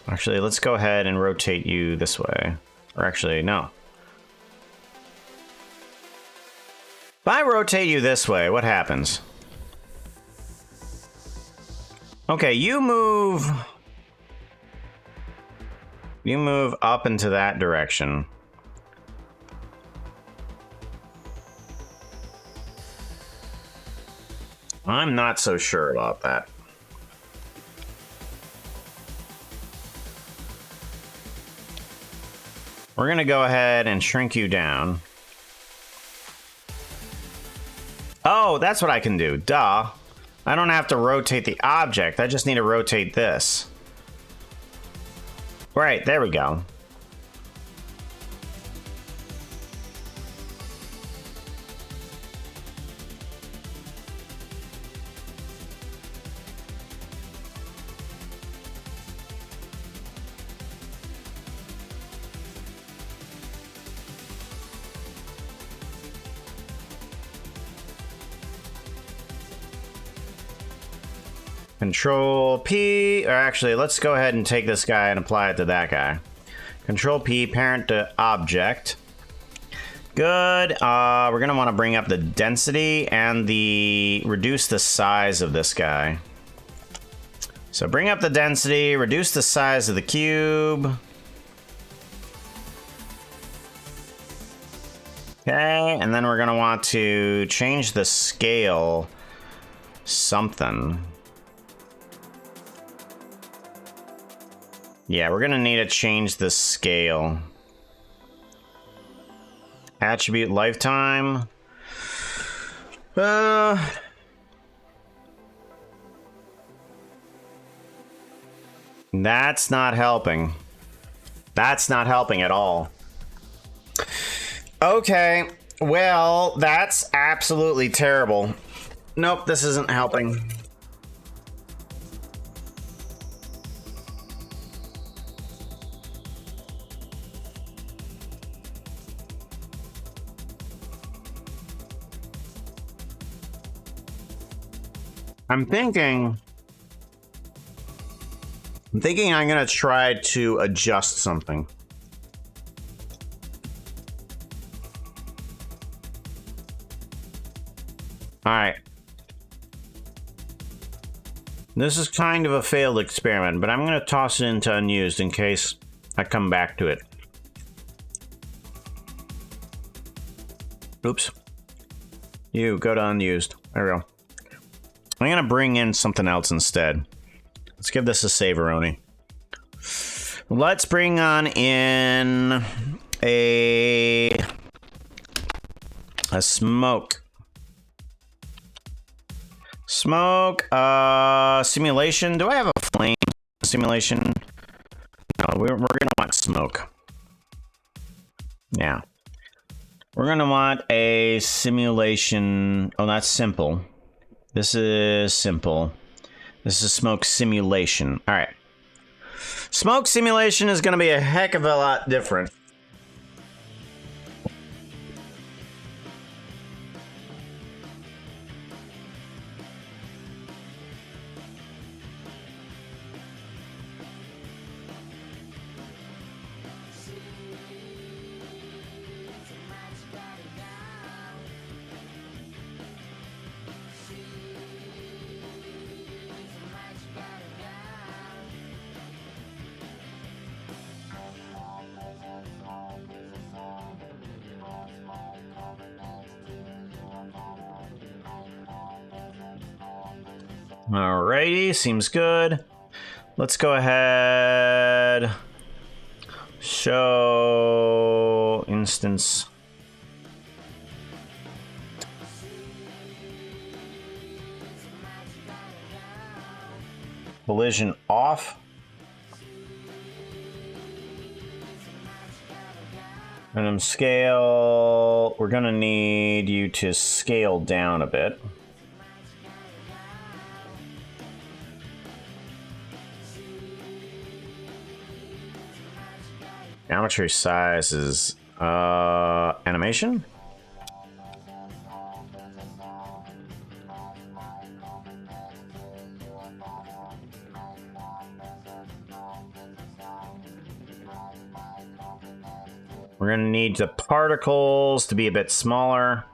Actually, let's go ahead and rotate you this way. Or actually, no. If I rotate you this way, what happens? Okay, you move up into that direction. I'm not so sure about that. We're gonna go ahead and shrink you down. Oh, that's what I can do. Duh. I don't have to rotate the object. I just need to rotate this. Right, there we go. Control P, or actually, let's go ahead and take this guy and apply it to that guy. Control P, parent to object. Good. We're gonna want to bring up the density and reduce the size of this guy. So bring up the density, reduce the size of the cube. Okay, and then we're gonna want to change the scale something. Yeah, we're gonna need to change the scale. Attribute lifetime. That's not helping. That's not helping at all. Okay, well, that's absolutely terrible. Nope, this isn't helping. I'm thinking I'm gonna try to adjust something. All right. This is kind of a failed experiment, but I'm gonna toss it into unused in case I come back to it. Oops. You go to unused. There we go. I'm gonna bring in something else instead. Let's give this a Saveroni. Let's bring on in a smoke. Smoke, simulation. Do I have a flame simulation? No, we're gonna want smoke. Yeah. We're gonna want a simulation. Oh, that's simple. This is simple. This is smoke simulation. All right. Smoke simulation is going to be a heck of a lot different. Alrighty, seems good. Let's go ahead. Show instance. Collision off. Random scale. We're gonna need you to scale down a bit. Geometry size is animation. We're gonna need the particles to be a bit smaller.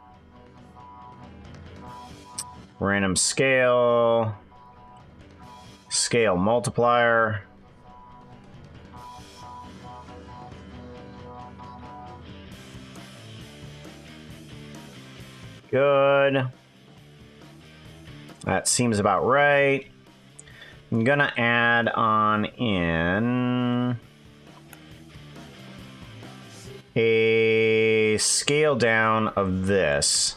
Random scale. Scale multiplier. Good. That seems about right. I'm gonna add on in a scale down of this.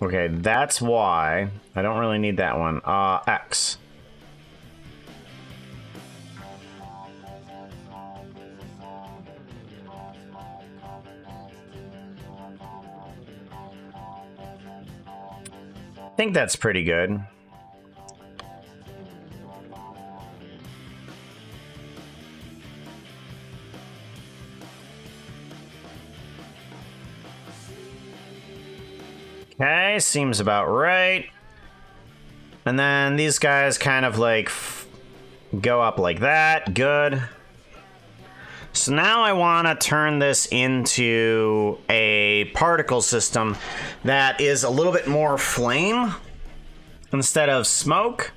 Okay, that's Y. I don't really need that one. X. I think that's pretty good. Okay, seems about right. And then these guys kind of like go up like that. Good. So now I want to turn this into a particle system that is a little bit more flame instead of smoke.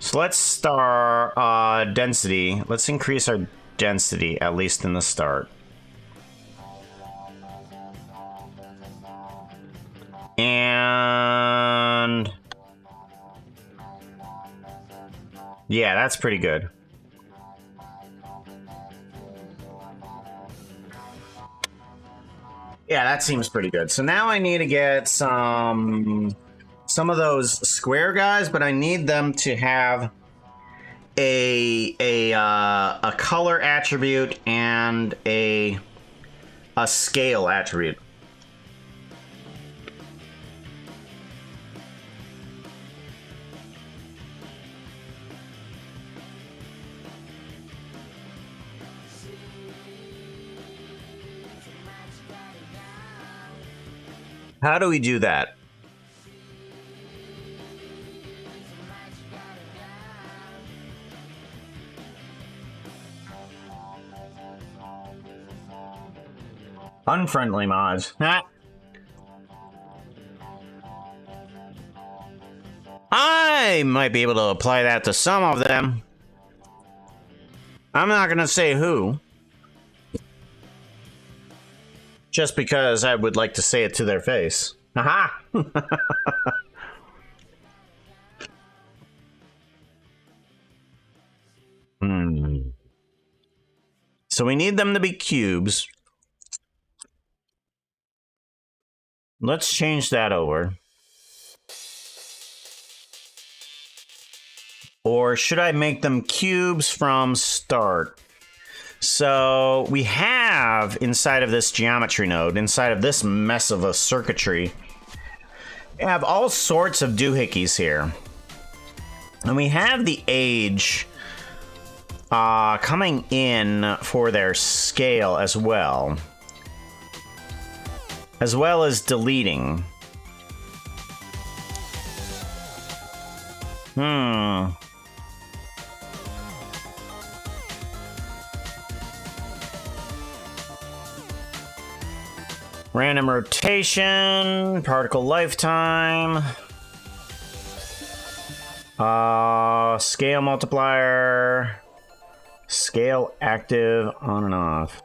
So let's start density. Let's increase our density, at least in the start. And yeah, that's pretty good. Yeah, that seems pretty good. So now I need to get some of those square guys, but I need them to have a color attribute and a scale attribute. How do we do that? Unfriendly mods. I might be able to apply that to some of them. I'm not gonna say who. Just because I would like to say it to their face. Haha! So we need them to be cubes. Let's change that over. Or should I make them cubes from start? So we have inside of this geometry node, inside of this mess of a circuitry, we have all sorts of doohickeys here. And we have the age coming in for their scale as well as deleting. Random rotation, particle lifetime, scale multiplier, scale active, on and off.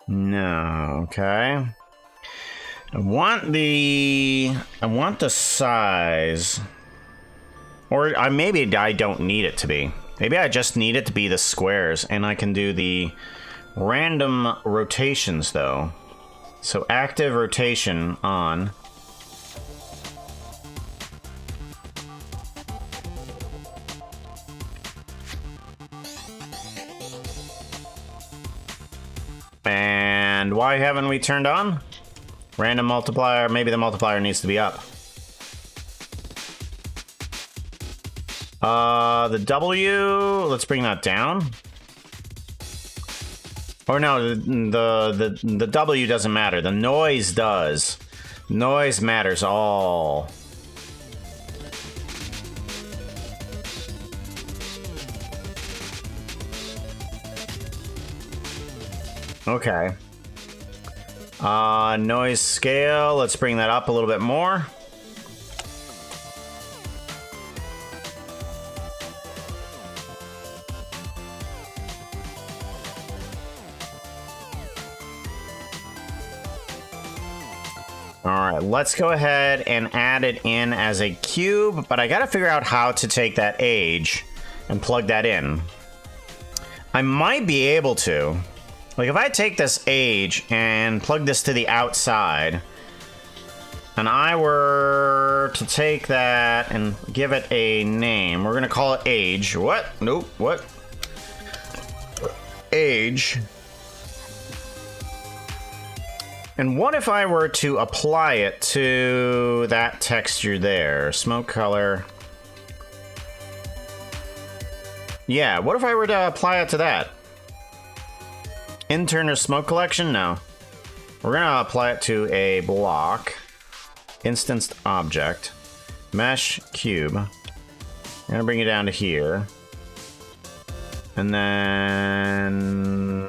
No, okay. I want the size, or maybe I don't need it to be. Maybe I just need it to be the squares, and I can do the random rotations though. So active rotation on. And why haven't we turned on? Random multiplier, maybe the multiplier needs to be up. The W, let's bring that down. Or no, the W doesn't matter. The noise does. Noise matters all. Okay. Noise scale. Let's bring that up a little bit more. Alright, let's go ahead and add it in as a cube, but I gotta figure out how to take that age and plug that in. I might be able to. Like, if I take this age and plug this to the outside, and I were to take that and give it a name, we're gonna call it age. What? Nope, what? Age. And what if I were to apply it to that texture there? Smoke color. Yeah, what if I were to apply it to that? Internal smoke collection? No. We're gonna apply it to a block. Instanced object. Mesh cube. I'm gonna bring it down to here. And then...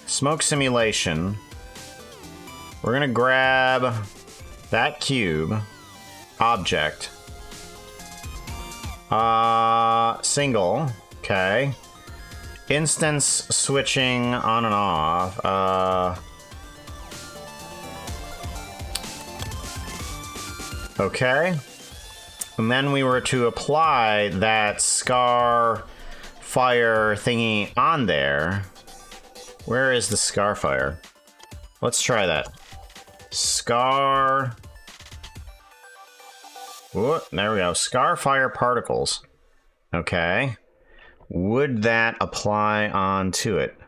smoke simulation. We're gonna grab that cube object. Single. Okay. Instance switching on and off. Okay. And then we were to apply that scar fire thingy on there. Where is the scar fire? Let's try that. Scar. Whoop, there we go. Scar fire particles. Okay. Would that apply onto it?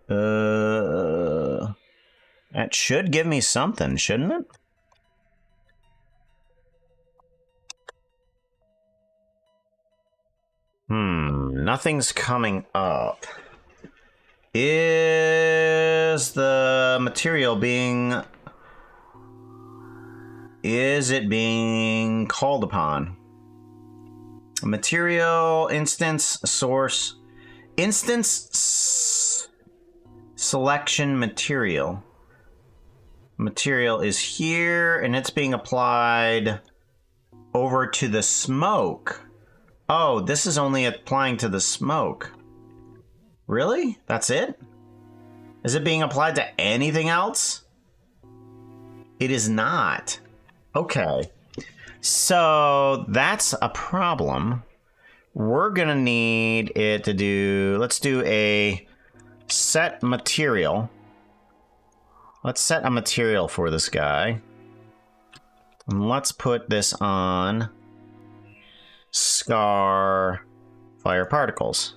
That should give me something, shouldn't it? Nothing's coming up. Is the material being... is it being called upon? Material, instance, source, instance, selection, material. Material is here, and it's being applied over to the smoke. Oh, this is only applying to the smoke. Really? That's it? Is it being applied to anything else? It is not. Okay. So that's a problem. We're gonna need it to do... let's do a set material. Let's set a material for this guy. And let's put this on scar fire particles.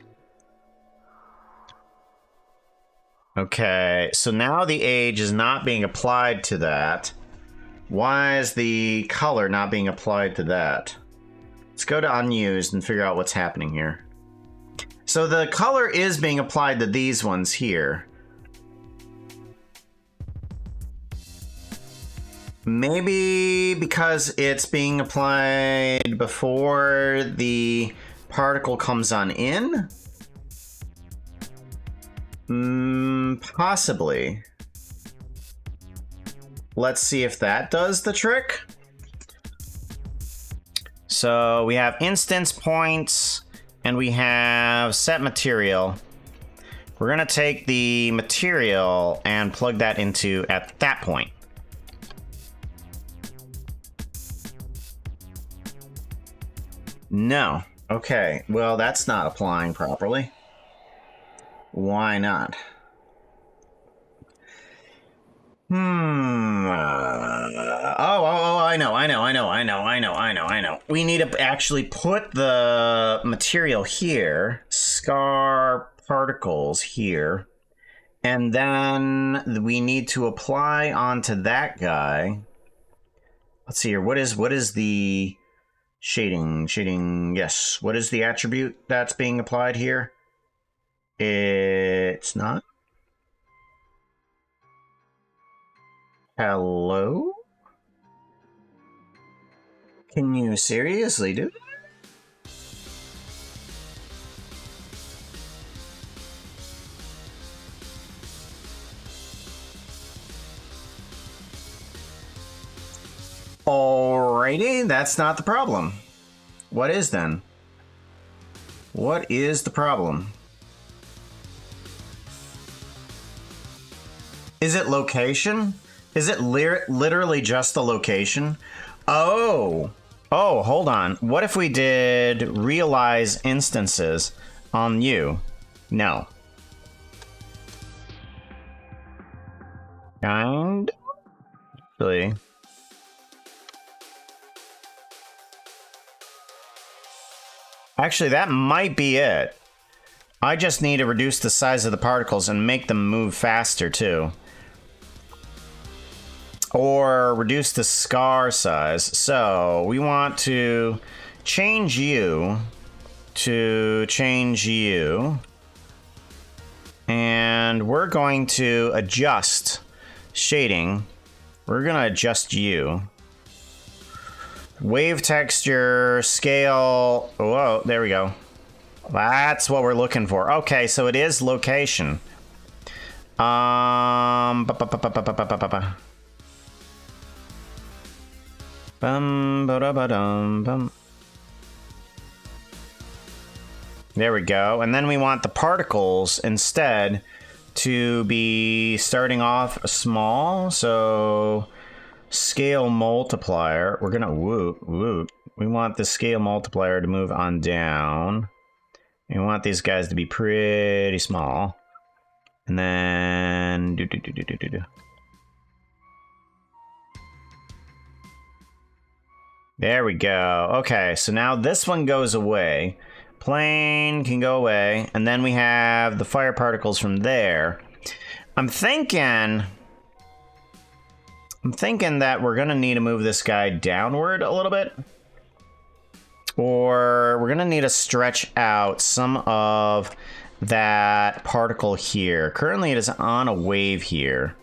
Okay, so now the age is not being applied to that. Why is the color not being applied to that? Let's go to unused and figure out what's happening here. So the color is being applied to these ones here. Maybe because it's being applied before the particle comes on in? Possibly. Let's see if that does the trick. So we have instance points and we have set material. We're gonna take the material and plug that into at that point. No. Okay, well that's not applying properly. Why not? Oh, I know. We need to actually put the material here, scar particles here, and then we need to apply onto that guy. Let's see here. What is the shading? Shading, yes. What is the attribute that's being applied here? It's not. Hello? Can you seriously do that? Alrighty, that's not the problem. What is then? What is the problem? Is it location? Is it literally just the location? Oh, hold on. What if we did realize instances on you? No. Kind? Really? Actually, that might be it. I just need to reduce the size of the particles and make them move faster, too. Or reduce the scar size. So, we want to change you to change you. And we're going to adjust shading. We're going to adjust you. Wave texture, scale. Whoa, there we go. That's what we're looking for. Okay, so it is location. Bum, ba-da-ba-dum, bum. There we go. And then we want the particles instead to be starting off small. So scale multiplier. We're gonna whoop. We want the scale multiplier to move on down. We want these guys to be pretty small. And then do. There we go. Okay, so now this one goes away. Plane can go away. And then we have the fire particles from there. I'm thinking that we're gonna need to move this guy downward a little bit. Or we're gonna need to stretch out some of that particle here. Currently it is on a wave here.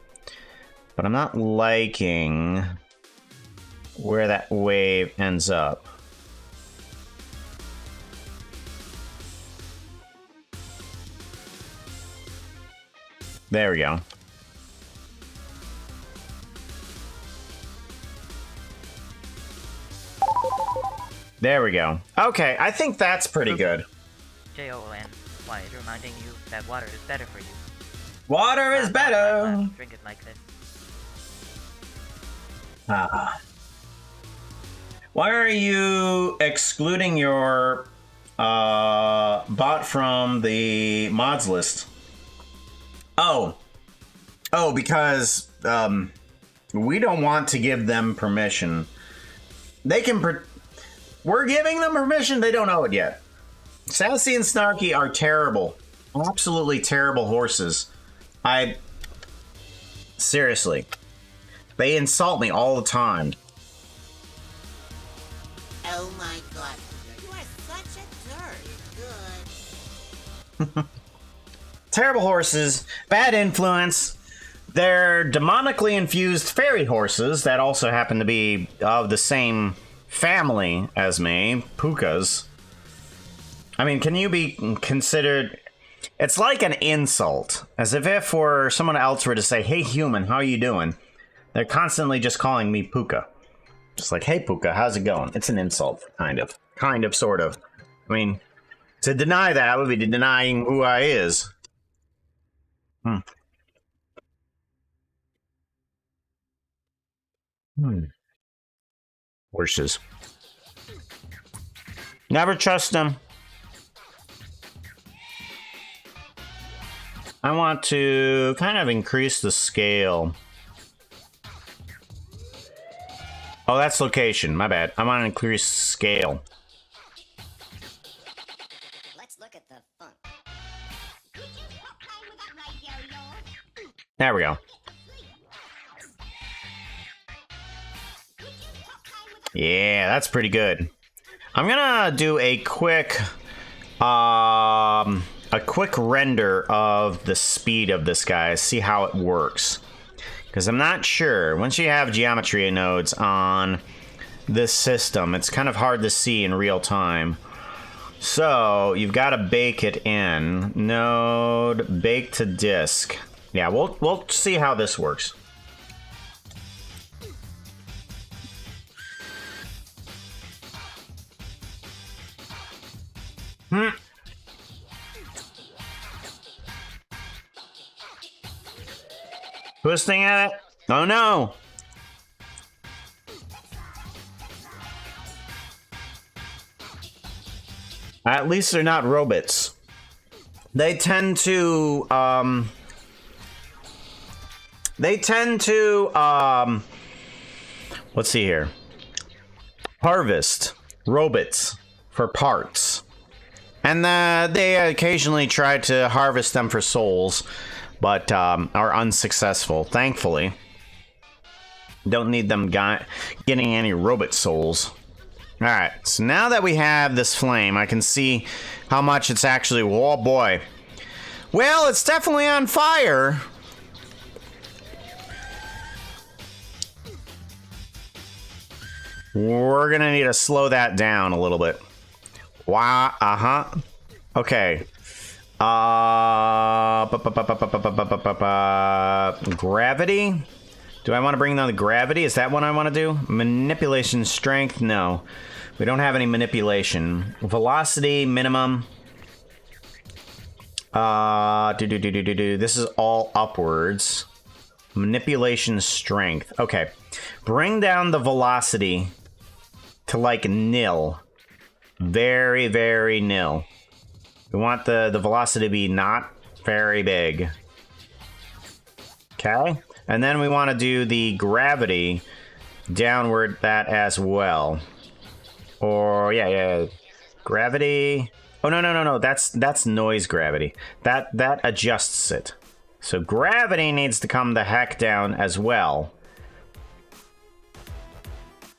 But I'm not liking where that wave ends up. There we go. There we go. Okay, I think that's pretty good. JON, why, reminding you that water is better for you. Water is better! Drink it like this. Why are you excluding your bot from the mods list? Oh, because we don't want to give them permission. They can. We're giving them permission. They don't know it yet. Sassy and Snarky are terrible, absolutely terrible horses. Seriously, they insult me all the time. Oh my god, you are such a turd. Good. Terrible horses, bad influence. They're demonically infused fairy horses that also happen to be of the same family as me, Pukas. I mean, can you be considered... It's like an insult, as if for someone else were to say, hey human, how are you doing? They're constantly just calling me Puka. Just like, hey Puka, how's it going? It's an insult, kind of, sort of. I mean, to deny that would be denying who I is. Horses. Never trust them. I want to kind of increase the scale. Oh, that's location. My bad. I want to increase scale. Let's look at the funk. There we go. Yeah, that's pretty good. I'm gonna do a quick render of the speed of this guy, see how it works. Because I'm not sure. Once you have geometry nodes on this system, it's kind of hard to see in real time. So you've got to bake it in. Node, bake to disk. Yeah, we'll see how this works. Twisting at it. Oh no! At least they're not robots. They tend to, let's see here. Harvest robots for parts. And they occasionally try to harvest them for souls, but are unsuccessful, thankfully. Don't need them getting any robot souls. Alright, so now that we have this flame, I can see how much it's actually... Oh boy. Well, it's definitely on fire. We're gonna need to slow that down a little bit. Wow, okay. Gravity? Do I want to bring down the gravity? Is that what I want to do? Manipulation strength? No. We don't have any manipulation. Velocity, minimum. This is all upwards. Manipulation strength. Okay. Bring down the velocity to like nil. Very, very nil. We want the velocity to be not very big. Okay. And then we want to do the gravity downward that as well. Or, yeah. Gravity. Oh, no. That's noise gravity. That adjusts it. So gravity needs to come the heck down as well.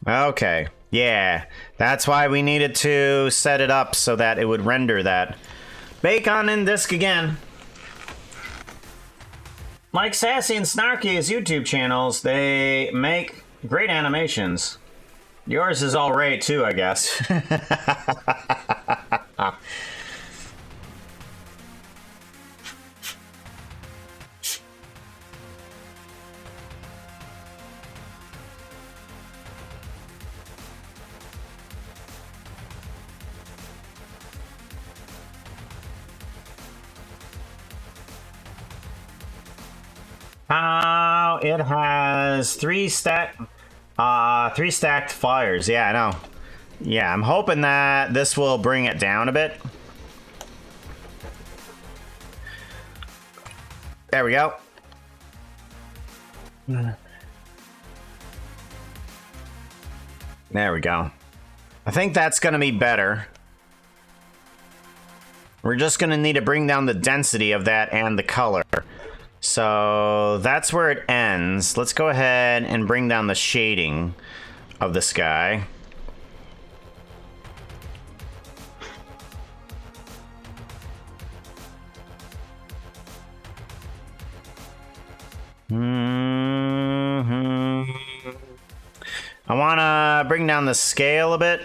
Okay. Yeah. That's why we needed to set it up so that it would render that. Bacon and Disc again. Like Sassy and Snarky's YouTube channels, they make great animations. Yours is all right too, I guess. It has three stacked fires. Yeah, I know. Yeah, I'm hoping that this will bring it down a bit. There we go. There we go. I think that's gonna be better. We're just gonna need to bring down the density of that and the color. So that's where it ends. Let's go ahead and bring down the shading of the sky. I want to bring down the scale a bit.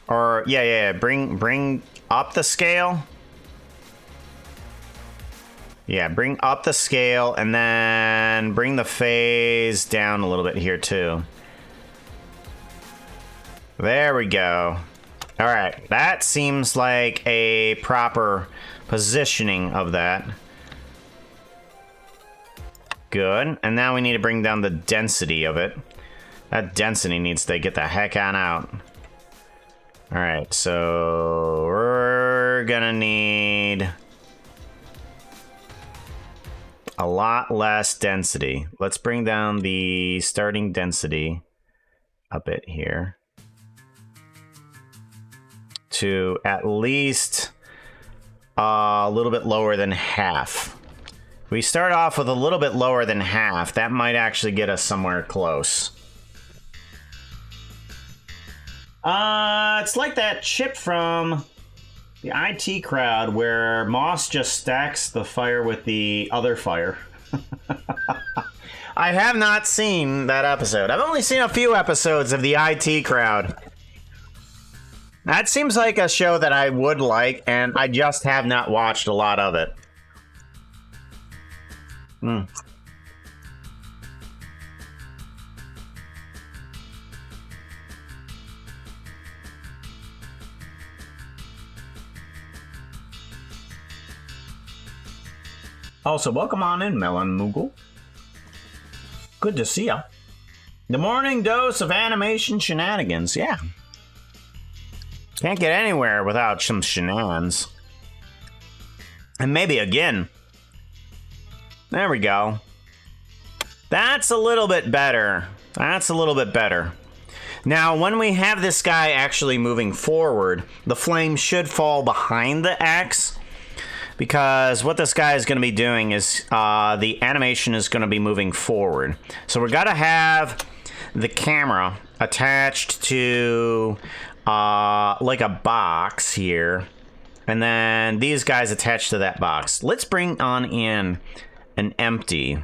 Or, yeah, bring up the scale. Yeah, bring up the scale and then bring the phase down a little bit here too. There we go. All right, that seems like a proper positioning of that. Good, and now we need to bring down the density of it. That density needs to get the heck on out. All right, so we're gonna need a lot less density. Let's bring down the starting density a bit here to at least a little bit lower than half. If we start off with a little bit lower than half, that might actually get us somewhere close. It's like that chip from the IT Crowd where Moss just stacks the fire with the other fire. I have not seen that episode. I've only seen a few episodes of the IT Crowd. That seems like a show that I would like, and I just have not watched a lot of it. Also, welcome on in, Melon Moogle. Good to see ya. The morning dose of animation shenanigans. Yeah. Can't get anywhere without some shenanigans. And maybe again. There we go. That's a little bit better. That's a little bit better. Now, when we have this guy actually moving forward, the flame should fall behind the axe. Because what this guy is going to be doing is the animation is going to be moving forward. So we're going to have the camera attached to like a box here. And then these guys attached to that box. Let's bring on in an empty.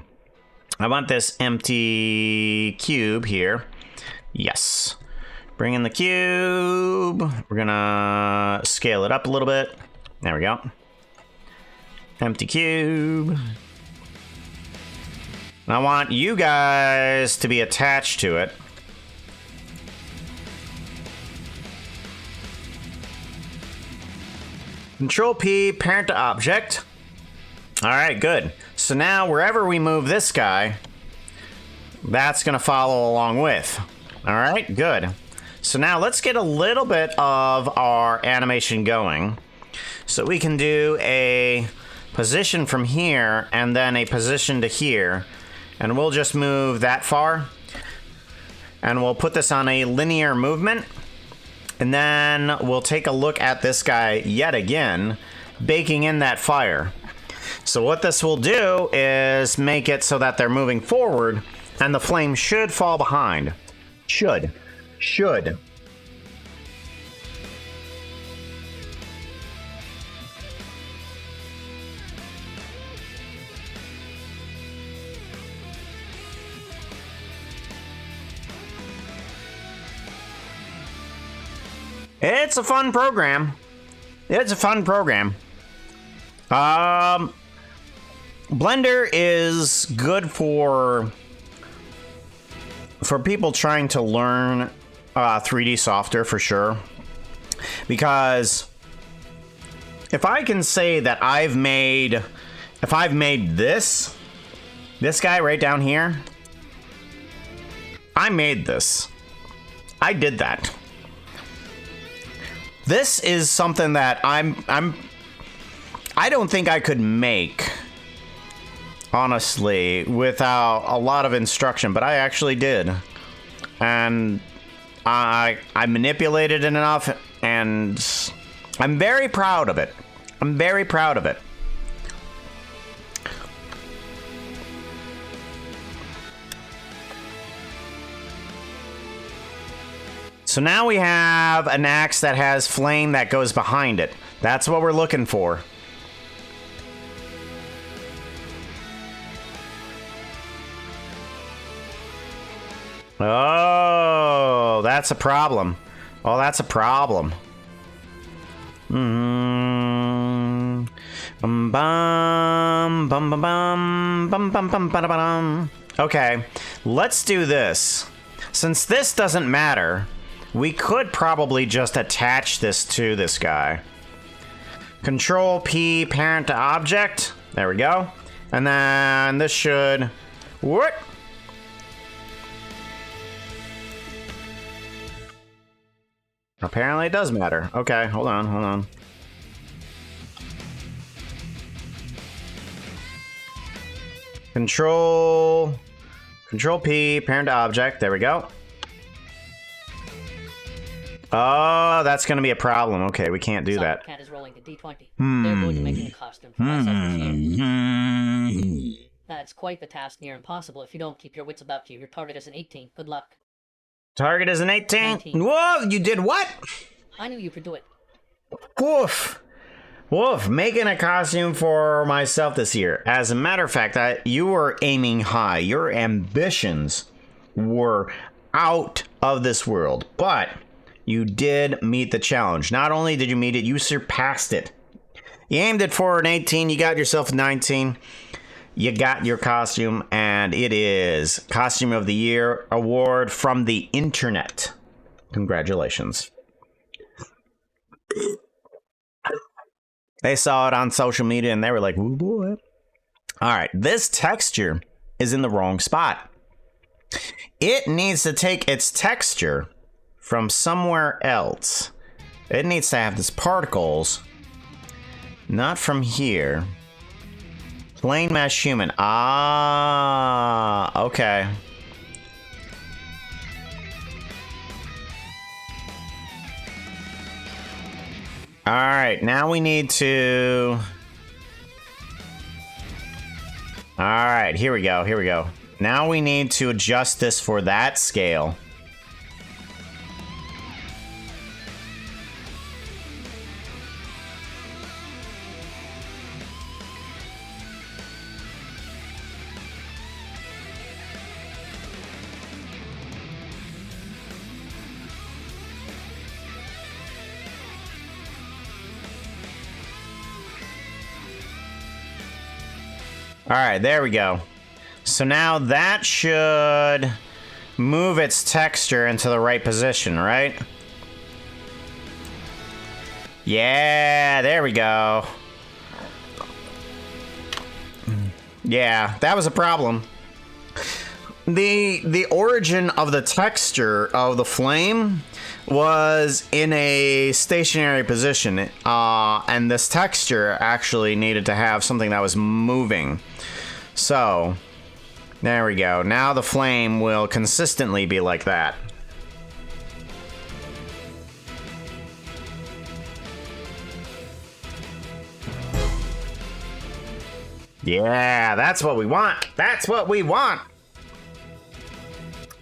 I want this empty cube here. Yes. Bring in the cube. We're gonna scale it up a little bit. There we go. Empty cube. And I want you guys to be attached to it. Control P, parent to object. All right, good. So now wherever we move this guy, that's gonna follow along with. All right, good. So now let's get a little bit of our animation going. So we can do a position from here and then a position to here. And we'll just move that far. And we'll put this on a linear movement. And then we'll take a look at this guy yet again, baking in that fire. So what this will do is make it so that they're moving forward and the flame should fall behind. Should. It's a fun program. It's a fun program. Blender is good for people trying to learn 3D software for sure. Because if I can say that if I've made this guy right down here, I made this. I did that. This is something that I don't think I could make, honestly, without a lot of instruction, but I actually did. And I manipulated it enough, and I'm very proud of it. I'm very proud of it. So now we have an axe that has flame that goes behind it. That's what we're looking for. Oh, that's a problem. Oh, that's a problem. Bum bum bum bum bum bum bum bum bum. Okay, let's do this. Since this doesn't matter, we could probably just attach this to this guy. Control P, parent to object. There we go. And then this should... What? Apparently it does matter. Okay, hold on. Control P, parent to object. There we go. Oh, that's going to be a problem. Okay, we can't do that. Cat is rolling a D20. They're going to make a costume for myself this year. That's quite the task, near impossible if you don't keep your wits about you. Your target is an 18. Good luck. Target is an 18? 19. Whoa, you did what? I knew you could do it. Woof. Making a costume for myself this year. As a matter of fact, you were aiming high. Your ambitions were out of this world. But you did meet the challenge. Not only did you meet it, you surpassed it. You aimed it for an 18, you got yourself a 19. You got your costume, and it is Costume of the Year award from the internet. Congratulations. They saw it on social media, and they were like, "Ooh, boy." All right, this texture is in the wrong spot. It needs to take its texture from somewhere else. It needs to have its particles, not from here. Plain mesh human. Ah, okay. All right, now we need to... All right, here we go, here we go. Now we need to adjust this for that scale. All right, there we go. So now that should move its texture into the right position, right? Yeah, there we go. Yeah, that was a problem. The origin of the texture of the flame was in a stationary position, and this texture actually needed to have something that was moving. So, there we go. Now the flame will consistently be like that. Yeah, that's what we want. That's what we want.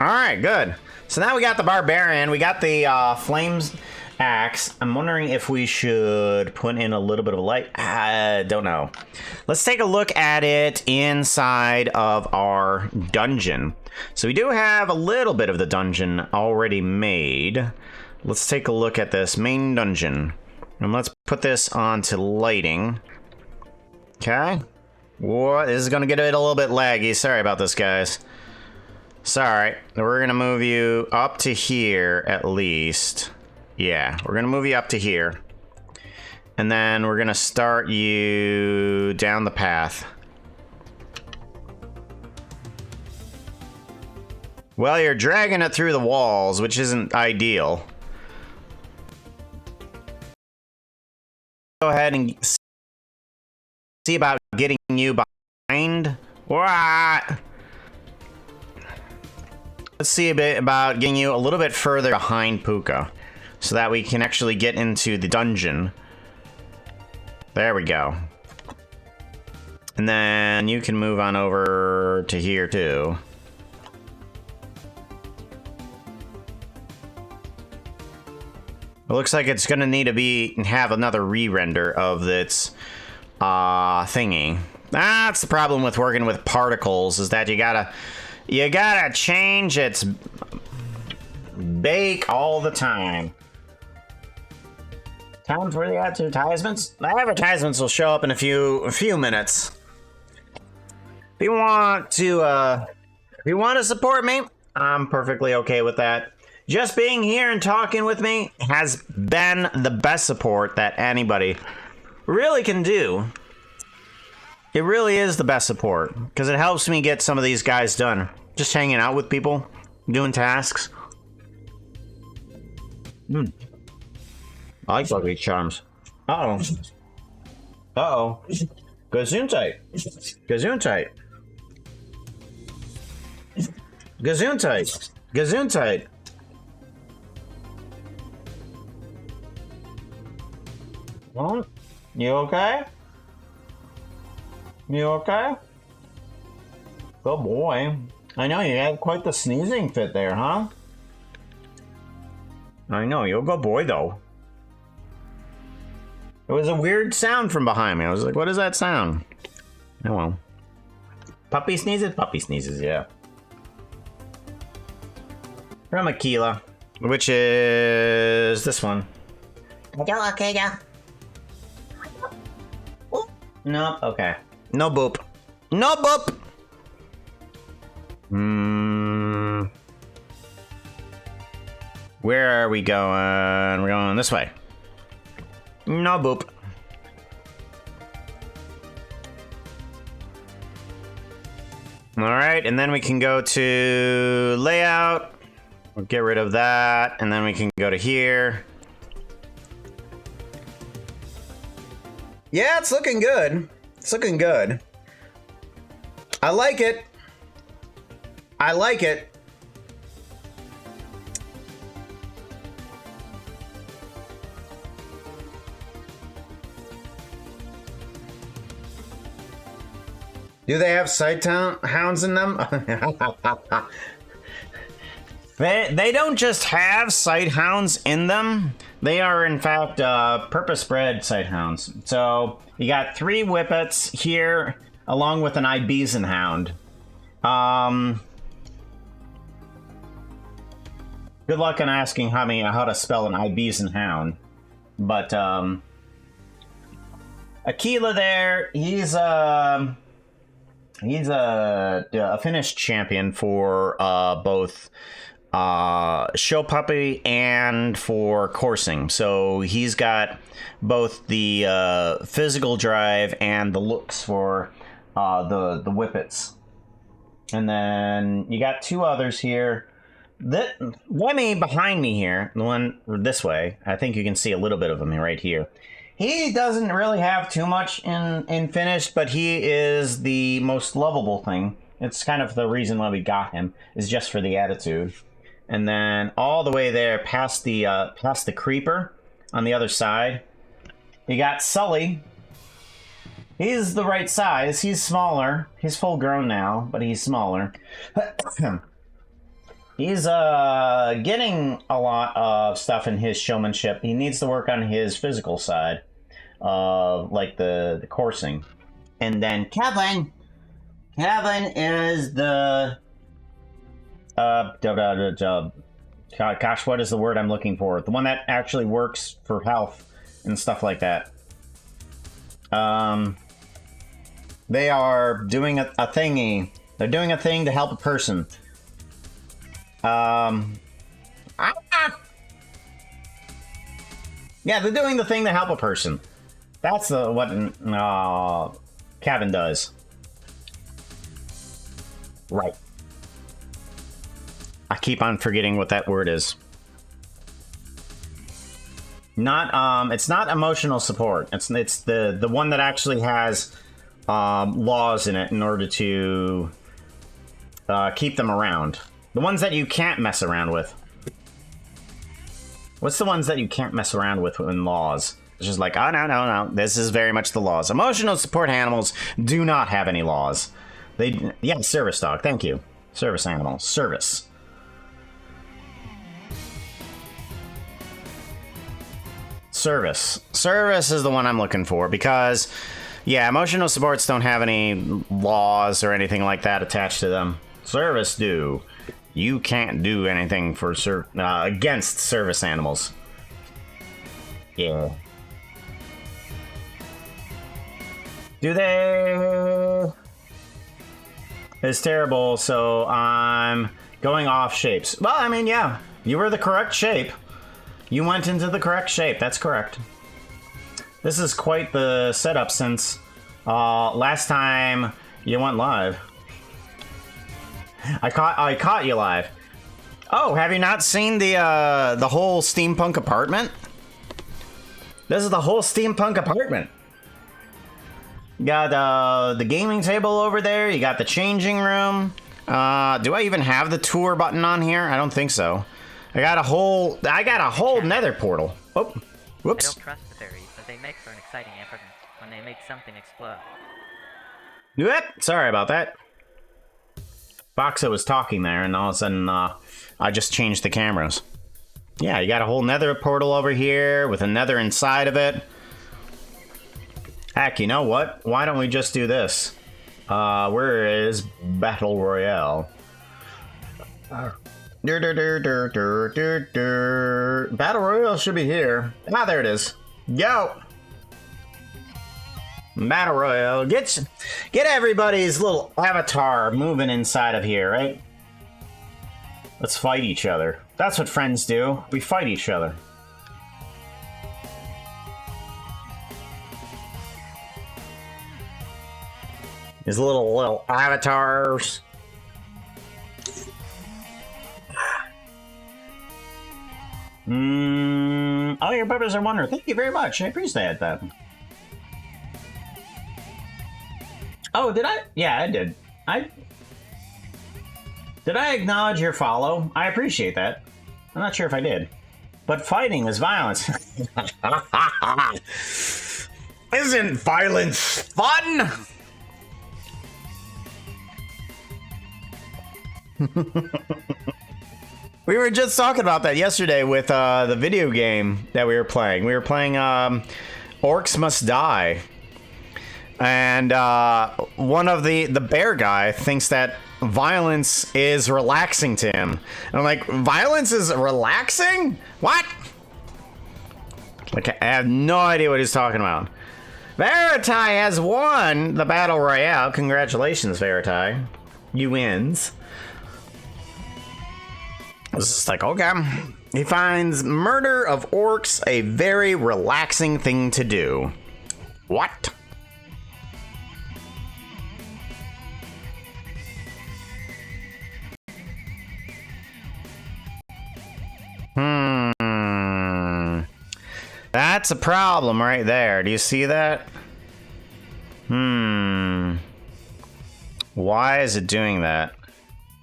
All right, good. So now we got the barbarian. We got the flames axe. I'm wondering if we should put in a little bit of light. I don't know. Let's take a look at it inside of our dungeon. So we do have a little bit of the dungeon already made. Let's take a look at this main dungeon. And let's put this onto lighting. Okay. What? This is going to get it a little bit laggy. Sorry about this, guys. Sorry. We're going to move you up to here at least. Yeah, we're going to move you up to here. And then we're going to start you down the path. Well, you're dragging it through the walls, which isn't ideal. Go ahead and see about getting you behind. What? Let's see a bit about getting you a little bit further behind Puka, so that we can actually get into the dungeon. There we go. And then you can move on over to here too. It looks like it's gonna need to have another re-render of its thingy. That's the problem with working with particles, is that you gotta change its bake all the time. Time for the advertisements. The advertisements will show up in a few minutes. If you want to support me, I'm perfectly okay with that. Just being here and talking with me has been the best support that anybody really can do. It really is the best support, because it helps me get some of these guys done. Just hanging out with people, doing tasks. I like Lucky Charms. Uh-oh. Uh-oh. Gesundheit. Gesundheit. Gesundheit. Gesundheit. Well, you okay? You okay? Good boy. I know, you had quite the sneezing fit there, huh? I know, you're a good boy, though. It was a weird sound from behind me. I was like, what is that sound? Oh, well. Puppy sneezes? Puppy sneezes, yeah. From Aquila, which is this one. No, okay. No boop. No boop! Where are we going? We're going this way. No boop. All right, and then we can go to layout. We'll get rid of that, and then we can go to here. Yeah, it's looking good. It's looking good. I like it. I like it. Do they have sight hounds in them? They don't just have sight hounds in them. They are, in fact, purpose-bred sight hounds. So you got 3 whippets here, along with an Ibizan hound. Good luck on asking how to spell an Ibizan hound. But Aquila there, he's a Finnish champion for both show puppy and for coursing. So he's got both the physical drive and the looks for the whippets. And then you got 2 others here. Lemmy behind me here, the one this way, I think you can see a little bit of him right here. He doesn't really have too much in Finnish, but he is the most lovable thing. It's kind of the reason why we got him, is just for the attitude. And then all the way there, past the creeper on the other side, you got Sully. He's the right size. He's smaller. He's full grown now, but he's smaller. He's getting a lot of stuff in his showmanship. He needs to work on his physical side, like the coursing. And then Kevin is the gosh, what is the word I'm looking for? The one that actually works for health and stuff like that. They are doing a thingy. They're doing a thing to help a person. Yeah, they're doing the thing to help a person. That's what Kevin does. Right. I keep on forgetting what that word is. It's not emotional support. It's the one that actually has laws in it in order to keep them around. The ones that you can't mess around with. What's the ones that you can't mess around with in laws? It's just like, oh, no. This is very much the laws. Emotional support animals do not have any laws. Yeah, service dog. Thank you. Service animal. Service. Service is the one I'm looking for because, yeah, emotional supports don't have any laws or anything like that attached to them. Service do. You can't do anything for against service animals. Yeah. Do they? It's terrible, so I'm going off shapes. Well, I mean, yeah, you were the correct shape. You went into the correct shape. That's correct. This is quite the setup since last time you went live. I caught you live. Oh, have you not seen the whole steampunk apartment? This is the whole steampunk apartment. You got the gaming table over there. You got the changing room. Do I even have the tour button on here? I don't think so. I got a whole nether portal. Oh, whoops. I don't trust the fairies, but they make for an exciting incident when they make something explode. Yep, sorry about that. Boxa was talking there, and all of a sudden, I just changed the cameras. Yeah, you got a whole nether portal over here with a nether inside of it. Heck, you know what? Why don't we just do this? Where is Battle Royale? Battle Royale should be here. Ah, there it is. Go! Battle Royale. Get everybody's little avatar moving inside of here, right? Let's fight each other. That's what friends do. We fight each other. These little avatars. Oh, your bubbers are wonderful. Thank you very much. I appreciate that. Oh, did I? Yeah, I did. Did I acknowledge your follow? I appreciate that. I'm not sure if I did. But fighting is violence. Isn't violence fun? We were just talking about that yesterday with the video game that we were playing. We were playing Orcs Must Die. And one of the bear guy thinks that violence is relaxing to him. And I'm like, violence is relaxing? What? Like, I have no idea what he's talking about. Veritai has won the Battle Royale. Congratulations, Veritai. You wins. It's just like, okay. He finds murder of orcs a very relaxing thing to do. What? That's a problem right there. Do you see that? Why is it doing that?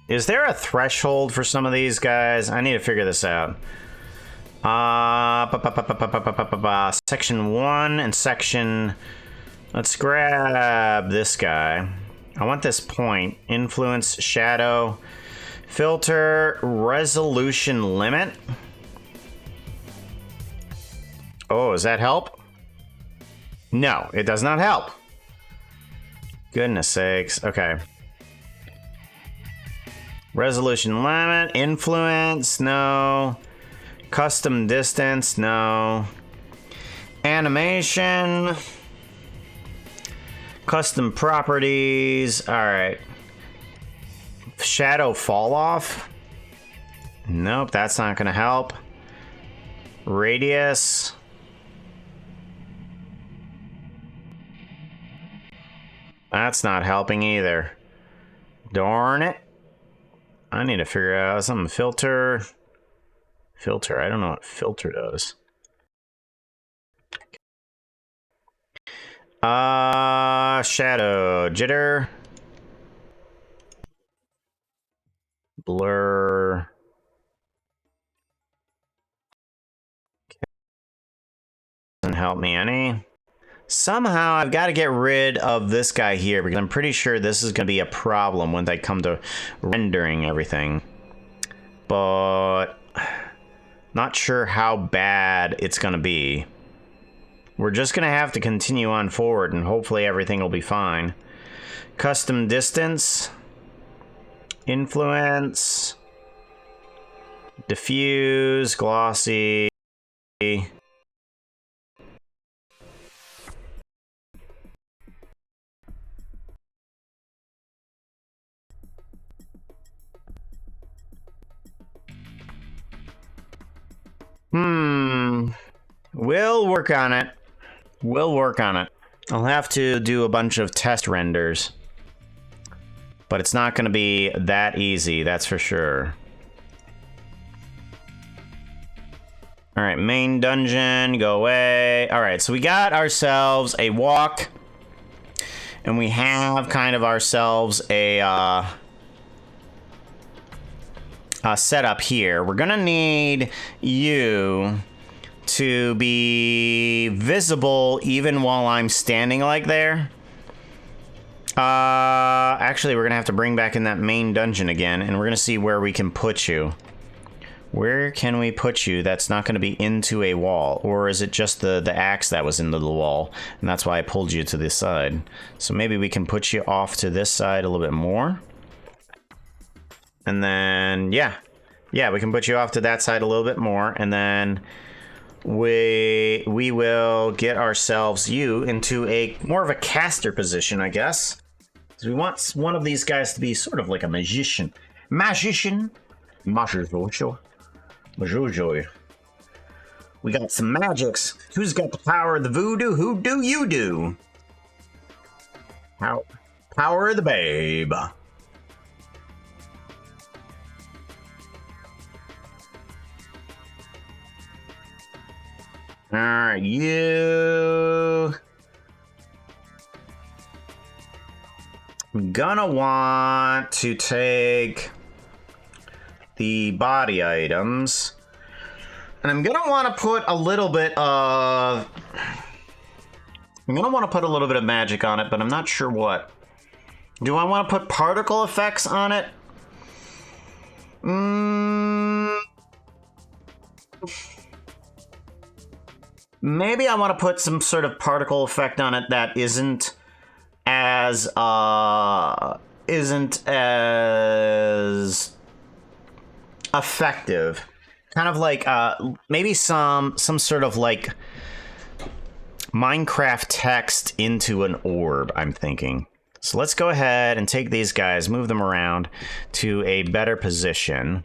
Is there a threshold for some of these guys? I need to figure this out. Section 1 and section... Let's grab this guy. I want this point. Influence, shadow, filter, resolution limit. Oh, does that help? No, it does not help. Goodness sakes. Okay. Resolution limit, influence, no. Custom distance, no. Animation. Custom properties, alright. Shadow fall off. Nope, that's not gonna help. Radius. That's not helping either. Darn it. I need to figure out something. Filter. Filter. I don't know what filter does. Shadow. Jitter. Blur. Doesn't help me any. Somehow I've got to get rid of this guy here because I'm pretty sure this is going to be a problem when they come to rendering everything. But not sure how bad it's going to be. We're just going to have to continue on forward and hopefully everything will be fine. Custom distance. Influence. Diffuse. Glossy. We'll work on it. We'll work on it. I'll have to do a bunch of test renders. But it's not going to be that easy, that's for sure. Alright, main dungeon, go away. Alright, so we got ourselves a walk. And we have kind of ourselves a setup here. We're gonna need you to be visible even while I'm standing like there. Actually, we're gonna have to bring back in that main dungeon again, and we're gonna see where we can put you. Where can we put you that's not gonna be into a wall? Or is it just the axe that was into the wall, and that's why I pulled you to this side? So maybe we can put you off to this side a little bit more. And then, yeah, we can put you off to that side a little bit more, and then we will get ourselves you into a more of a caster position, I guess. So we want one of these guys to be sort of like a magician. Magician. Majojo. We got some magics. Who's got the power of the voodoo? Who do you do? Power of the babe. Alright, you... I'm gonna want to take the body items. And I'm gonna want to put a little bit of... I'm gonna want to put a little bit of magic on it, but I'm not sure what. Do I want to put particle effects on it? Maybe I want to put some sort of particle effect on it that isn't as effective. Kind of like maybe some sort of like Minecraft text into an orb, I'm thinking. So let's go ahead and take these guys, move them around to a better position.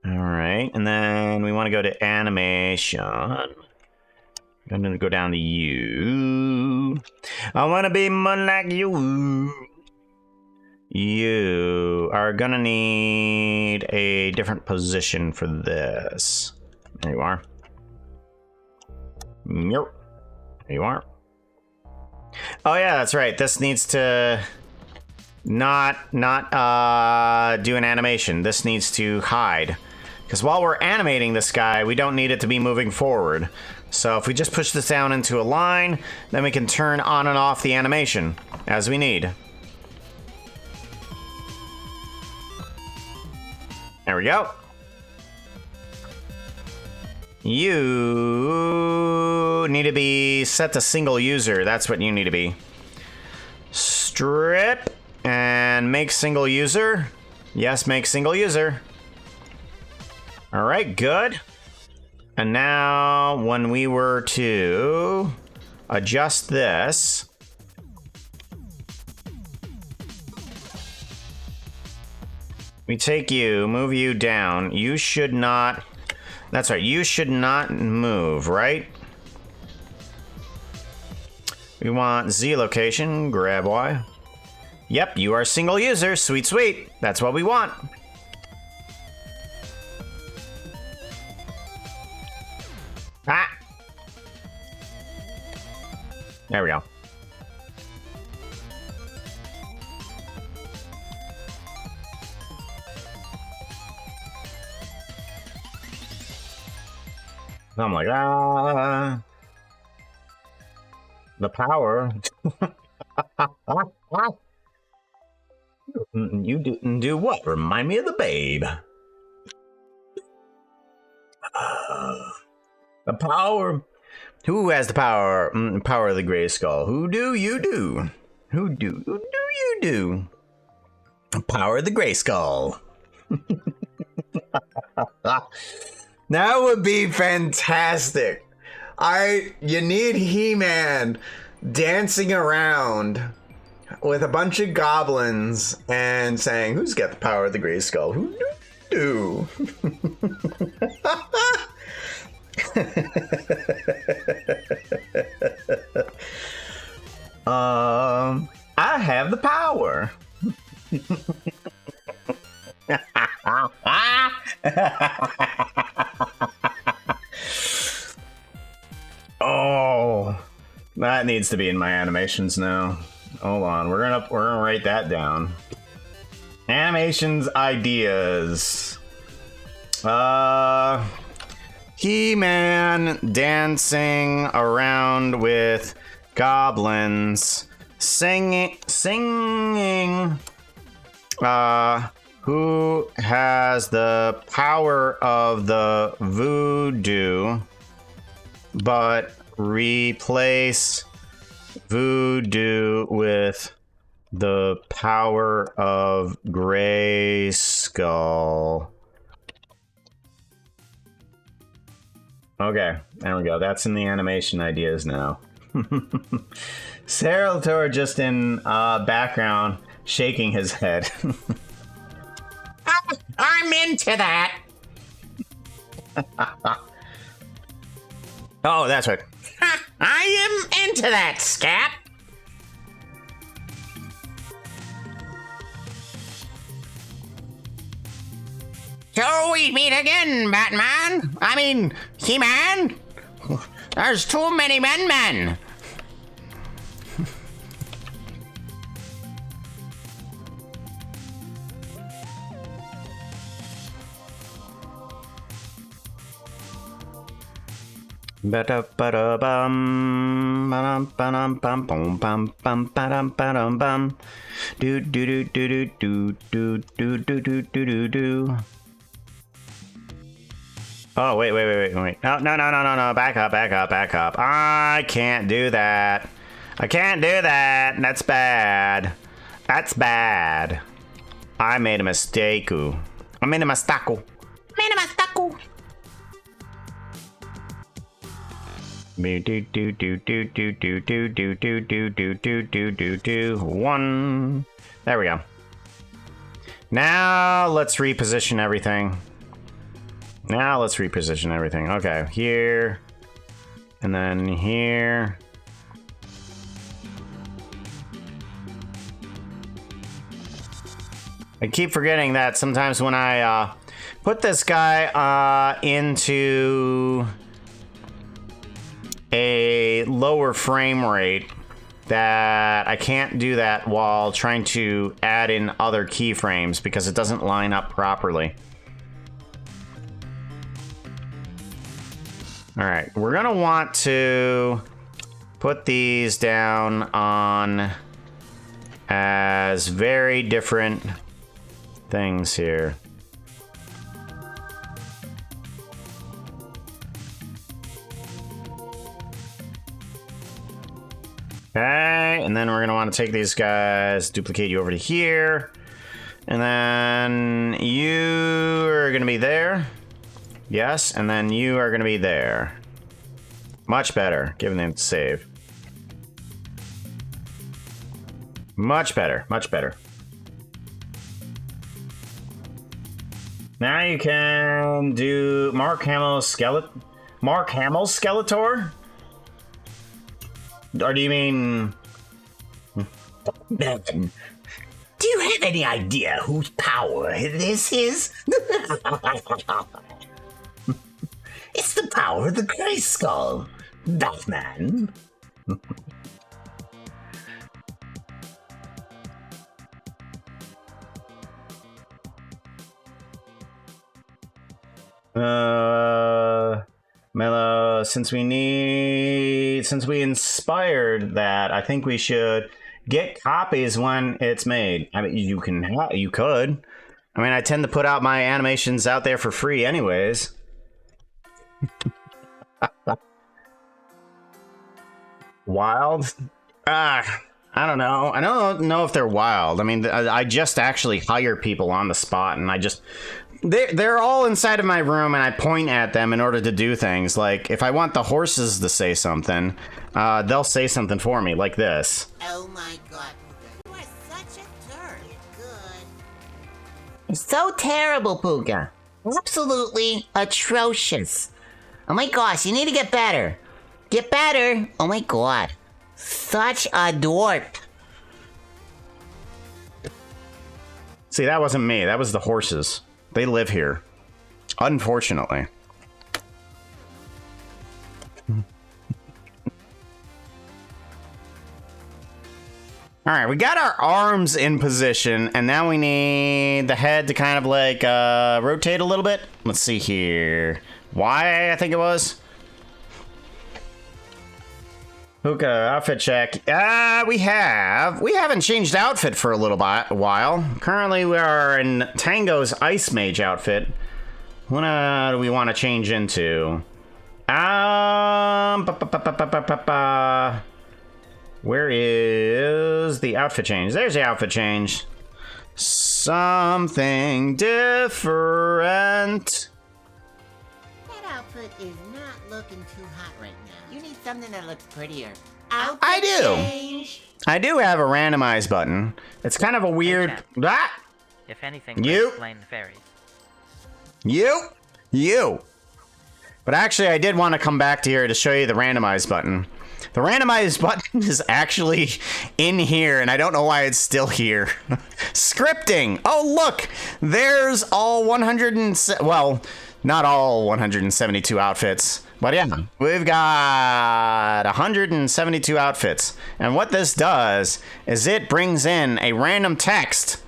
All right, and then we want to go to animation. I'm gonna go down to you. I wanna be more like you. You are gonna need a different position for this. There you are. Yep. There you are. Oh yeah, that's right. This needs to not do an animation. This needs to hide. Because while we're animating this guy, we don't need it to be moving forward. So if we just push this down into a line, then we can turn on and off the animation as we need. There we go. You need to be set to single user. That's what you need to be. Strip and make single user. Yes, make single user. All right, good. And now when we were to adjust this, we take you, move you down. You should not, that's right, you should not move, right? We want Z location, grab Y. Yep, you are single user, sweet, sweet. That's what we want. Ah! There we go. I'm like, the power. You do what? Remind me of the babe. The power. Who has the power? Power of the Gray Skull. Who do you do? Who do you do? Power of the Gray Skull. That would be fantastic. You need He-Man dancing around with a bunch of goblins and saying, "Who's got the power of the Gray Skull? Who do?" I have the power. Oh, that needs to be in my animations now. Hold on, we're gonna write that down. Animations ideas. He-Man dancing around with goblins, singing. Who has the power of the voodoo, but replace voodoo with the power of Gray Skull. Okay, there we go. That's in the animation ideas now. Serator just in background shaking his head. I'm into that. Oh, that's right. I am into that, Scat. So we meet again, Batman. I mean, He-Man. There's too many men. Ba-da-ba-da-bum, ba-dum-ba-dum-bum, bum, bum, bum, ba-dum-ba-dum-bum. Do do do do do do do do do do do do. Oh, wait. No. Back up. I can't do that. That's bad. I made a mistake. I made a mistake. One. There we go. Now let's reposition everything. Okay, here. And then here. I keep forgetting that sometimes when I put this guy into a lower frame rate, that I can't do that while trying to add in other keyframes because it doesn't line up properly. All right, we're gonna want to put these down on as very different things here. Okay, and then we're gonna want to take these guys, duplicate you over to here, and then you are gonna be there. Yes, and then you are gonna be there. Much better. Give them to save. Much better. Now you can do Mark Hamill's Skeletor? Or do you mean... Bevan, do you have any idea whose power this is? It's the power of the Grayskull, Batman. Mello, since we inspired that, I think we should get copies when it's made. I mean, you could. I mean, I tend to put out my animations out there for free anyways. Wild? I don't know. I don't know if they're wild. I mean, I just actually hire people on the spot, and they're all inside of my room, and I point at them in order to do things. Like, if I want the horses to say something, they'll say something for me, like this. Oh my god, you are such a turd. Good. So terrible, Puka. Absolutely atrocious. Oh my gosh, you need to get better. Get better. Oh my god. Such a dwarf. See, that wasn't me. That was the horses. They live here. Unfortunately. Alright, we got our arms in position, and now we need the head to kind of like rotate a little bit. Let's see here. Y, I think it was. Puka, outfit check. We haven't changed outfit for a little while. Currently, we are in Tango's Ice Mage outfit. What do we want to change into? Where is the outfit change? There's the outfit change. Something different. That outfit is not looking too hot right now. You need something that looks prettier. I do. Change. I do have a randomize button. It's kind of a weird... Ah! If anything, You. explain the fairies. You. But actually, I did want to come back to here to show you the randomize button. The randomize button is actually in here, and I don't know why it's still here. Scripting. Oh, look. There's all 100 and... Well, not all 172 outfits. But yeah, we've got 172 outfits. And what this does is it brings in a random text.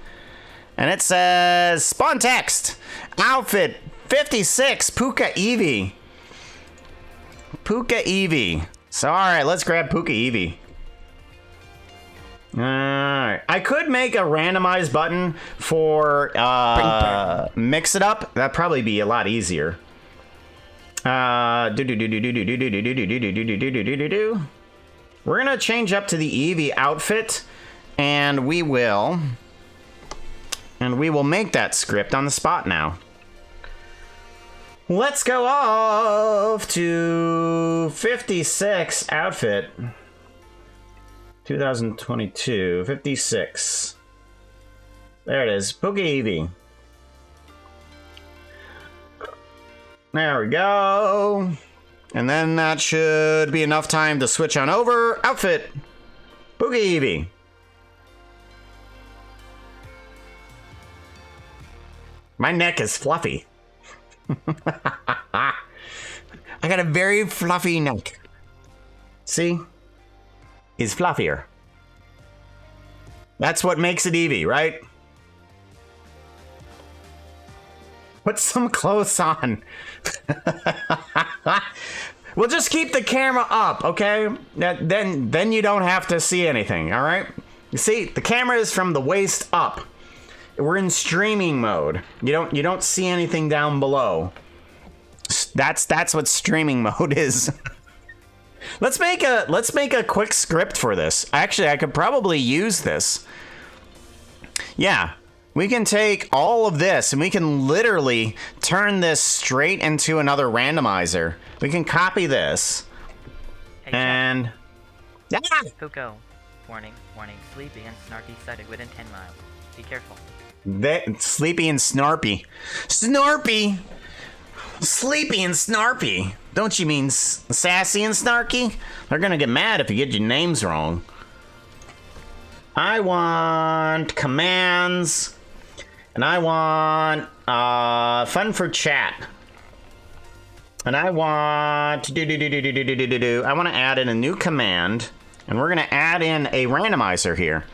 And it says, spawn text, outfit 56, Puka Eevee. Puka Eevee. So, alright, let's grab Puka Eevee. Alright. I could make a randomized button for mix it up. That'd probably be a lot easier. We're gonna change up to the Eevee outfit, and we will make that script on the spot now. Let's go off to 56 outfit. 2022, 56. There it is, Puka Eevee. There we go. And then that should be enough time to switch on over. Outfit, Puka Eevee. My neck is fluffy. I got a very fluffy neck. See? He's fluffier. That's what makes it Eevee, right? Put some clothes on. We'll just keep the camera up, okay? Then you don't have to see anything, all right? You see, the camera is from the waist up. We're in streaming mode. You don't see anything down below. That's what streaming mode is. Let's make a quick script for this. Actually, I could probably use this. Yeah. We can take all of this and we can literally turn this straight into another randomizer. We can copy this. Hey, and yeah. Puka. Warning, warning. Sleepy and Snarky sighted within 10 miles. Be careful. Sleepy and Snarpy. Snarpy! Sleepy and Snarpy. Don't you mean Sassy and Snarky? They're gonna get mad if you get your names wrong. I want commands. And I want fun for chat. And I want I want to add in a new command, and we're gonna add in a randomizer here.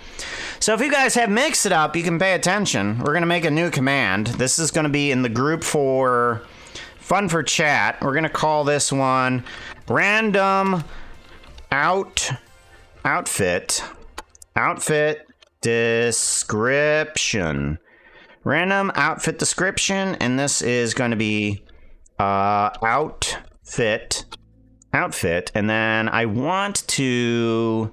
So if you guys have mixed it up, you can pay attention. We're gonna make a new command. This is gonna be in the group for fun for chat. We're gonna call this one random outfit description. Random outfit description, and this is going to be outfit, and then I want to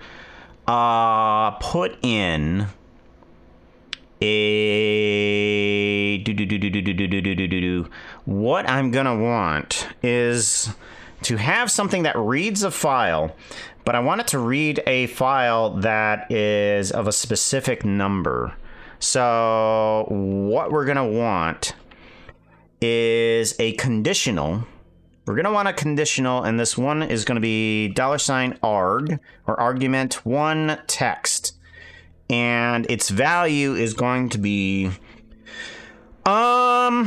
put in a what I'm gonna want is to have something that reads a file, but I want it to read a file that is of a specific number. So what we're gonna want is a conditional. We're gonna want a conditional, and this one is gonna be $arg or argument 1 text, and its value is going to be how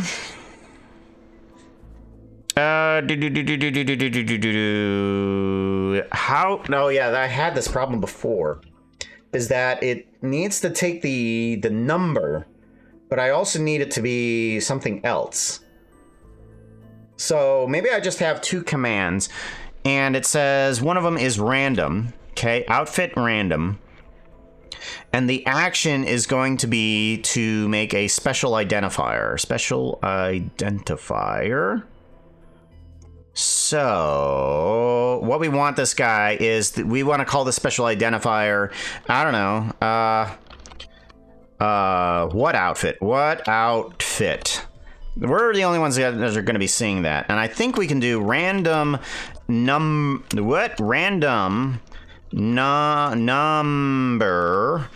no yeah I had this problem before, is that it needs to take the number, but I also need it to be something else. So maybe I just have two commands, and it says one of them is random, okay, outfit random, and the action is going to be to make a special identifier. So what we want this guy is that we want to call the special identifier, I don't know, what outfit? We're the only ones that are going to be seeing that. And I think we can do random random number.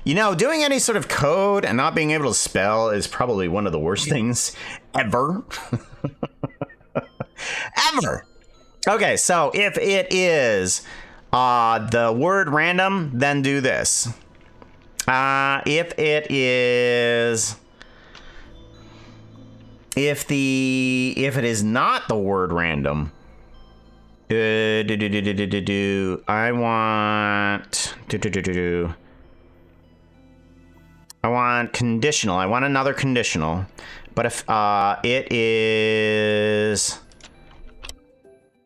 You know, doing any sort of code and not being able to spell is probably one of the worst things ever. Ever. Okay, so if it is the word random, then do this. If it is not the word random, I want. I want conditional. I want another conditional. But if it is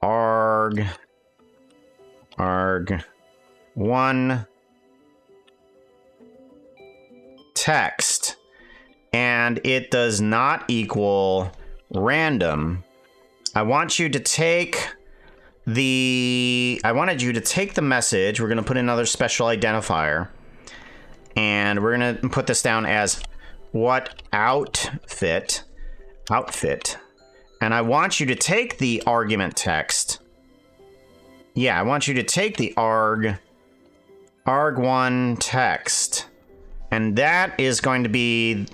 arg1 text and it does not equal random, I wanted you to take the message. We're going to put in another special identifier. And we're going to put this down as what outfit. And I want you to take the argument text. Yeah, I want you to take the arg1 text. And that is going to be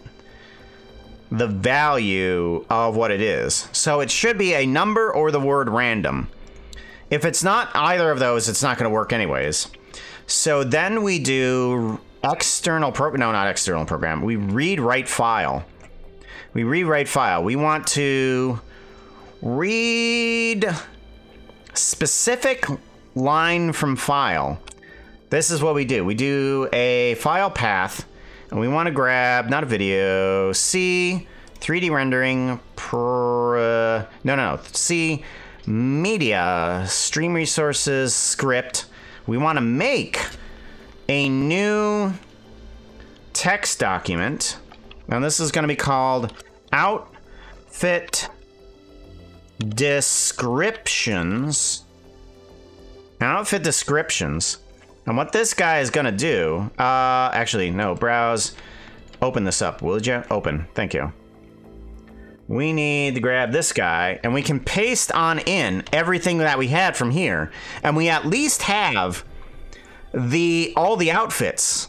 the value of what it is. So it should be a number or the word random. If it's not either of those, it's not going to work anyways. So then we do not external program. We read write file. We want to read specific line from file. This is what we do. We do a file path, and we want to grab, not a video, C, 3D rendering, C, media, stream resources, script. We want to make a new text document. Now this is going to be called outfit descriptions. And what this guy is going to do, actually, no, browse, open this up, will you? Open, thank you. We need to grab this guy, and we can paste on in everything that we had from here, and we at least have all the outfits.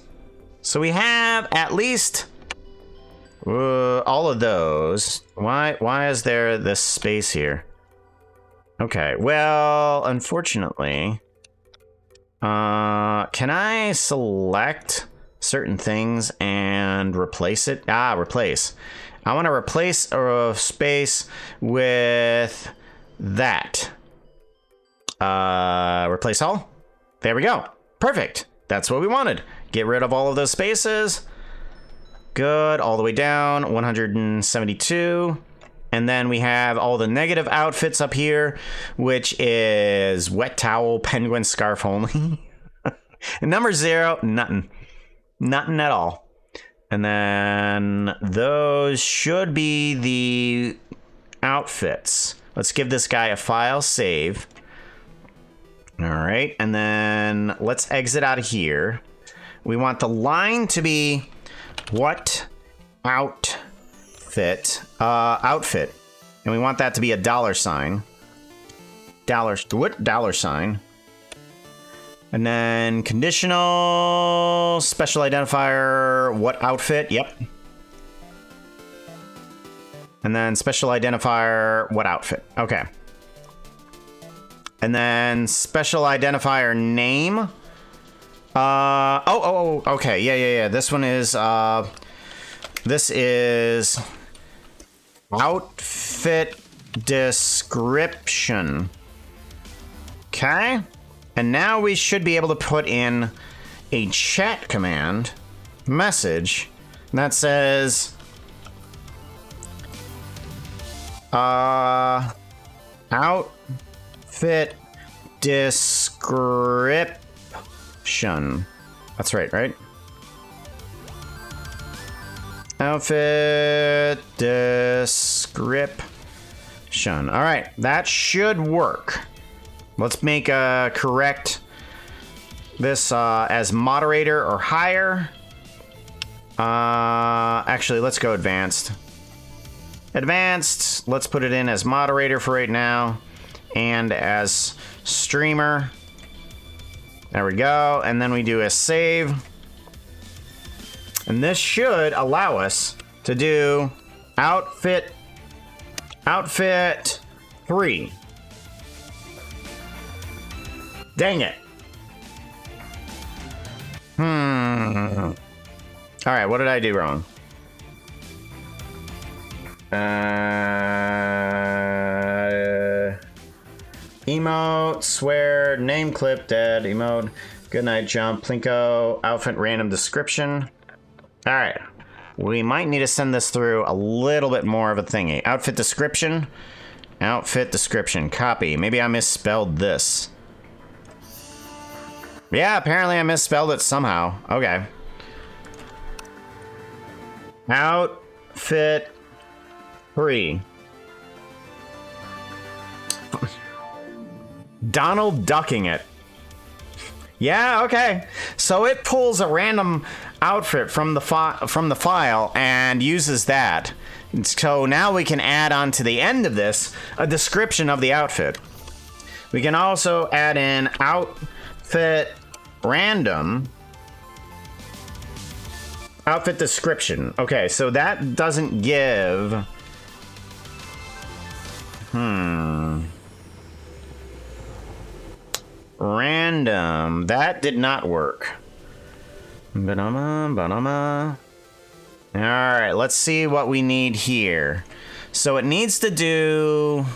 So we have at least all of those. Why is there this space here? Okay, well, unfortunately, can I select certain things and replace it? Replace. I want to replace a space with that. Replace all. There we go. Perfect. That's what we wanted. Get rid of all of those spaces. Good. All the way down. 172. And then we have all the negative outfits up here, which is wet towel, penguin, scarf only. And number 0, nothing. Nothing at all. And then those should be the outfits. Let's give this guy a file save. All right. And then let's exit out of here. We want the line to be what outfit. And we want that to be a $sign. $sign. And then conditional special identifier, what outfit? Yep. And then special identifier, what outfit? Okay. And then special identifier name. Okay. Yeah. This one is, this is outfit description. Okay. And now we should be able to put in a chat command message that says outfit description. That's right? Outfit description. All right, that should work. Let's make correct this as moderator or higher. Actually, let's go advanced. Advanced, let's put it in as moderator for right now. And as streamer. There we go. And then we do a save. And this should allow us to do outfit 3. Dang it. All right, what did I do wrong? Emote, swear, name clip, dead, emote, goodnight jump, plinko, outfit, random description. All right. We might need to send this through a little bit more of a thingy. Outfit description. Outfit description. Copy. Maybe I misspelled this. Yeah, apparently I misspelled it somehow. Okay. Outfit 3. Donald ducking it. Yeah, okay. So it pulls a random outfit from the file and uses that. So now we can add on to the end of this a description of the outfit. We can also add in outfit random outfit description. Okay, so that doesn't give random. That did not work. Ba-da-ma. All right, let's see what we need here. So it needs to do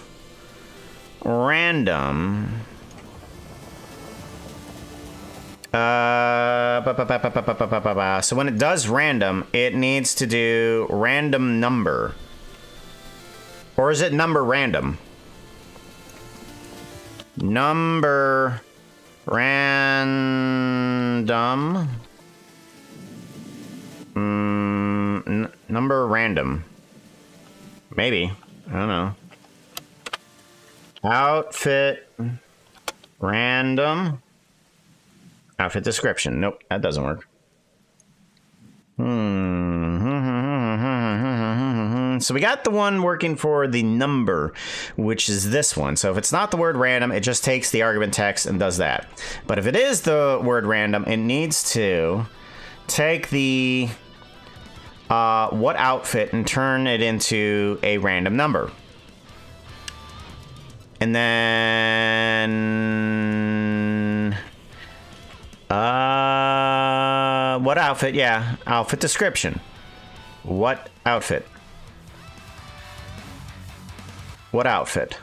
random. So when it does random, it needs to do random number. Or is it number random? Number random. Number random. Maybe. I don't know. Outfit random. Outfit description. Nope, that doesn't work. So we got the one working for the number, which is this one. So if it's not the word random, it just takes the argument text and does that. But if it is the word random, it needs to take the what outfit and turn it into a random number. And then what outfit? Yeah, outfit description. What outfit? What outfit?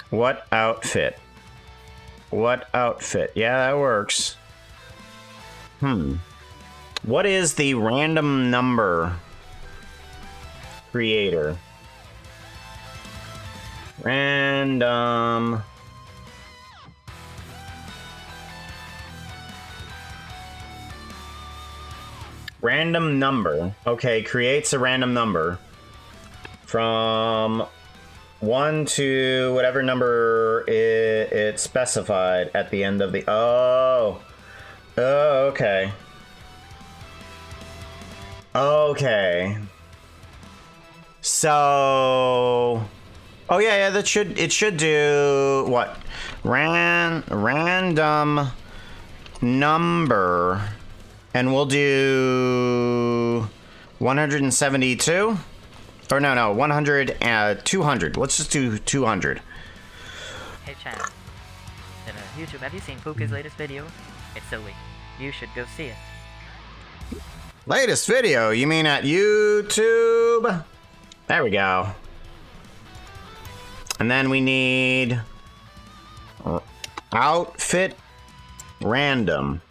What outfit? What outfit? Yeah, that works. What is the random number creator? Random number. Okay, creates a random number from 1 to whatever number it's specified at the end of the... Oh, okay. Okay. So... Oh, yeah, it should do... What? Random number... And we'll do 172. Or no, 100, 200. Let's just do 200. Hey chat. YouTube, have you seen Puka's latest video? It's silly. You should go see it. Latest video? You mean at YouTube? There we go. And then we need outfit random.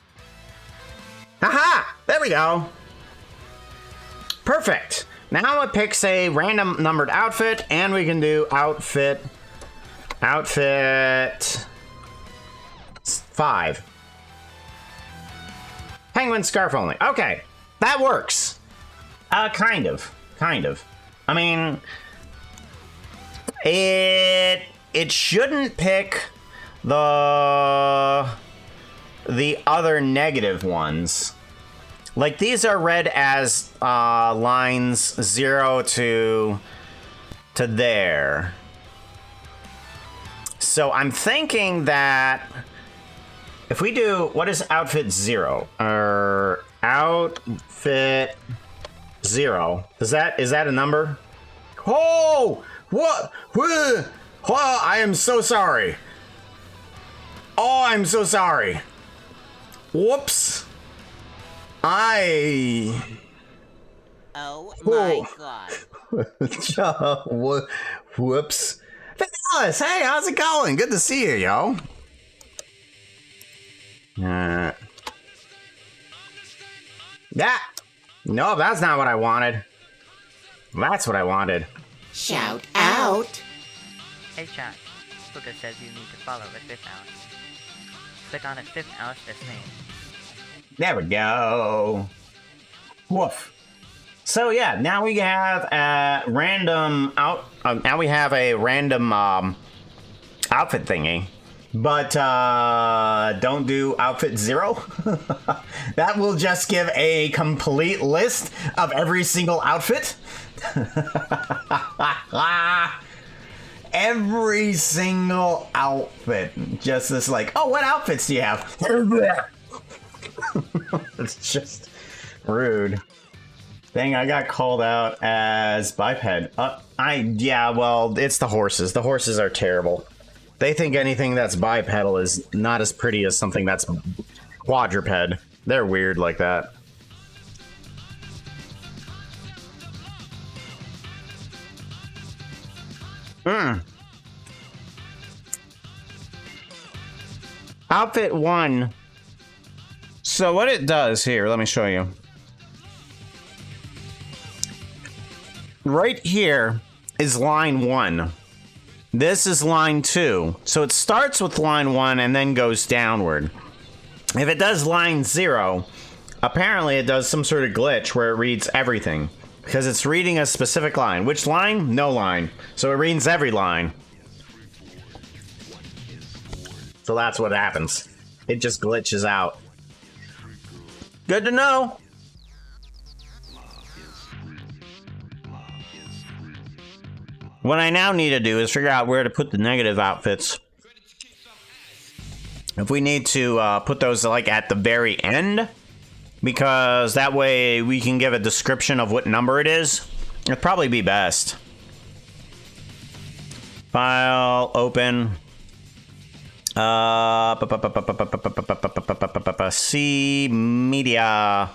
Aha! There we go. Perfect. Now it picks a random numbered outfit, and we can do outfit 5. Penguin scarf only. Okay, that works. Kind of. I mean, it shouldn't pick the other negative ones. Like, these are read as lines 0 to there. So I'm thinking that if we do, what is outfit 0? Or outfit 0. Is that a number? Oh! What? Oh, I am so sorry. Oh, I'm so sorry. Whoops. Oh my god. Whoops. Alice, hey, how's it going? Good to see you, yo. Yeah. No, that's not what I wanted. That's what I wanted. Shout out. Hey chat, Puka says you need to follow the 5th Alice. Click on the 5th Alice that's named. There we go. Woof. So yeah, now we have a random outfit thingy, but don't do outfit 0. That will just give a complete list of every single outfit. Every single outfit. Just this like, oh, what outfits do you have? It's just rude. Dang, I got called out as biped. Yeah, well, it's the horses. The horses are terrible. They think anything that's bipedal is not as pretty as something that's quadruped. They're weird like that. Outfit 1. So what it does here, let me show you. Right here is line 1. This is line 2. So it starts with line 1 and then goes downward. If it does line 0, apparently it does some sort of glitch where it reads everything. Because it's reading a specific line. Which line? No line. So it reads every line. So that's what happens. It just glitches out. Good to know. What I now need to do is figure out where to put the negative outfits. If we need to put those like at the very end, because that way we can give a description of what number it is, it'd probably be best. File, open. See media.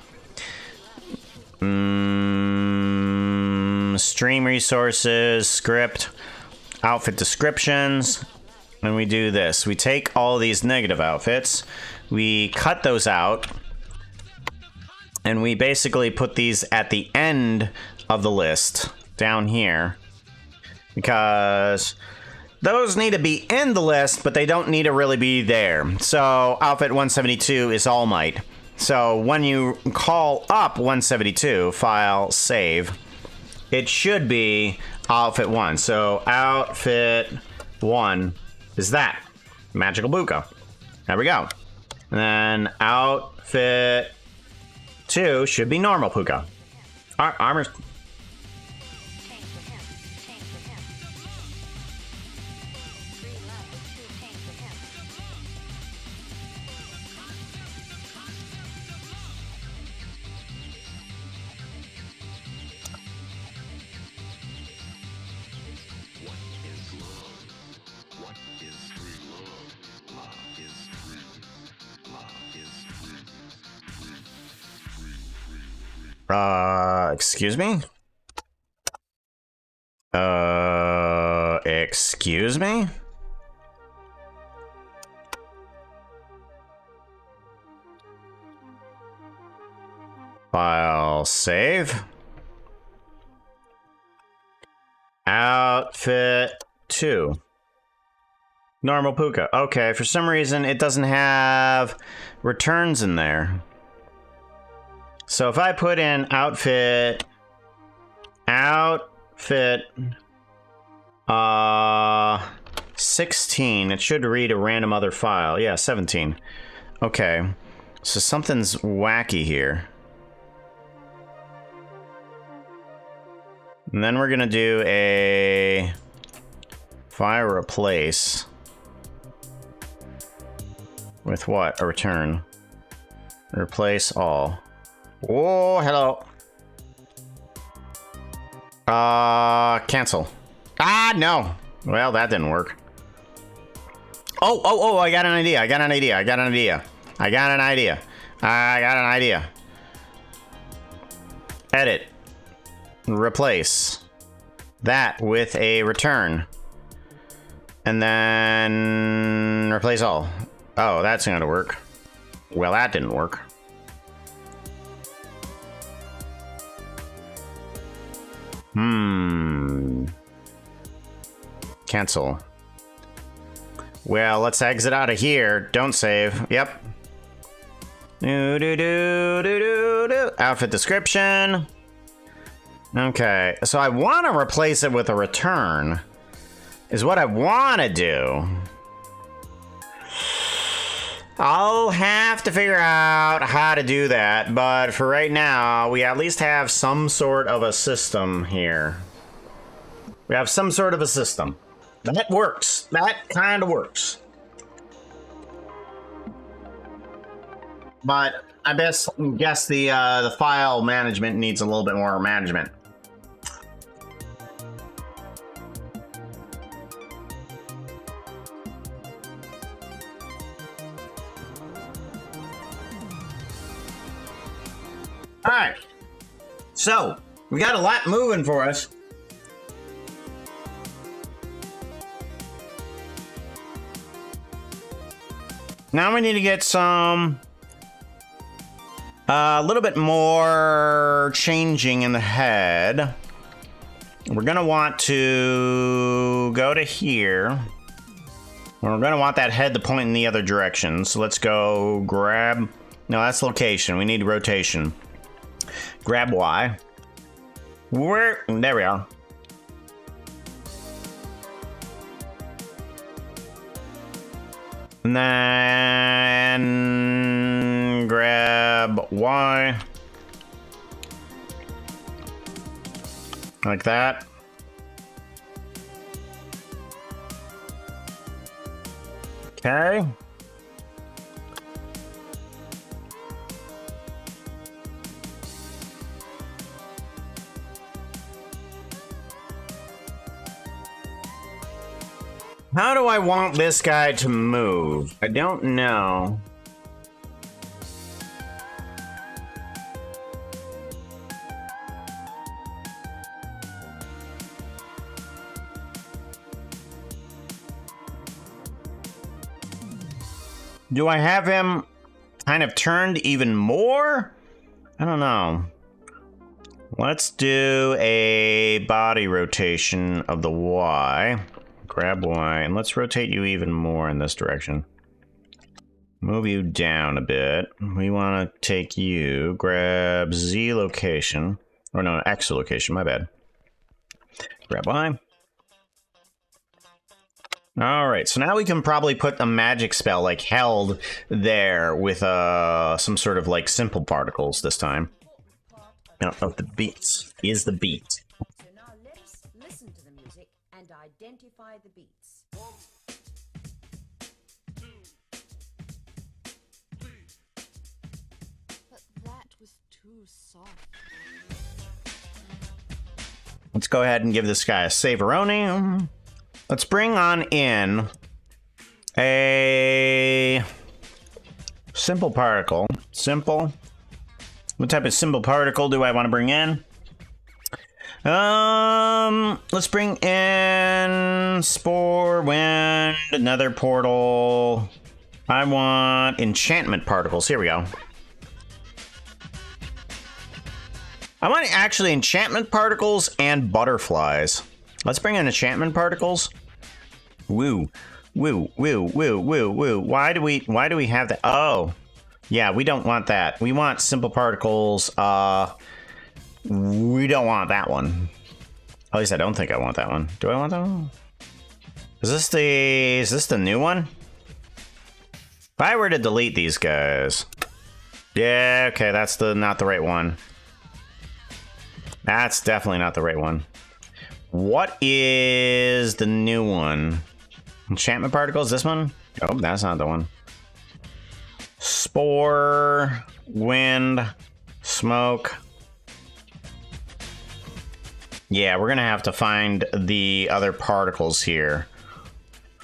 Stream resources, script, outfit descriptions, and we do this. We take all these negative outfits, we cut those out, and we basically put these at the end of the list down here, because those need to be in the list, but they don't need to really be there. So outfit 172 is All Might. So when you call up 172, file, save, it should be outfit 1. So outfit 1 is that. Magical Puka. There we go. And then outfit 2 should be normal Puka. Armor. Excuse me? Excuse me? File, save. Outfit 2. Normal Puka. Okay, for some reason it doesn't have returns in there. So if I put in outfit 16, it should read a random other file. Yeah, 17. Okay, so something's wacky here. And then we're gonna do a file replace with what? A return. Replace all. Oh, hello. Cancel. Ah, no. Well, that didn't work. Oh, I got an idea. I got an idea. Edit. Replace that with a return. And then replace all. Oh, that's going to work. Well, that didn't work. Cancel. Well, let's exit out of here. Don't save. Yep. Outfit description. Okay, so I want to replace it with a return. Is what I want to do. I'll have to figure out how to do that, but for right now, we at least have some sort of a system here. We have some sort of a system. That works. That kind of works. But I guess the file management needs a little bit more management. All right, so we got a lot moving for us. Now we need to get some a little bit more changing in the head. We're gonna want to go to here. We're gonna want that head to point in the other direction. So let's go grab. No, that's location. We need rotation. Grab Y. There we are. And then grab Y. Like that. Okay. How do I want this guy to move? I don't know. Do I have him kind of turned even more? I don't know. Let's do a body rotation of the Y. Grab Y, and let's rotate you even more in this direction. Move you down a bit. We want to take you, grab Z location. Or no, X location, my bad. Grab Y. Alright, so now we can probably put a magic spell, like, held there with some sort of, like, simple particles this time. No, of the beats. Is the beat. Identify the beats. 1, 2, 3. But that was too soft. Let's go ahead and give this guy a Saveroni. Let's bring on in a simple particle. Simple. What type of simple particle do I want to bring in? Let's bring in Spore, Wind, another portal. I want enchantment particles. Here we go. I want actually enchantment particles and butterflies. Let's bring in enchantment particles. Woo. Woo, woo, woo, woo, woo. Why do we have that? Oh. Yeah, we don't want that. We want simple particles. We don't want that one. At least I don't think I want that one. Do I want that one? Is this the new one? If I were to delete these guys. Yeah, okay, that's not the right one. That's definitely not the right one. What is the new one? Enchantment particles, this one? Oh, that's not the one. Spore, wind, smoke. Yeah, we're gonna have to find the other particles here.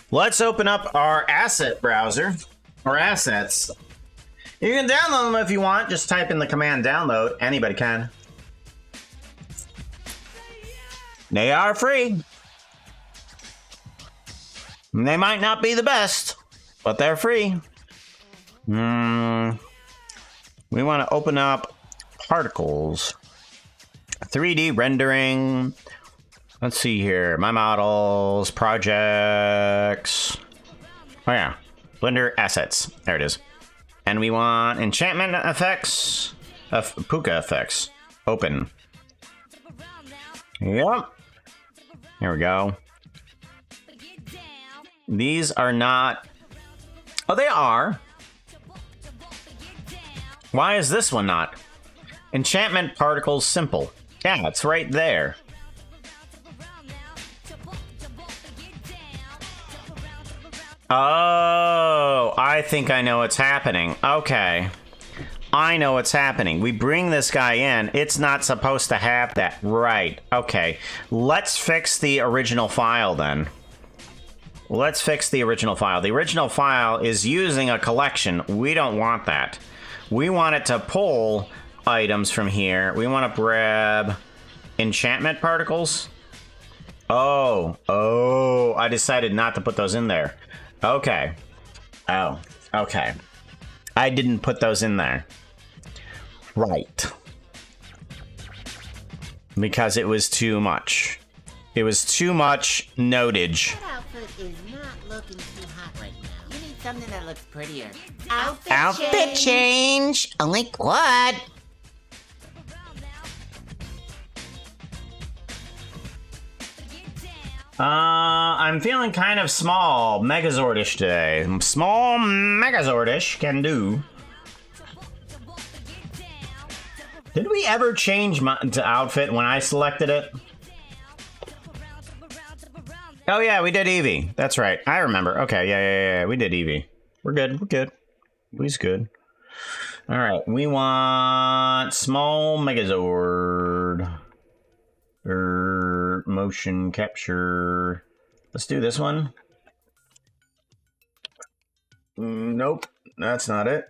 Let's open up our asset browser, or assets. You can download them if you want. Just type in the command download. Anybody can. They are free. They might not be the best, but they're free. We want to open up particles. 3D rendering. Let's see here. My models, projects. Oh yeah, Blender assets. There it is. And we want enchantment effects, Puka effects. Open. Yep. Here we go. These are not. Oh, they are. Why is this one not? Enchantment particles simple. Yeah, it's right there. Oh, I think I know what's happening. Okay. I know what's happening. We bring this guy in. It's not supposed to have that. Right. Okay. Let's fix the original file then. Let's fix the original file. The original file is using a collection. We don't want that. We want it to pull items from here. We want to grab enchantment particles. Oh, I decided not to put those in there. Okay. Oh, okay. I didn't put those in there. Right. Because it was too much. It was too much notage. That outfit is not looking too hot right now. You need something that looks prettier. Outfit change. Like what? I'm feeling kind of small, Megazordish today. Small Megazordish can do. Did we ever change to outfit when I selected it? Oh yeah, we did Eevee. That's right. I remember. Okay, yeah. We did Eevee. We're good. Eevee's good. All right, we want small Megazord. Motion capture. Let's do this one. Nope, that's not it.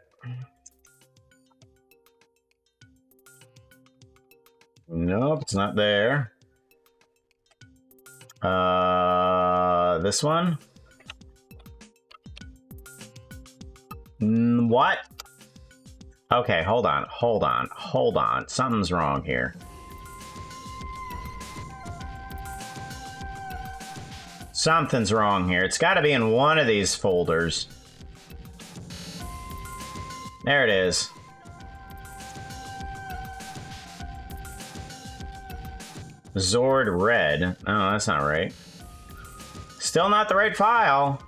Nope, it's not there. This one? What? Okay, hold on. Something's wrong here. Something's wrong here. It's got to be in one of these folders. There it is. Zord Red. Oh, that's not right. Still not the right file.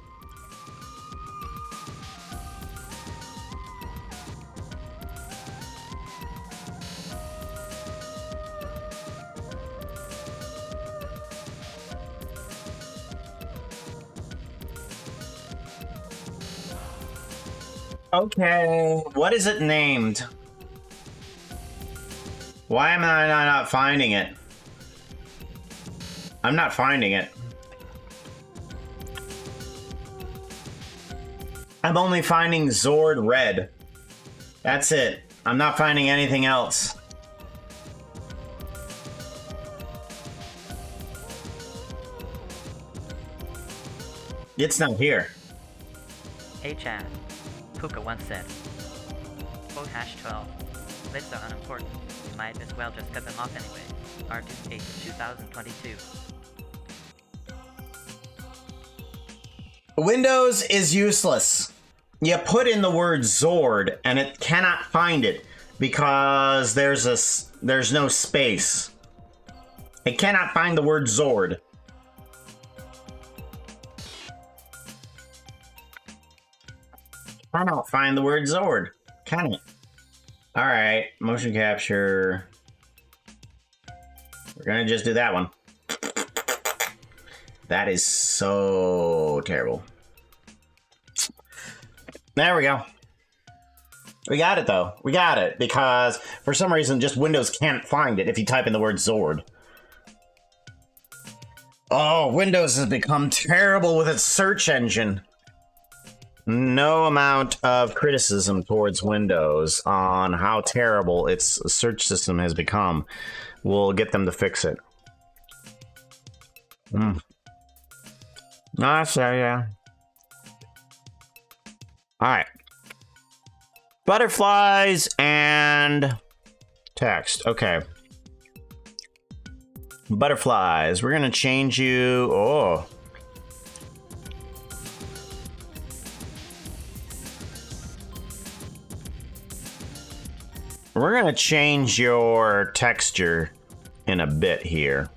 Okay, what is it named? Why am I not finding it? I'm not finding it. I'm only finding Zord Red. That's it. I'm not finding anything else. It's not here. Hey Chad, Puka once said, quote #12, lists are unimportant. You might as well just cut them off anyway. R2 8 2022. Windows is useless. You put in the word Zord and it cannot find it because there's no space. It cannot find the word Zord. Cannot find the word Zord. Can it? Alright, motion capture. We're gonna just do that one. That is so terrible. There we go. We got it though. We got it because for some reason just Windows can't find it if you type in the word Zord. Oh, Windows has become terrible with its search engine. No amount of criticism towards Windows on how terrible its search system has become will get them to fix it. So yeah. Alright. Butterflies and text. Okay. Butterflies. We're gonna change you. Oh. We're gonna change your texture in a bit here.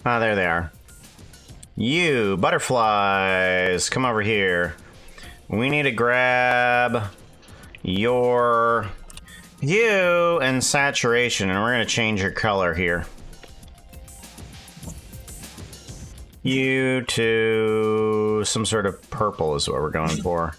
Ah, there they are. You, butterflies, come over here. We need to grab your hue and saturation, and we're gonna change your color here. You to some sort of purple is what we're going for.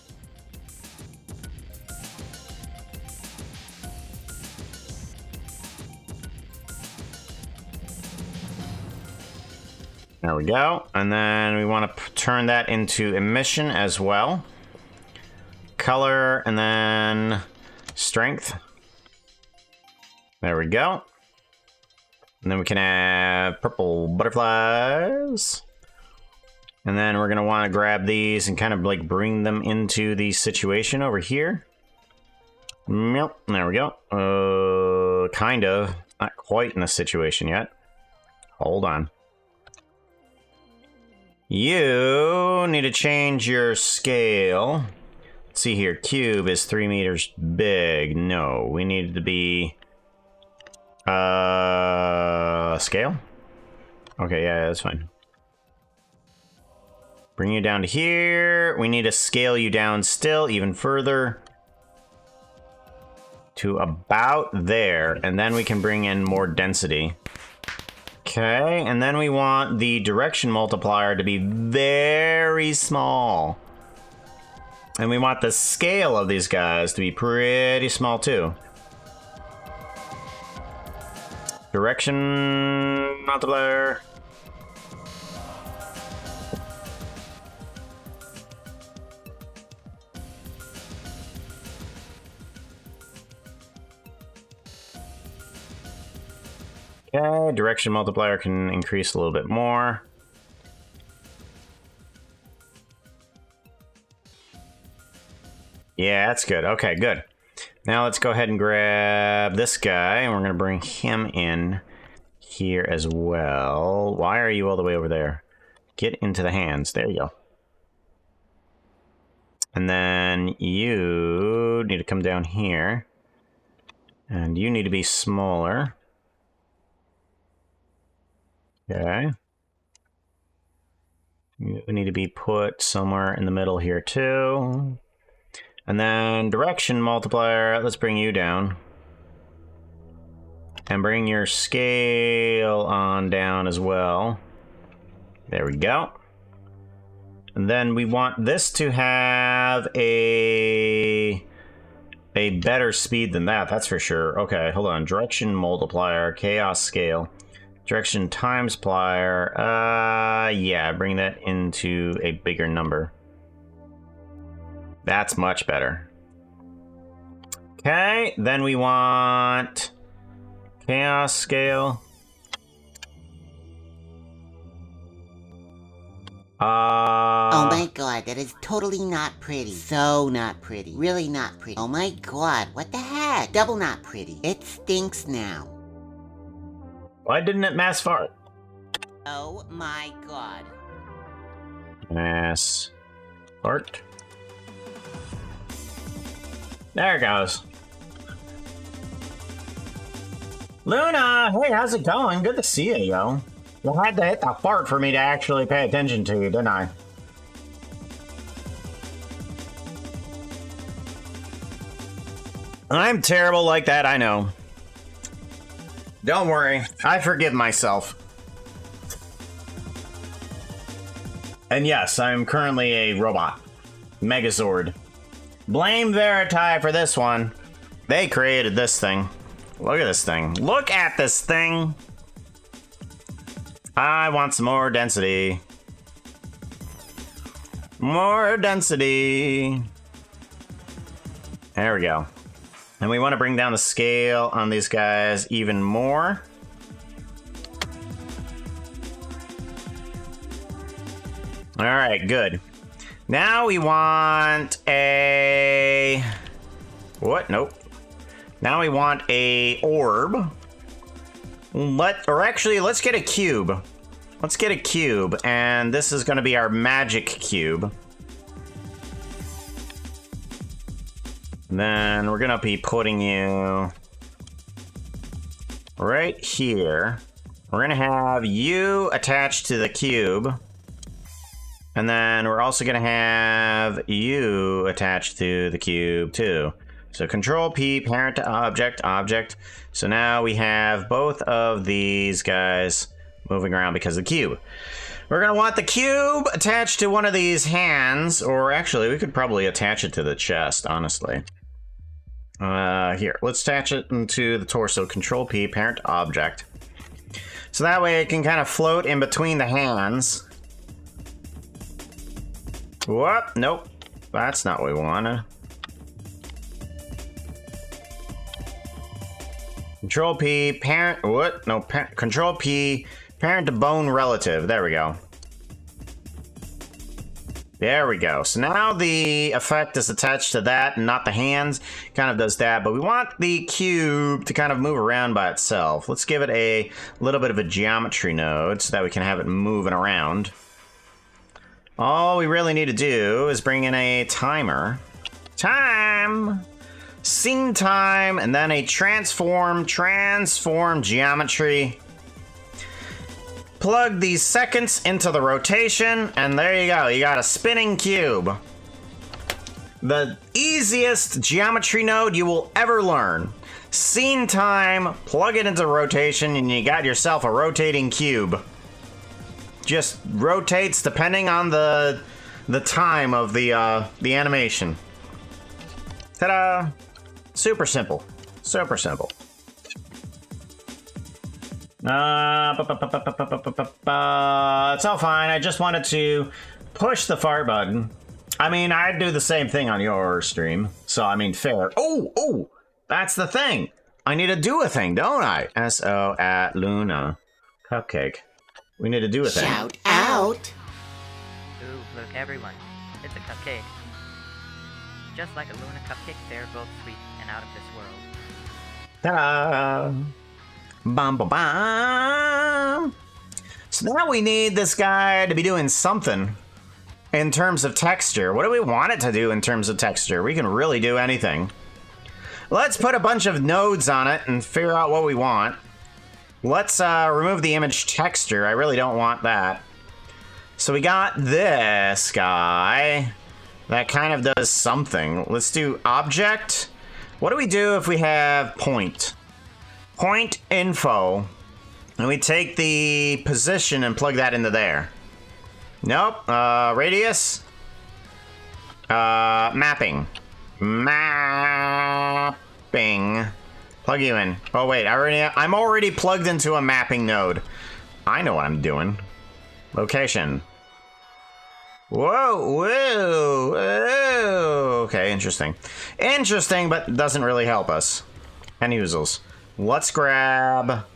There we go. And then we want to turn that into emission as well. Color and then strength. There we go. And then we can add purple butterflies. And then we're going to want to grab these and kind of like bring them into the situation over here. Yep, there we go. Kind of. Not quite in the situation yet. Hold on. You need to change your scale. Let's see here. Cube is 3 meters big. No, we need to be... scale? Okay, yeah, that's fine. Bring you down to here. We need to scale you down still even further. To about there. And then we can bring in more density. Okay, and then we want the direction multiplier to be very small. And we want the scale of these guys to be pretty small too. Direction multiplier. Okay, direction multiplier can increase a little bit more. Yeah, that's good. Okay, good. Now let's go ahead and grab this guy, and we're going to bring him in here as well. Why are you all the way over there? Get into the hands. There you go. And then you need to come down here. And you need to be smaller. Okay. You need to be put somewhere in the middle here too. And then direction multiplier, let's bring you down. And bring your scale on down as well. There we go. And then we want this to have a better speed than that, that's for sure. Okay, hold on. Direction multiplier, chaos scale. Direction times plier, yeah, bring that into a bigger number. That's much better. Okay, then we want chaos scale. Oh my god, that is totally not pretty. So not pretty. Really not pretty. Oh my god, what the heck? Double not pretty. It stinks now. Why didn't it mass fart? Oh my god. Mass fart. There it goes. Luna, hey, how's it going? Good to see you, yo. You had to hit the fart for me to actually pay attention to you, didn't I? I'm terrible like that, I know. Don't worry, I forgive myself. And yes, I'm currently a robot. Megazord. Blame Veritai for this one. They created this thing. Look at this thing. Look at this thing! I want some more density. More density. There we go. And we want to bring down the scale on these guys even more. All right, good. Now we want a... What? Nope. Now we want a orb. Let's get a cube. Let's get a cube, and this is going to be our magic cube. Then we're going to be putting you right here. We're going to have you attached to the cube. And then we're also going to have you attached to the cube too. So Control P, parent to object, object. So now we have both of these guys moving around because of the cube. We're going to want the cube attached to one of these hands, or actually we could probably attach it to the chest, honestly. Here, let's attach it into the torso. Control P, parent to object. So that way it can kind of float in between the hands. What? Nope. That's not what we wanted. Control P, parent, what? No, Control P, parent to bone relative. There we go. There we go. So now the effect is attached to that and not the hands. Kind of does that, but we want the cube to kind of move around by itself. Let's give it a little bit of a geometry node so that we can have it moving around. All we really need to do is bring in a timer. Time! Scene time, and then a transform geometry. Plug these seconds into the rotation, and there you go. You got a spinning cube. The easiest geometry node you will ever learn. Scene time, plug it into rotation, and you got yourself a rotating cube. Just rotates depending on the time of the animation. Ta-da! Super simple. Super simple. It's all fine. I just wanted to push the fart button. I mean, I'd do the same thing on your stream. So, I mean, fair. Oh! That's the thing. I need to do a thing, don't I? SO at Luna. Cupcake. We need to do a thing. Shout out! Ooh, look everyone. It's a cupcake. Just like a Luna cupcake, they're both sweet and out of this world. Ta-da! Bum, bum, bum. So now we need this guy to be doing something in terms of texture. What do we want it to do in terms of texture? We can really do anything. Let's put a bunch of nodes on it and figure out what we want. Let's remove the image texture. I really don't want that. So we got this guy that kind of does something. Let's do object. What do we do if we have point? Point info. And we take the position and plug that into there. Nope. Radius. Mapping. Mapping. Plug you in. Oh wait, I'm already plugged into a mapping node. I know what I'm doing. Location. Whoa, whoa, whoa. Okay, interesting. Interesting, but doesn't really help us. Any oozles. Let's grab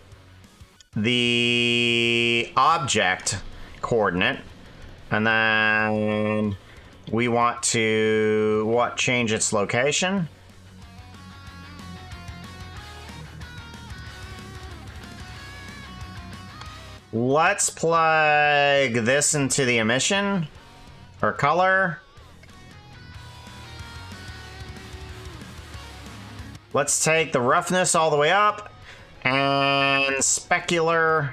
the object coordinate, and then we want to, change its location? Let's plug this into the emission, or color. Let's take the roughness all the way up, And specular.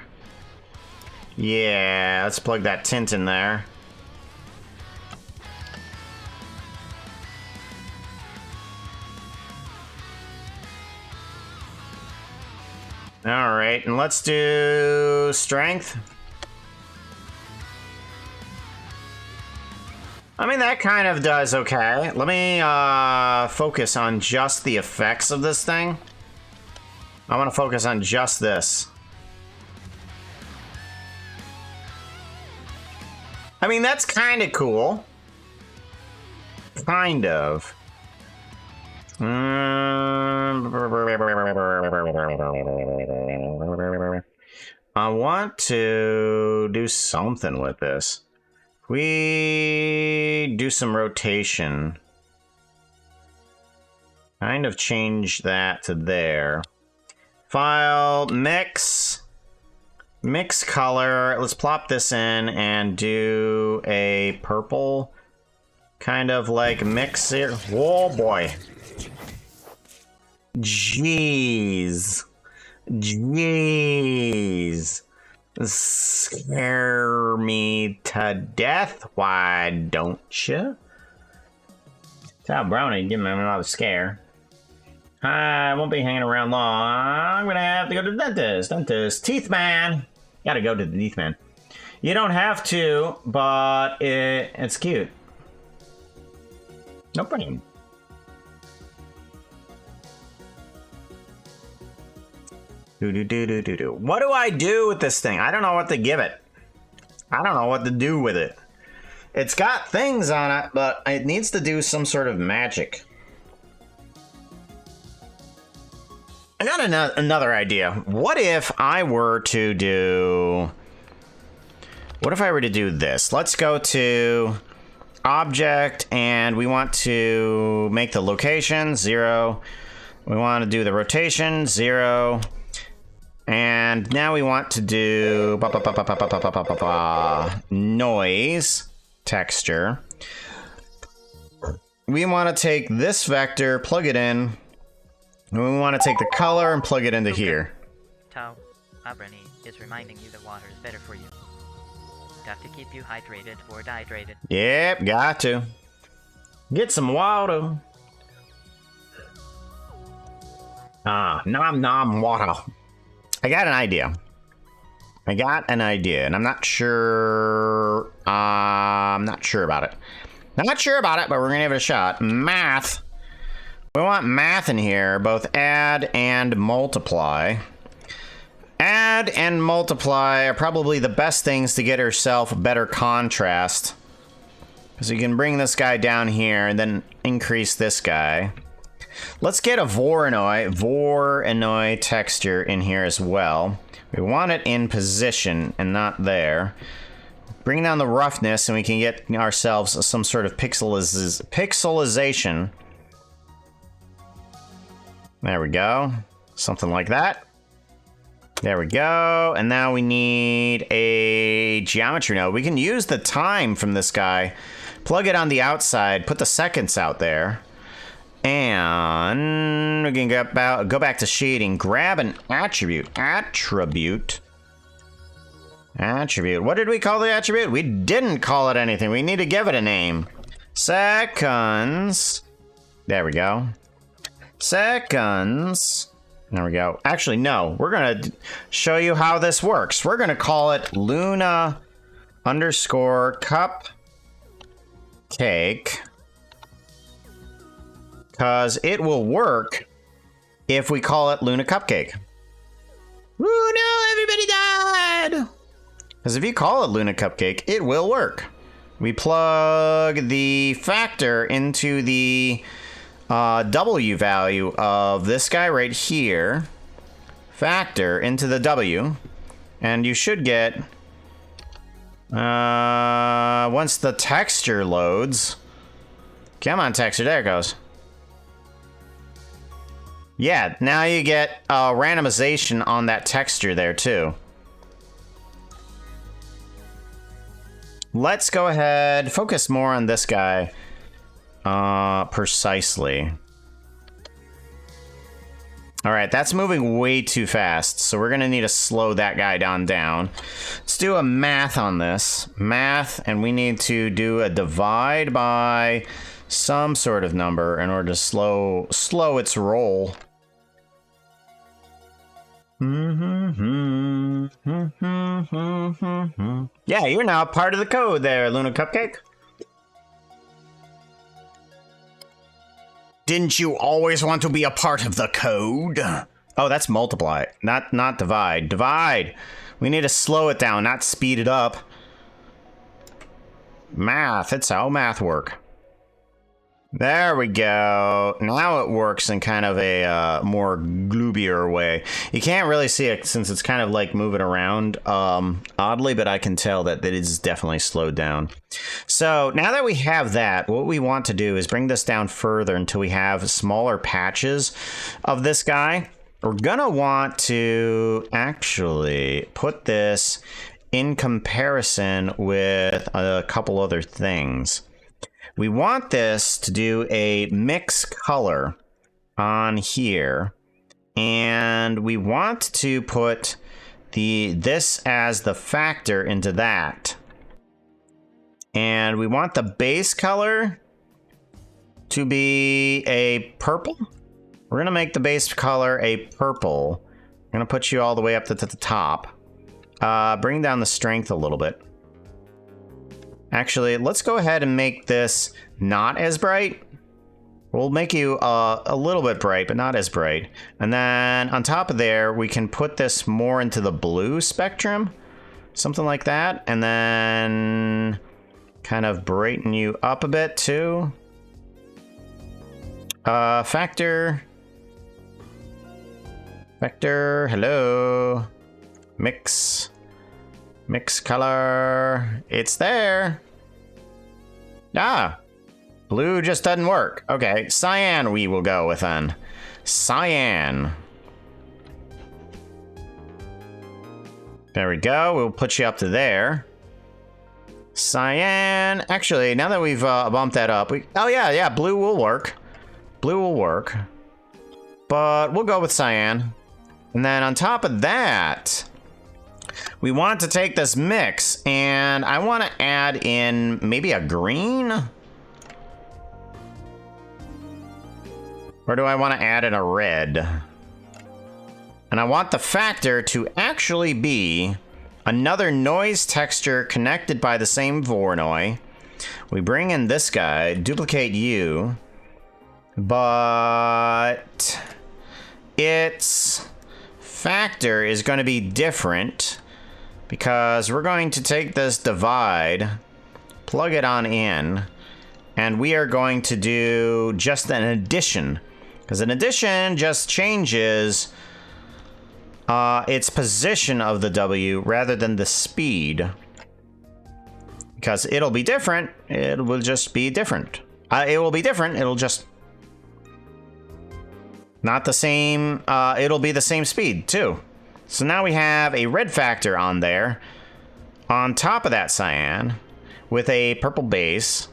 Yeah, let's plug that tint in there. Alright, and let's do strength. I mean, that kind of does okay. Let me focus on just the effects of this thing. I want to focus on just this. I mean, that's kind of cool. Kind of. I want to do something with this. We do some rotation. Kind of change that to there. File, mix. Mix color. Let's plop this in and do a purple. Kind of like mix it. Whoa, boy. Jeez. Jeez. Scare me to death, why don't you? Tell Brownie, give me another scare. I won't be hanging around long. I'm gonna have to go to the dentist. Teeth man. Gotta go to the teeth man. You don't have to, but it's cute. No problem. What do I do with this thing? I don't know what to give it. I don't know what to do with it. It's got things on it, but it needs to do some sort of magic. I got another idea. What if I were to do... What if I were to do this? Let's go to object, and we want to make the location 0. We want to do the rotation 0. And now we want to do noise texture. We want to take this vector, plug it in, and we want to take the color and plug it into here. Tau, Abrani is reminding you that water is better for you. Got to keep you hydrated or dehydrated. Yep, got to. Get some water. Nom nom water. I got an idea. And I'm not sure. I'm not sure about it. But we're gonna give it a shot. Math. We want math in here, both add and multiply. Add and multiply are probably the best things to get yourself better contrast. Because you can bring this guy down here and then increase this guy. Let's get a Voronoi texture in here as well. We want it in position and not there. Bring down the roughness and we can get ourselves some sort of pixelization. There we go. Something like that. There we go. And now we need a geometry node. We can use the time from this guy. Plug it on the outside. Put the seconds out there. And we can go back to shading, grab an attribute. Attribute. What did we call the attribute? We didn't call it anything. We need to give it a name. Seconds. There we go. Seconds. There we go. Actually, no. We're going to show you how this works. We're going to call it Luna _ cup cake. Because it will work if we call it Luna Cupcake. Woo, no, everybody died! Because if you call it Luna Cupcake, it will work. We plug the factor into the W value of this guy right here. Factor into the W. And you should get... once the texture loads... Come on, texture. There it goes. Yeah, now you get randomization on that texture there, too. Let's go ahead, focus more on this guy precisely. All right, that's moving way too fast, so we're gonna need to slow that guy down. Let's do a math on this. Math, and we need to do a divide by some sort of number in order to slow its roll. Yeah, you're now part of the code there, Luna Cupcake. Didn't you always want to be a part of the code? Oh, that's multiply, not divide. Divide. We need to slow it down, not speed it up. Math, it's how math work. There we go. Now it works in kind of a more gloobier way. You can't really see it since it's kind of like moving around oddly, but I can tell that it is definitely slowed down. So now that we have that, what we want to do is bring this down further until we have smaller patches of this guy. We're gonna want to actually put this in comparison with a couple other things. We want this to do a mix color on here, and we want to put this as the factor into that. And we want the base color to be a purple. We're gonna make the base color a purple. I'm gonna put you all the way up to the top. Bring down the strength a little bit. Actually, let's go ahead and make this not as bright. We'll make you a little bit bright, but not as bright. And then on top of there, we can put this more into the blue spectrum. Something like that. And then kind of brighten you up a bit too. Factor, hello. Mix color. It's there. Ah, blue just doesn't work. Okay, cyan we will go with then. Cyan. There we go. We'll put you up to there. Cyan. Actually, now that we've bumped that up, oh yeah, blue will work. Blue will work. But we'll go with cyan. And then on top of that, we want to take this mix, and I want to add in maybe a green? Or do I want to add in a red? And I want the factor to actually be another noise texture connected by the same Voronoi. We bring in this guy, duplicate you, but its factor is going to be different because we're going to take this divide, plug it on in, and we are going to do just an addition, because an addition just changes its position of the W rather than the speed, because it'll be different. It will just be different. It will be different. It'll just not the same. It'll be the same speed too. So now we have a red factor on there, on top of that cyan, with a purple base,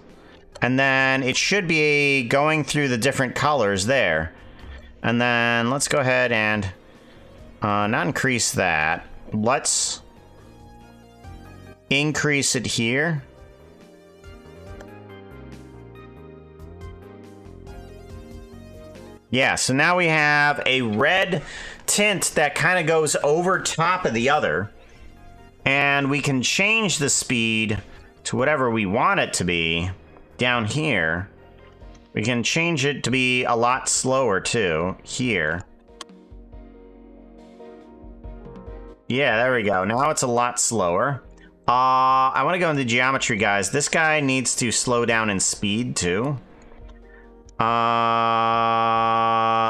and then it should be going through the different colors there. And then let's go ahead and not increase that. Let's increase it here. Yeah, so now we have a red tint that kind of goes over top of the other, and we can change the speed to whatever we want it to be down here. We can change it to be a lot slower too here. Yeah, there we go. Now it's a lot slower. I want to go into geometry, guys. This guy needs to slow down in speed too.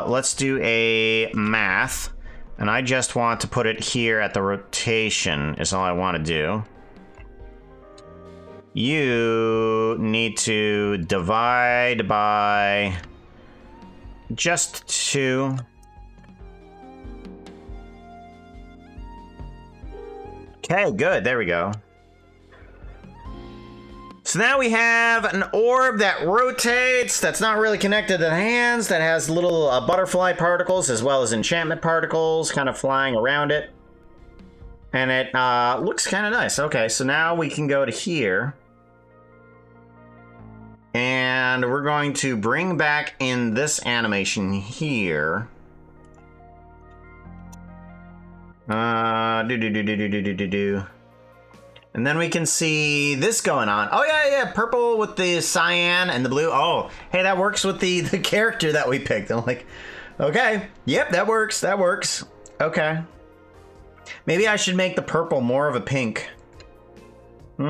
Let's do a math, and I just want to put it here at the rotation is all I want to do. You need to divide by just 2. Okay, good, there we go. So now we have an orb that rotates, that's not really connected to the hands, that has little butterfly particles as well as enchantment particles kind of flying around it. And it looks kind of nice. Okay, so now we can go to here. And we're going to bring back in this animation here. And then we can see this going on. Oh, yeah, purple with the cyan and the blue. Oh, hey, that works with the character that we picked. I'm like, okay, yep, that works, Okay. Maybe I should make the purple more of a pink. Maybe,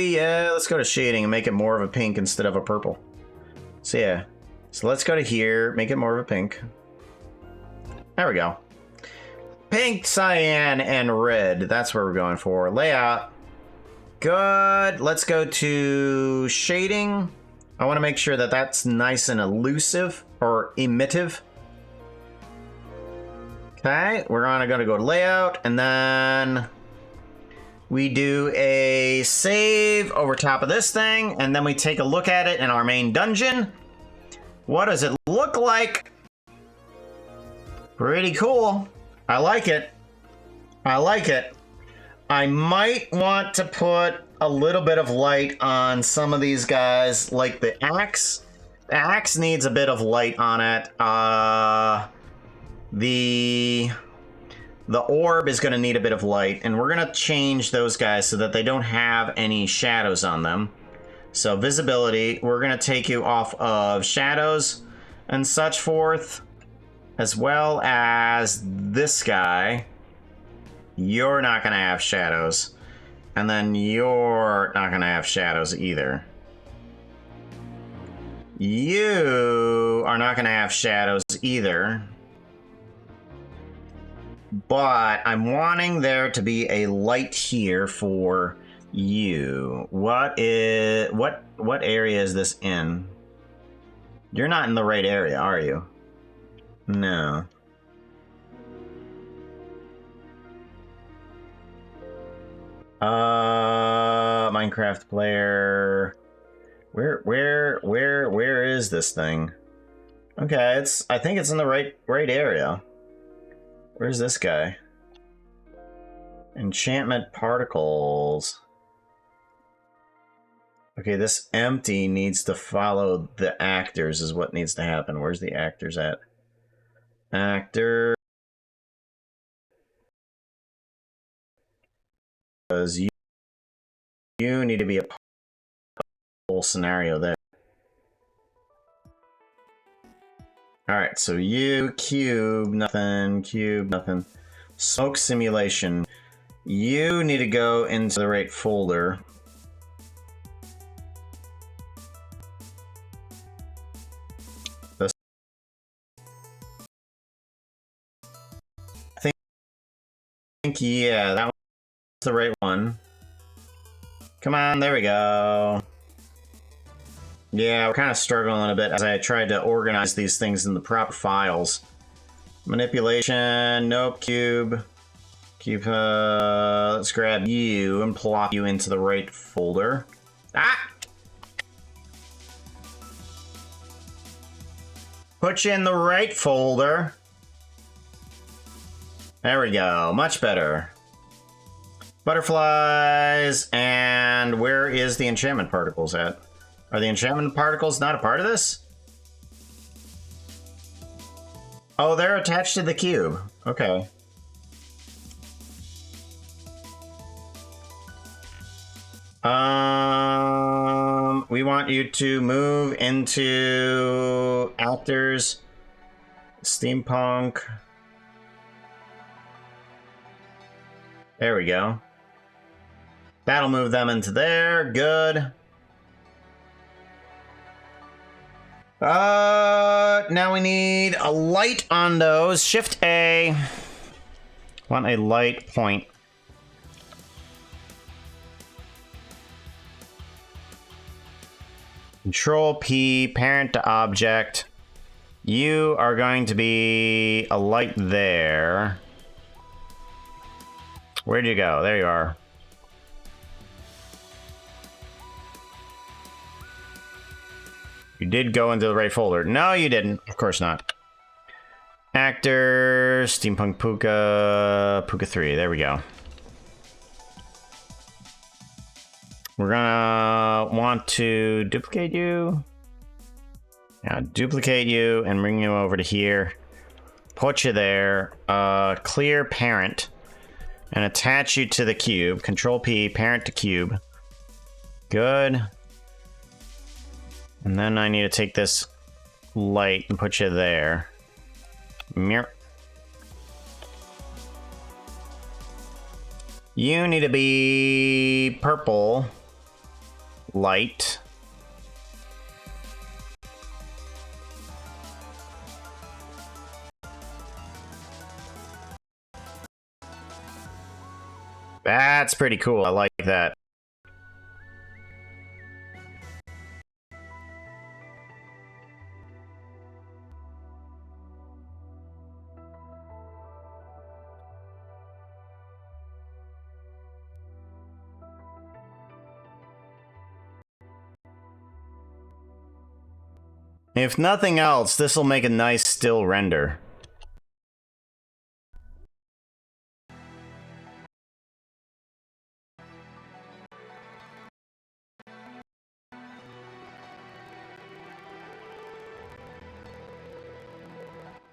yeah, let's go to shading and make it more of a pink instead of a purple. So, yeah. So let's go to here, make it more of a pink. There we go. Pink, cyan, and red. That's where we're going for. Layout. Good. Let's go to shading. I want to make sure that that's nice and elusive or emittive. Okay, we're gonna go to layout, and then we do a save over top of this thing, and then we take a look at it in our main dungeon. What does it look like? Pretty cool. I like it. I like it. I might want to put a little bit of light on some of these guys, like the axe. The axe needs a bit of light on it. The orb is going to need a bit of light, and we're going to change those guys so that they don't have any shadows on them. So visibility, we're going to take you off of shadows and such forth, as well as this guy. You're not going to have shadows, and then you're not going to have shadows either. You are not going to have shadows either. But I'm wanting there to be a light here for you. What area is this in? You're not in the right area, are you? No. Minecraft player. Where is this thing? Okay, I think it's in the right area. Where's this guy? Enchantment particles. Okay, this empty needs to follow the actors is what needs to happen. Where's the actors at? Actor. Because you need to be a part of the whole scenario there. Alright, so you, cube, nothing, smoke simulation. You need to go into the right folder. I think, yeah, that was the right one. Come on, there we go. Yeah, we're kind of struggling a bit as I tried to organize these things in the proper files. Manipulation, nope, cube. Let's grab you and plop you into the right folder. Ah! Put you in the right folder. There we go, much better. Butterflies, and where is the enchantment particles at? Are the enchantment particles not a part of this? Oh, they're attached to the cube. Okay. We want you to move into actors, steampunk. There we go. That'll move them into there. Good. Now we need a light on those. Shift A. Want a light point. Control P, parent to object. You are going to be a light there. Where'd you go? There you are. You did go into the right folder. No, you didn't. Of course not. Actor, Steampunk Puka, Puka 3. There we go. We're gonna want to duplicate you. Yeah, duplicate you and bring you over to here. Put you there. Clear parent. And attach you to the cube. Control P, parent to cube. Good. And then I need to take this light and put you there. Mirror. You need to be purple. Light. That's pretty cool. I like that. If nothing else, this will make a nice still render.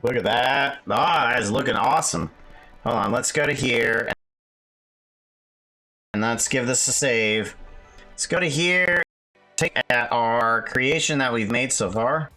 Look at that. Ah, that is looking awesome. Hold on, let's go to here. And let's give this a save. Let's go to here. Take at our creation that we've made so far.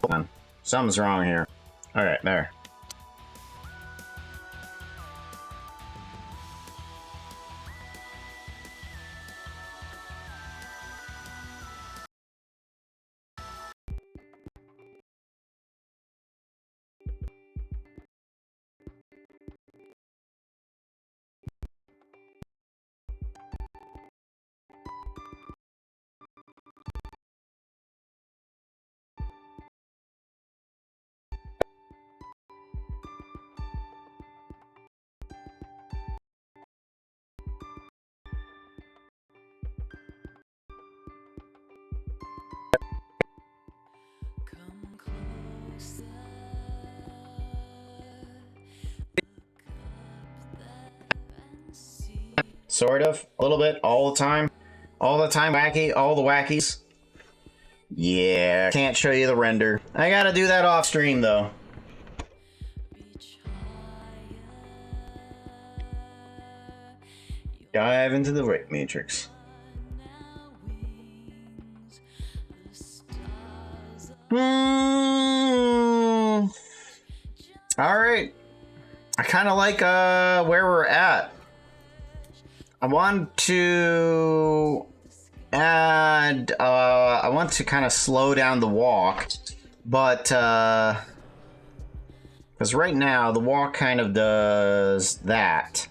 Hold on. Something's wrong here. Alright, there. Sort of. A little bit. All the time. All the time wacky. All the wackies. Yeah. Can't show you the render. I gotta do that off stream though. Dive into the right matrix. Alright. I kind of like where we're at. I want to add, I want to kind of slow down the walk, but, because right now the walk kind of does that.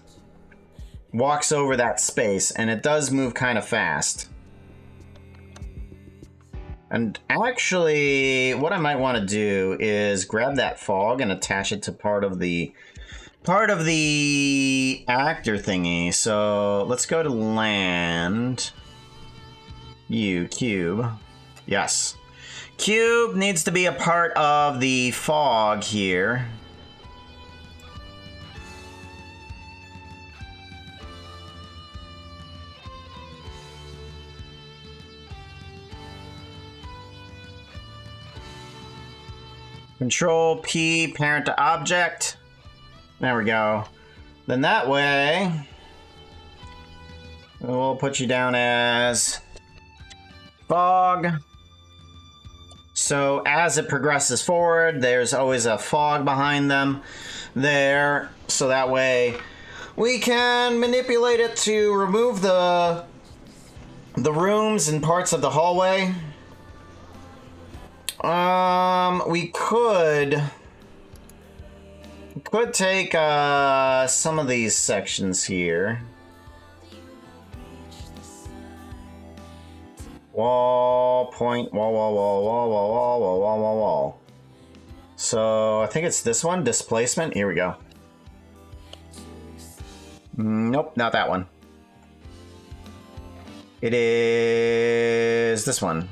Walks over that space, and it does move kind of fast. And actually, what I might want to do is grab that fog and attach it to part of the actor thingy. So let's go to land. Cube. Yes. Cube needs to be a part of the fog here. Control P, parent to object. There we go. Then that way, we'll put you down as fog. So as it progresses forward, there's always a fog behind them there. So that way we can manipulate it to remove the rooms and parts of the hallway. We could take some of these sections here. Wall, point, wall, wall, wall, wall, wall, wall, wall, wall, wall, wall. So I think it's this one, displacement. Here we go. Nope, not that one. It is this one.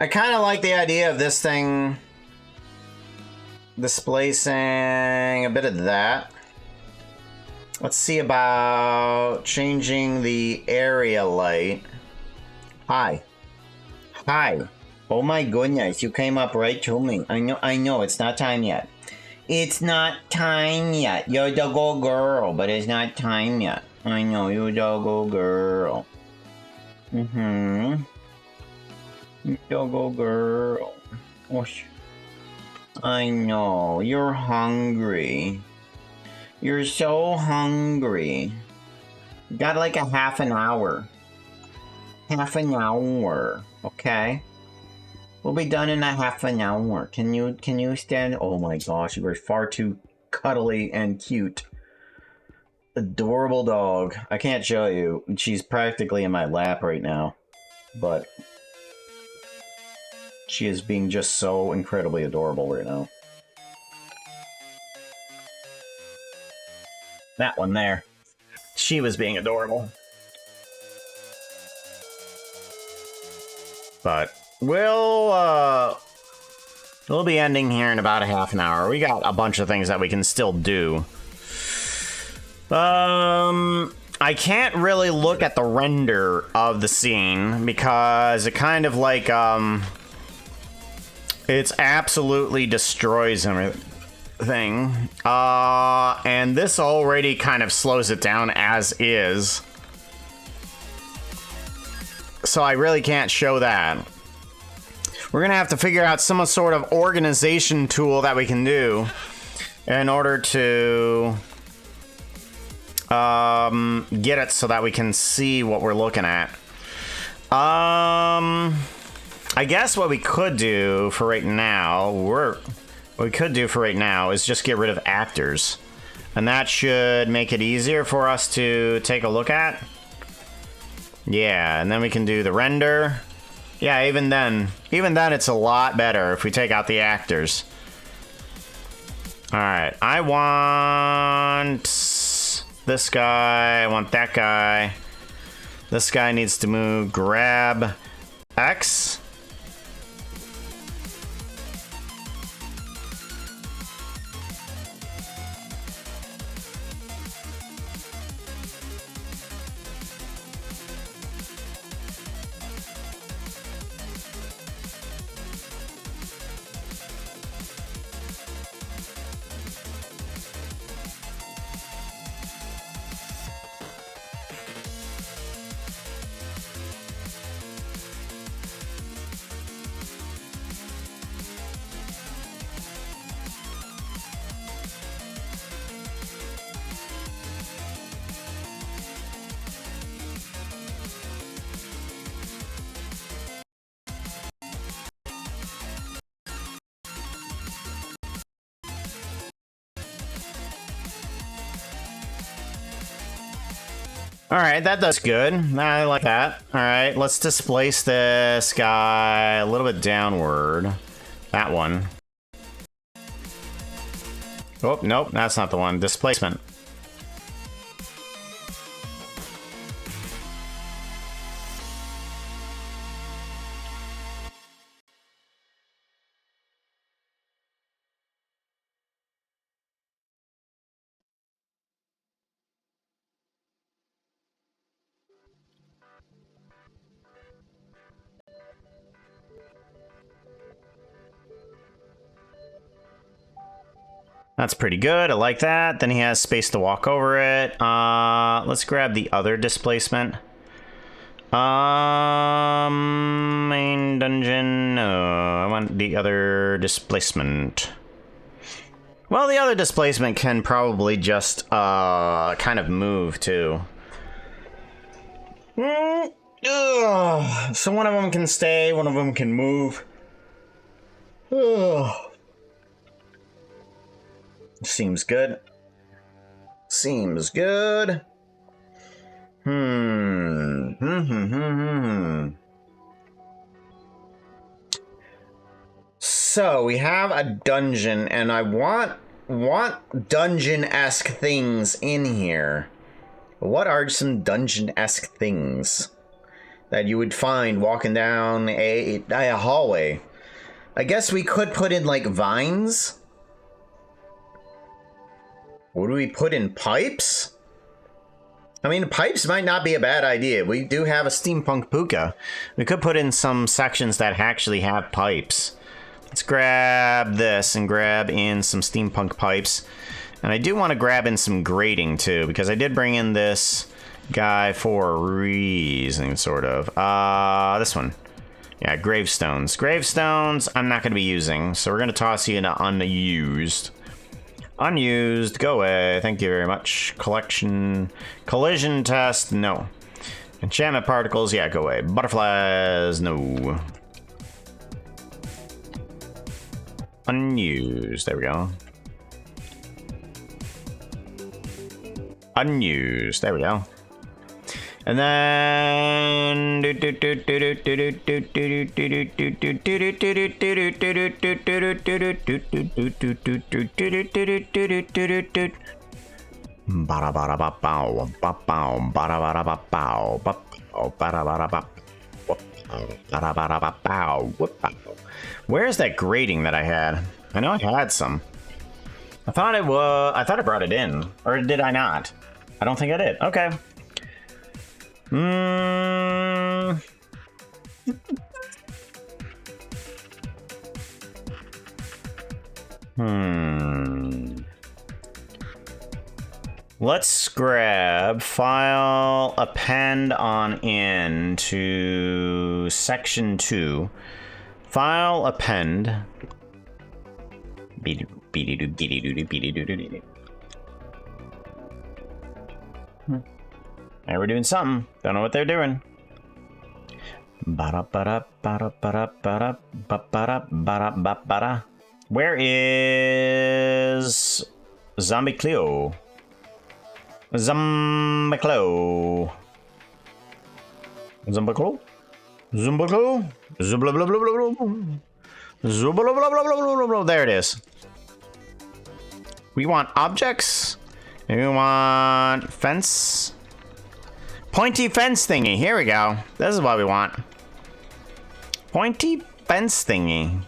I kind of like the idea of this thing displacing a bit of that. Let's see about changing the area light. Hi. Hi. Oh my goodness, you came up right to me. I know, it's not time yet. It's not time yet. You're the go girl, but it's not time yet. I know, you're the go girl. Go girl. Whoosh. I know, you're hungry. You're so hungry. You got like a half an hour. Half an hour, okay? We'll be done in a half an hour. Can you stand? Oh my gosh, you were far too cuddly and cute. Adorable dog. I can't show you. She's practically in my lap right now. But she is being just so incredibly adorable right now. That one there. She was being adorable. But we'll be ending here in about a half an hour. We got a bunch of things that we can still do. I can't really look at the render of the scene because it kind of like it's absolutely destroys everything. And this already kind of slows it down as is. So I really can't show that. We're gonna have to figure out some sort of organization tool that we can do in order to get it so that we can see what we're looking at. I guess what we could do for right now, is just get rid of actors. And that should make it easier for us to take a look at. Yeah, and then we can do the render. Yeah, even then it's a lot better if we take out the actors. Alright, I want this guy, I want that guy. This guy needs to move, grab X. Alright, that does good. I like that. Alright, let's displace this guy a little bit downward. That one. Oh, nope, that's not the one. Displacement. That's pretty good. I like that. Then he has space to walk over it. Let's grab the other displacement. Main dungeon. No, I want the other displacement. Well, the other displacement can probably just kind of move too. So one of them can stay, one of them can move. Seems good. Seems good. So we have a dungeon, and I want dungeon-esque things in here. What are some dungeon-esque things that you would find walking down a hallway? I guess we could put in, like, vines. Would we put in pipes? I mean, pipes might not be a bad idea. We do have a steampunk puka. We could put in some sections that actually have pipes. Let's grab this and grab in some steampunk pipes. And I do want to grab in some grating too, because I did bring in this guy for a reason, sort of. This one. Yeah, gravestones. Gravestones I'm not going to be using, so we're going to toss you into unused. Unused, go away. Thank you very much. Collection. Collision test, no. Enchantment particles, yeah, go away. Butterflies, no. Unused, there we go. Unused, there we go. And then where's that grating that I had? I know I had some. I thought I brought it in, or did I not? I don't think I did. Okay. Let's grab file append on into section 2. File append. Hey, we're doing something. Don't know what they're doing. Where is Zombie Cleo? Zombie Cleo. Zombie Cleo? Zombie Cleo? There it is. We want objects. And we want fence. Pointy fence thingy. Here we go. This is what we want. Pointy fence thingy.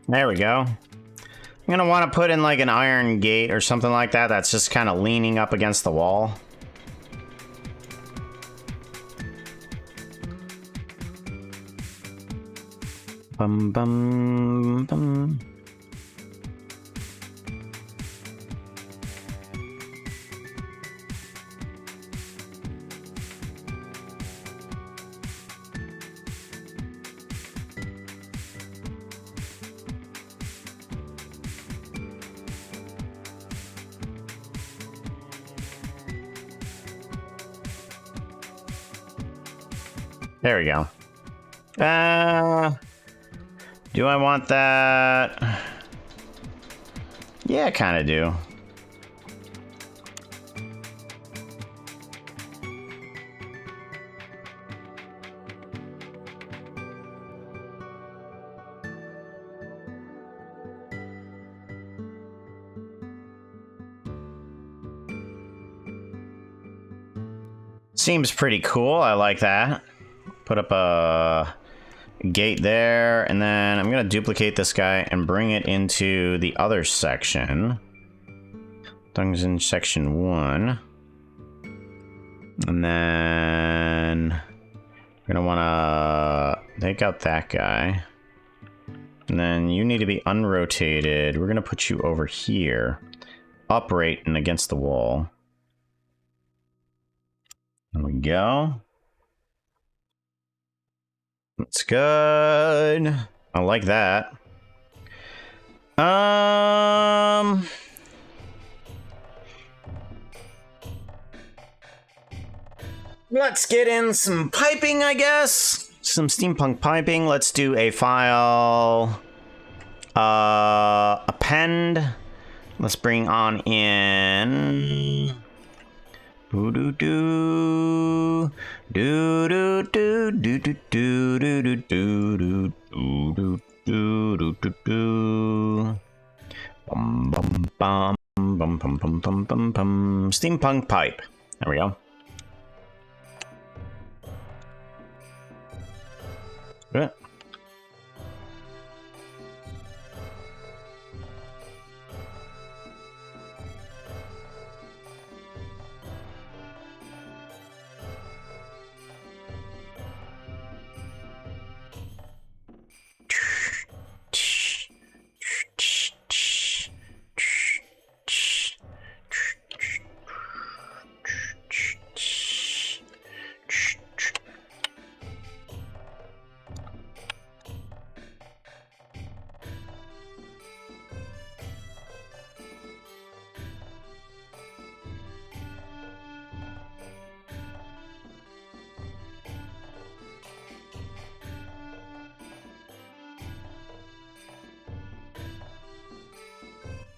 There we go. I'm gonna want to put in like an iron gate or something like that that's just kind of leaning up against the wall. Bum bum bum. There we go. Do I want that? Yeah, I kind of do. Seems pretty cool. I like that. Put up a gate there, and then I'm gonna duplicate this guy and bring it into the other section. Dungeon section 1. And then we're gonna wanna take out that guy. And then you need to be unrotated. We're gonna put you over here. Upright and against the wall. There we go. That's good. I like that. Let's get in some piping, I guess. Some steampunk piping. Let's do a file. Append. Let's bring on in. Do do do do do do do do do do do do do do do do. Bum bum bum bum bum bum bum bum bum. Steampunk pipe. There we go. Good.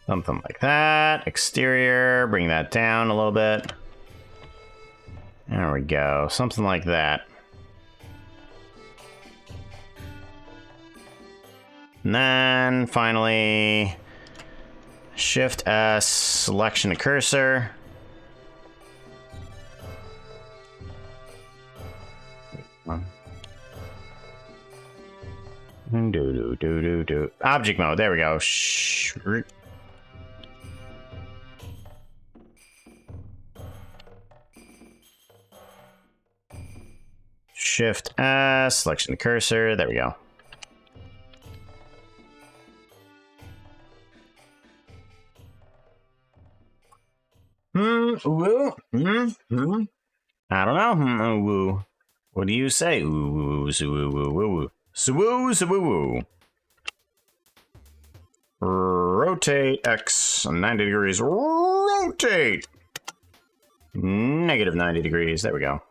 Something like that. Exterior, bring that down a little bit. There we go. Something like that. And then finally, Shift S, selection to cursor. Do. Object mode. There we go. Shift S, selection to cursor. There we go. Woo. I don't know. Woo. What do you say? Woo. Rotate X 90 degrees. Rotate. Negative 90 degrees. There we go.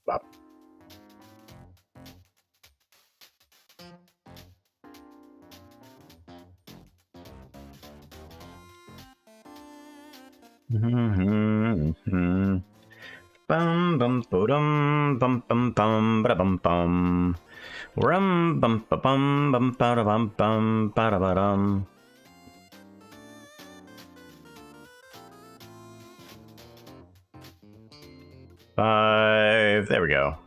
Bop. Bum bum bodum bum bum bum ba bum bum rum bum ba bum ba bum bum ba ba dum. Five. There we go.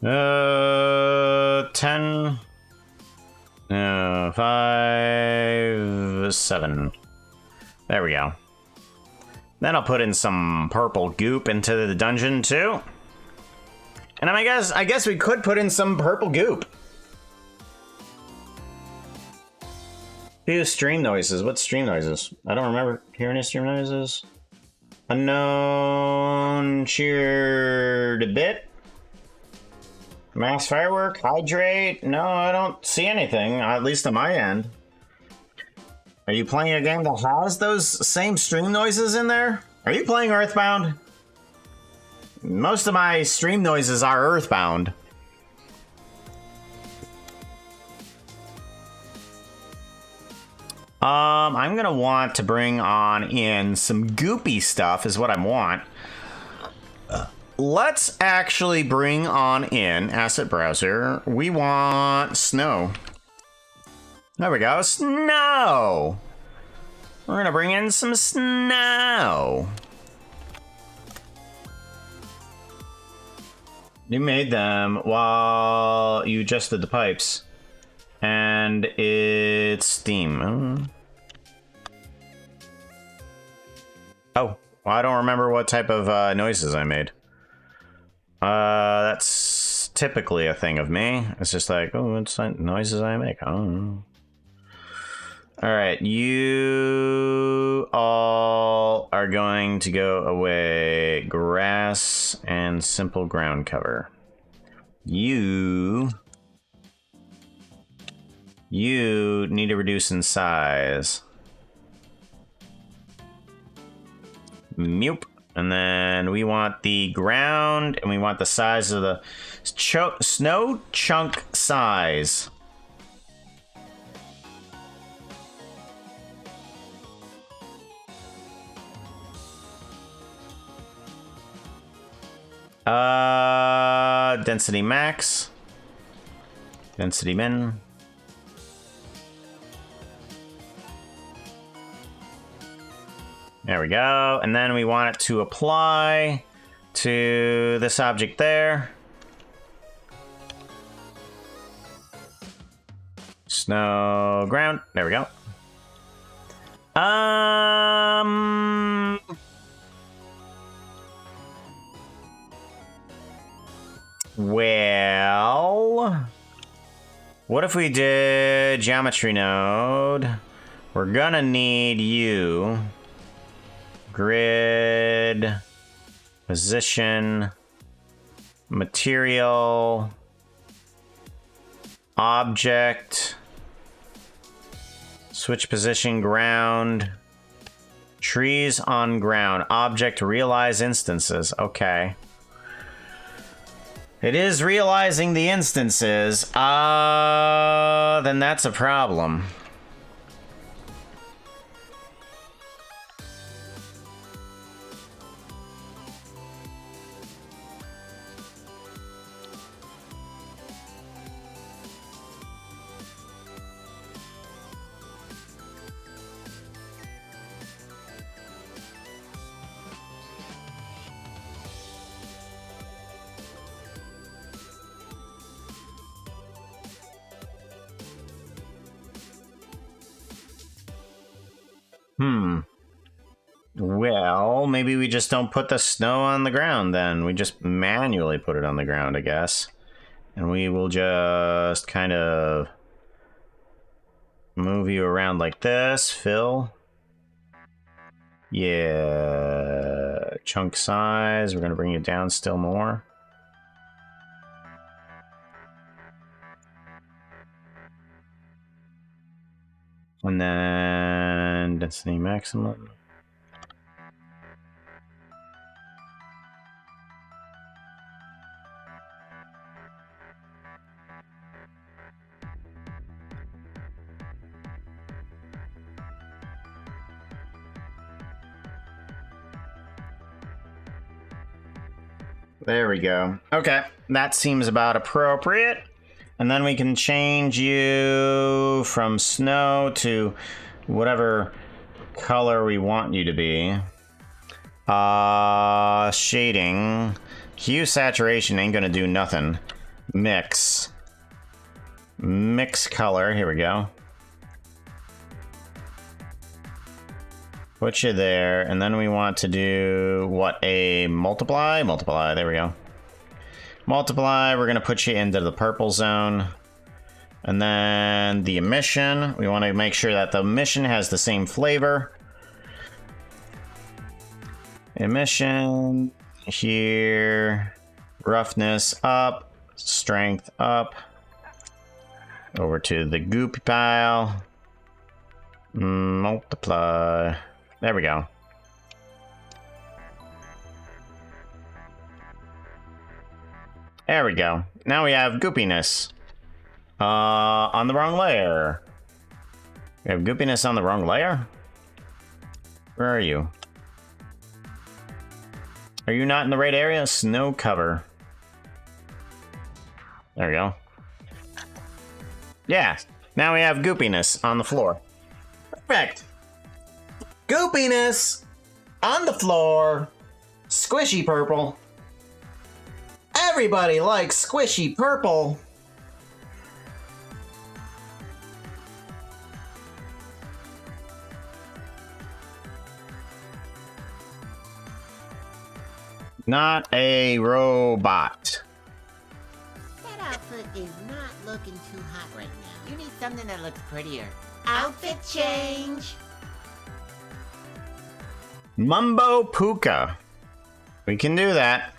Uh, 10. 5, 7. There we go. Then I'll put in some purple goop into the dungeon too. And I guess we could put in some purple goop. Do stream noises. What stream noises? I don't remember hearing any stream noises. Unknown cheered a bit. Mass firework, hydrate. No, I don't see anything, at least on my end. Are you playing a game that has those same stream noises in there? Are you playing Earthbound? Most of my stream noises are Earthbound. I'm gonna want to bring on in some goopy stuff is what I want. let's actually bring on in Asset Browser. We want snow. There we go, snow. We're gonna bring in some snow. You made them while you adjusted the pipes. And it's steam. Oh, well, I don't remember what type of noises I made. That's typically a thing of me. It's just like, oh, it's like noises I make. I don't know. All right, you all are going to go away. Grass and simple ground cover. You need to reduce in size. Meoop. And then we want the ground, and we want the size of the snow chunk size. Density max. Density min. There we go. And then we want it to apply to this object there. Snow ground. There we go. Well, what if we did geometry node? We're gonna need you. Grid, position, material, object, switch position, ground, trees on ground, object, realize instances. Okay. It is realizing the instances. Then that's a problem. Well, maybe we just don't put the snow on the ground then. We just manually put it on the ground, I guess. And we will just kind of move you around like this. Fill. Yeah. Chunk size. We're going to bring you down still more. And then density maximum. There we go. Okay, that seems about appropriate. And then we can change you from snow to whatever color we want you to be. Shading. Hue saturation ain't gonna do nothing. Mix. Mix color, here we go. Put you there, and then we want to do, what, a multiply? Multiply, there we go. Multiply, we're going to put you into the purple zone. And then the emission, we want to make sure that the emission has the same flavor. Emission, here, roughness up, strength up. Over to the goopy pile. Multiply. There we go. There we go. Now we have goopiness. On the wrong layer. We have goopiness on the wrong layer? Where are you? Are you not in the right area? Snow cover. There we go. Yeah, now we have goopiness on the floor. Perfect. Goopiness on the floor. Squishy purple. Everybody likes squishy purple. Not a robot. That outfit is not looking too hot right now. You need something that looks prettier. Outfit change! Mumbo Puka. We can do that.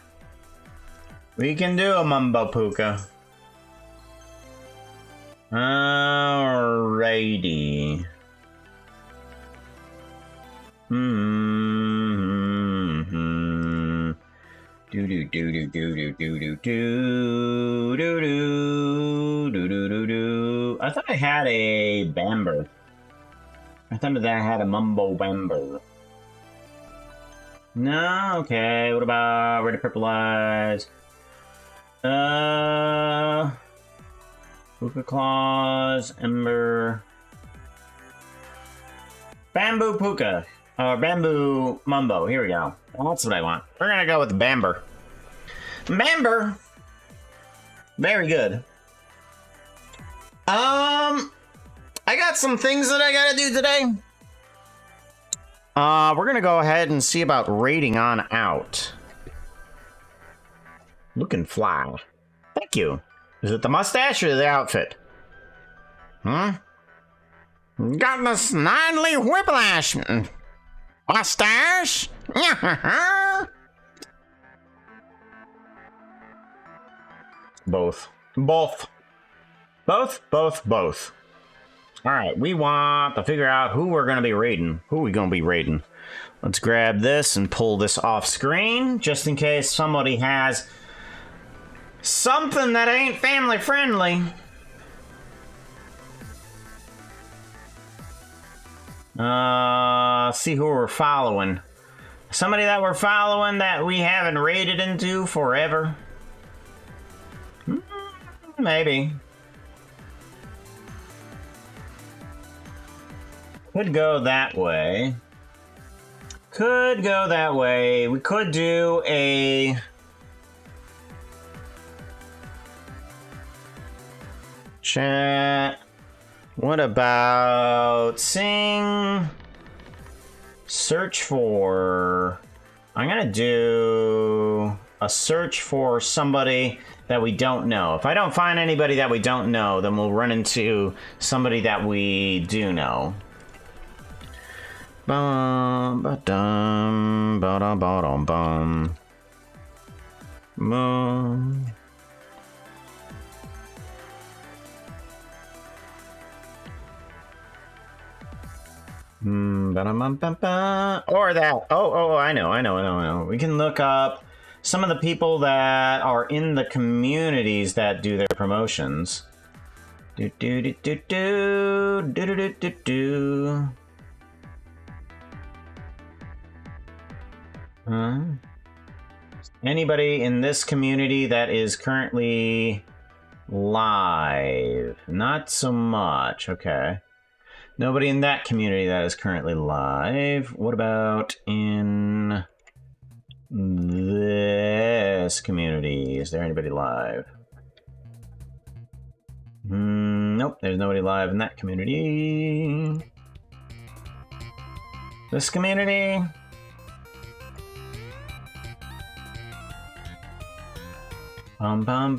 We can do a Mumbo Puka. Alrighty. Do do do do do do do do do do do do do do. I thought I had a Bamber. I thought that I had a Mumbo Bamber. No, okay. What about Red Purple Eyes? Puka Claws, Ember, Bamboo Puka. Bamboo Mumbo. Here we go. That's what I want. We're gonna go with the Bamber. Bamber! Very good. I got some things that I gotta do today. We're gonna go ahead and see about raiding on out. Looking fly. Thank you. Is it the mustache or the outfit? Got this 9-leaf whiplash. Mustache? Both. Both. Alright, we want to figure out who we're going to be raiding. Who are we going to be raiding? Let's grab this and pull this off screen, just in case somebody has something that ain't family friendly. See who we're following. Somebody that we're following that we haven't raided into forever. Maybe. Could go that way. Could go that way. We could do a... chat. What about sing? Search for... I'm gonna do a search for somebody that we don't know. If I don't find anybody that we don't know, then we'll run into somebody that we do know. Bum ba dum ba dum ba dum bum. Bum. Or that. Oh, I know. We can look up some of the people that are in the communities that do their promotions. Anybody in this community that is currently live? Not so much. Okay. Nobody in that community that is currently live. What about in this community? Is there anybody live? Nope, there's nobody live in that community. This community? Nobody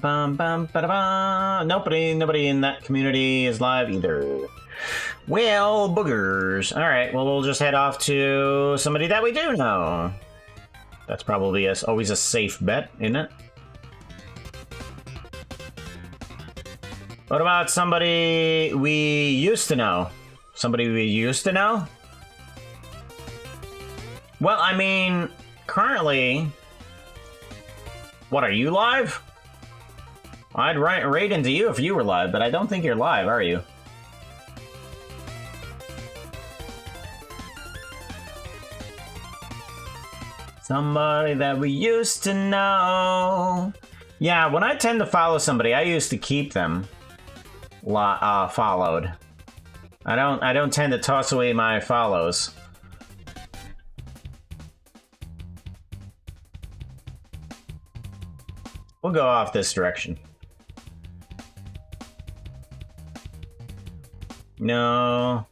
in that community is live either. Well, boogers. Alright, well, we'll just head off to somebody that we do know. That's probably always a safe bet, isn't it? What about somebody we used to know? Somebody we used to know? Well, I mean, currently... What, are you live? I'd raid into you if you were live, but I don't think you're live, are you? Somebody that we used to know. Yeah, when I tend to follow somebody, I used to keep them followed. I don't tend to toss away my follows. We'll go off this direction. No.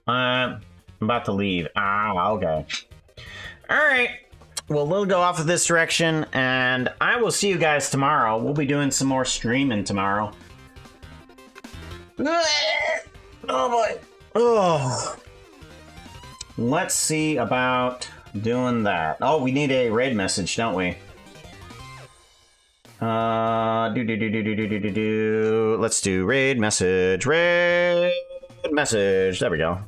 I'm about to leave. Ah, okay. Alright. Well, we'll go off of this direction, and I will see you guys tomorrow. We'll be doing some more streaming tomorrow. Oh, boy. Oh. Let's see about doing that. Oh, we need a raid message, don't we? Let's do raid message. Raid message. There we go.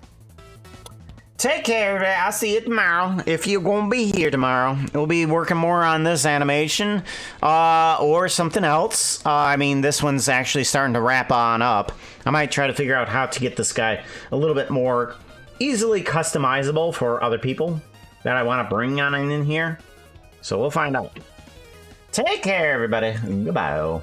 Take care, everybody. I'll see you tomorrow. If you're gonna be here tomorrow, we'll be working more on this animation, or something else. I mean, this one's actually starting to wrap on up. I might try to figure out how to get this guy a little bit more easily customizable for other people that I want to bring on in here. So we'll find out. Take care, everybody. Goodbye.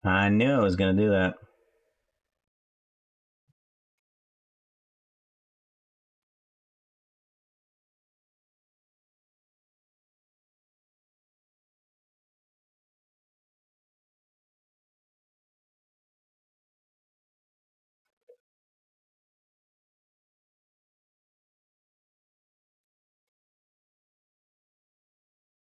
I knew I was gonna do that.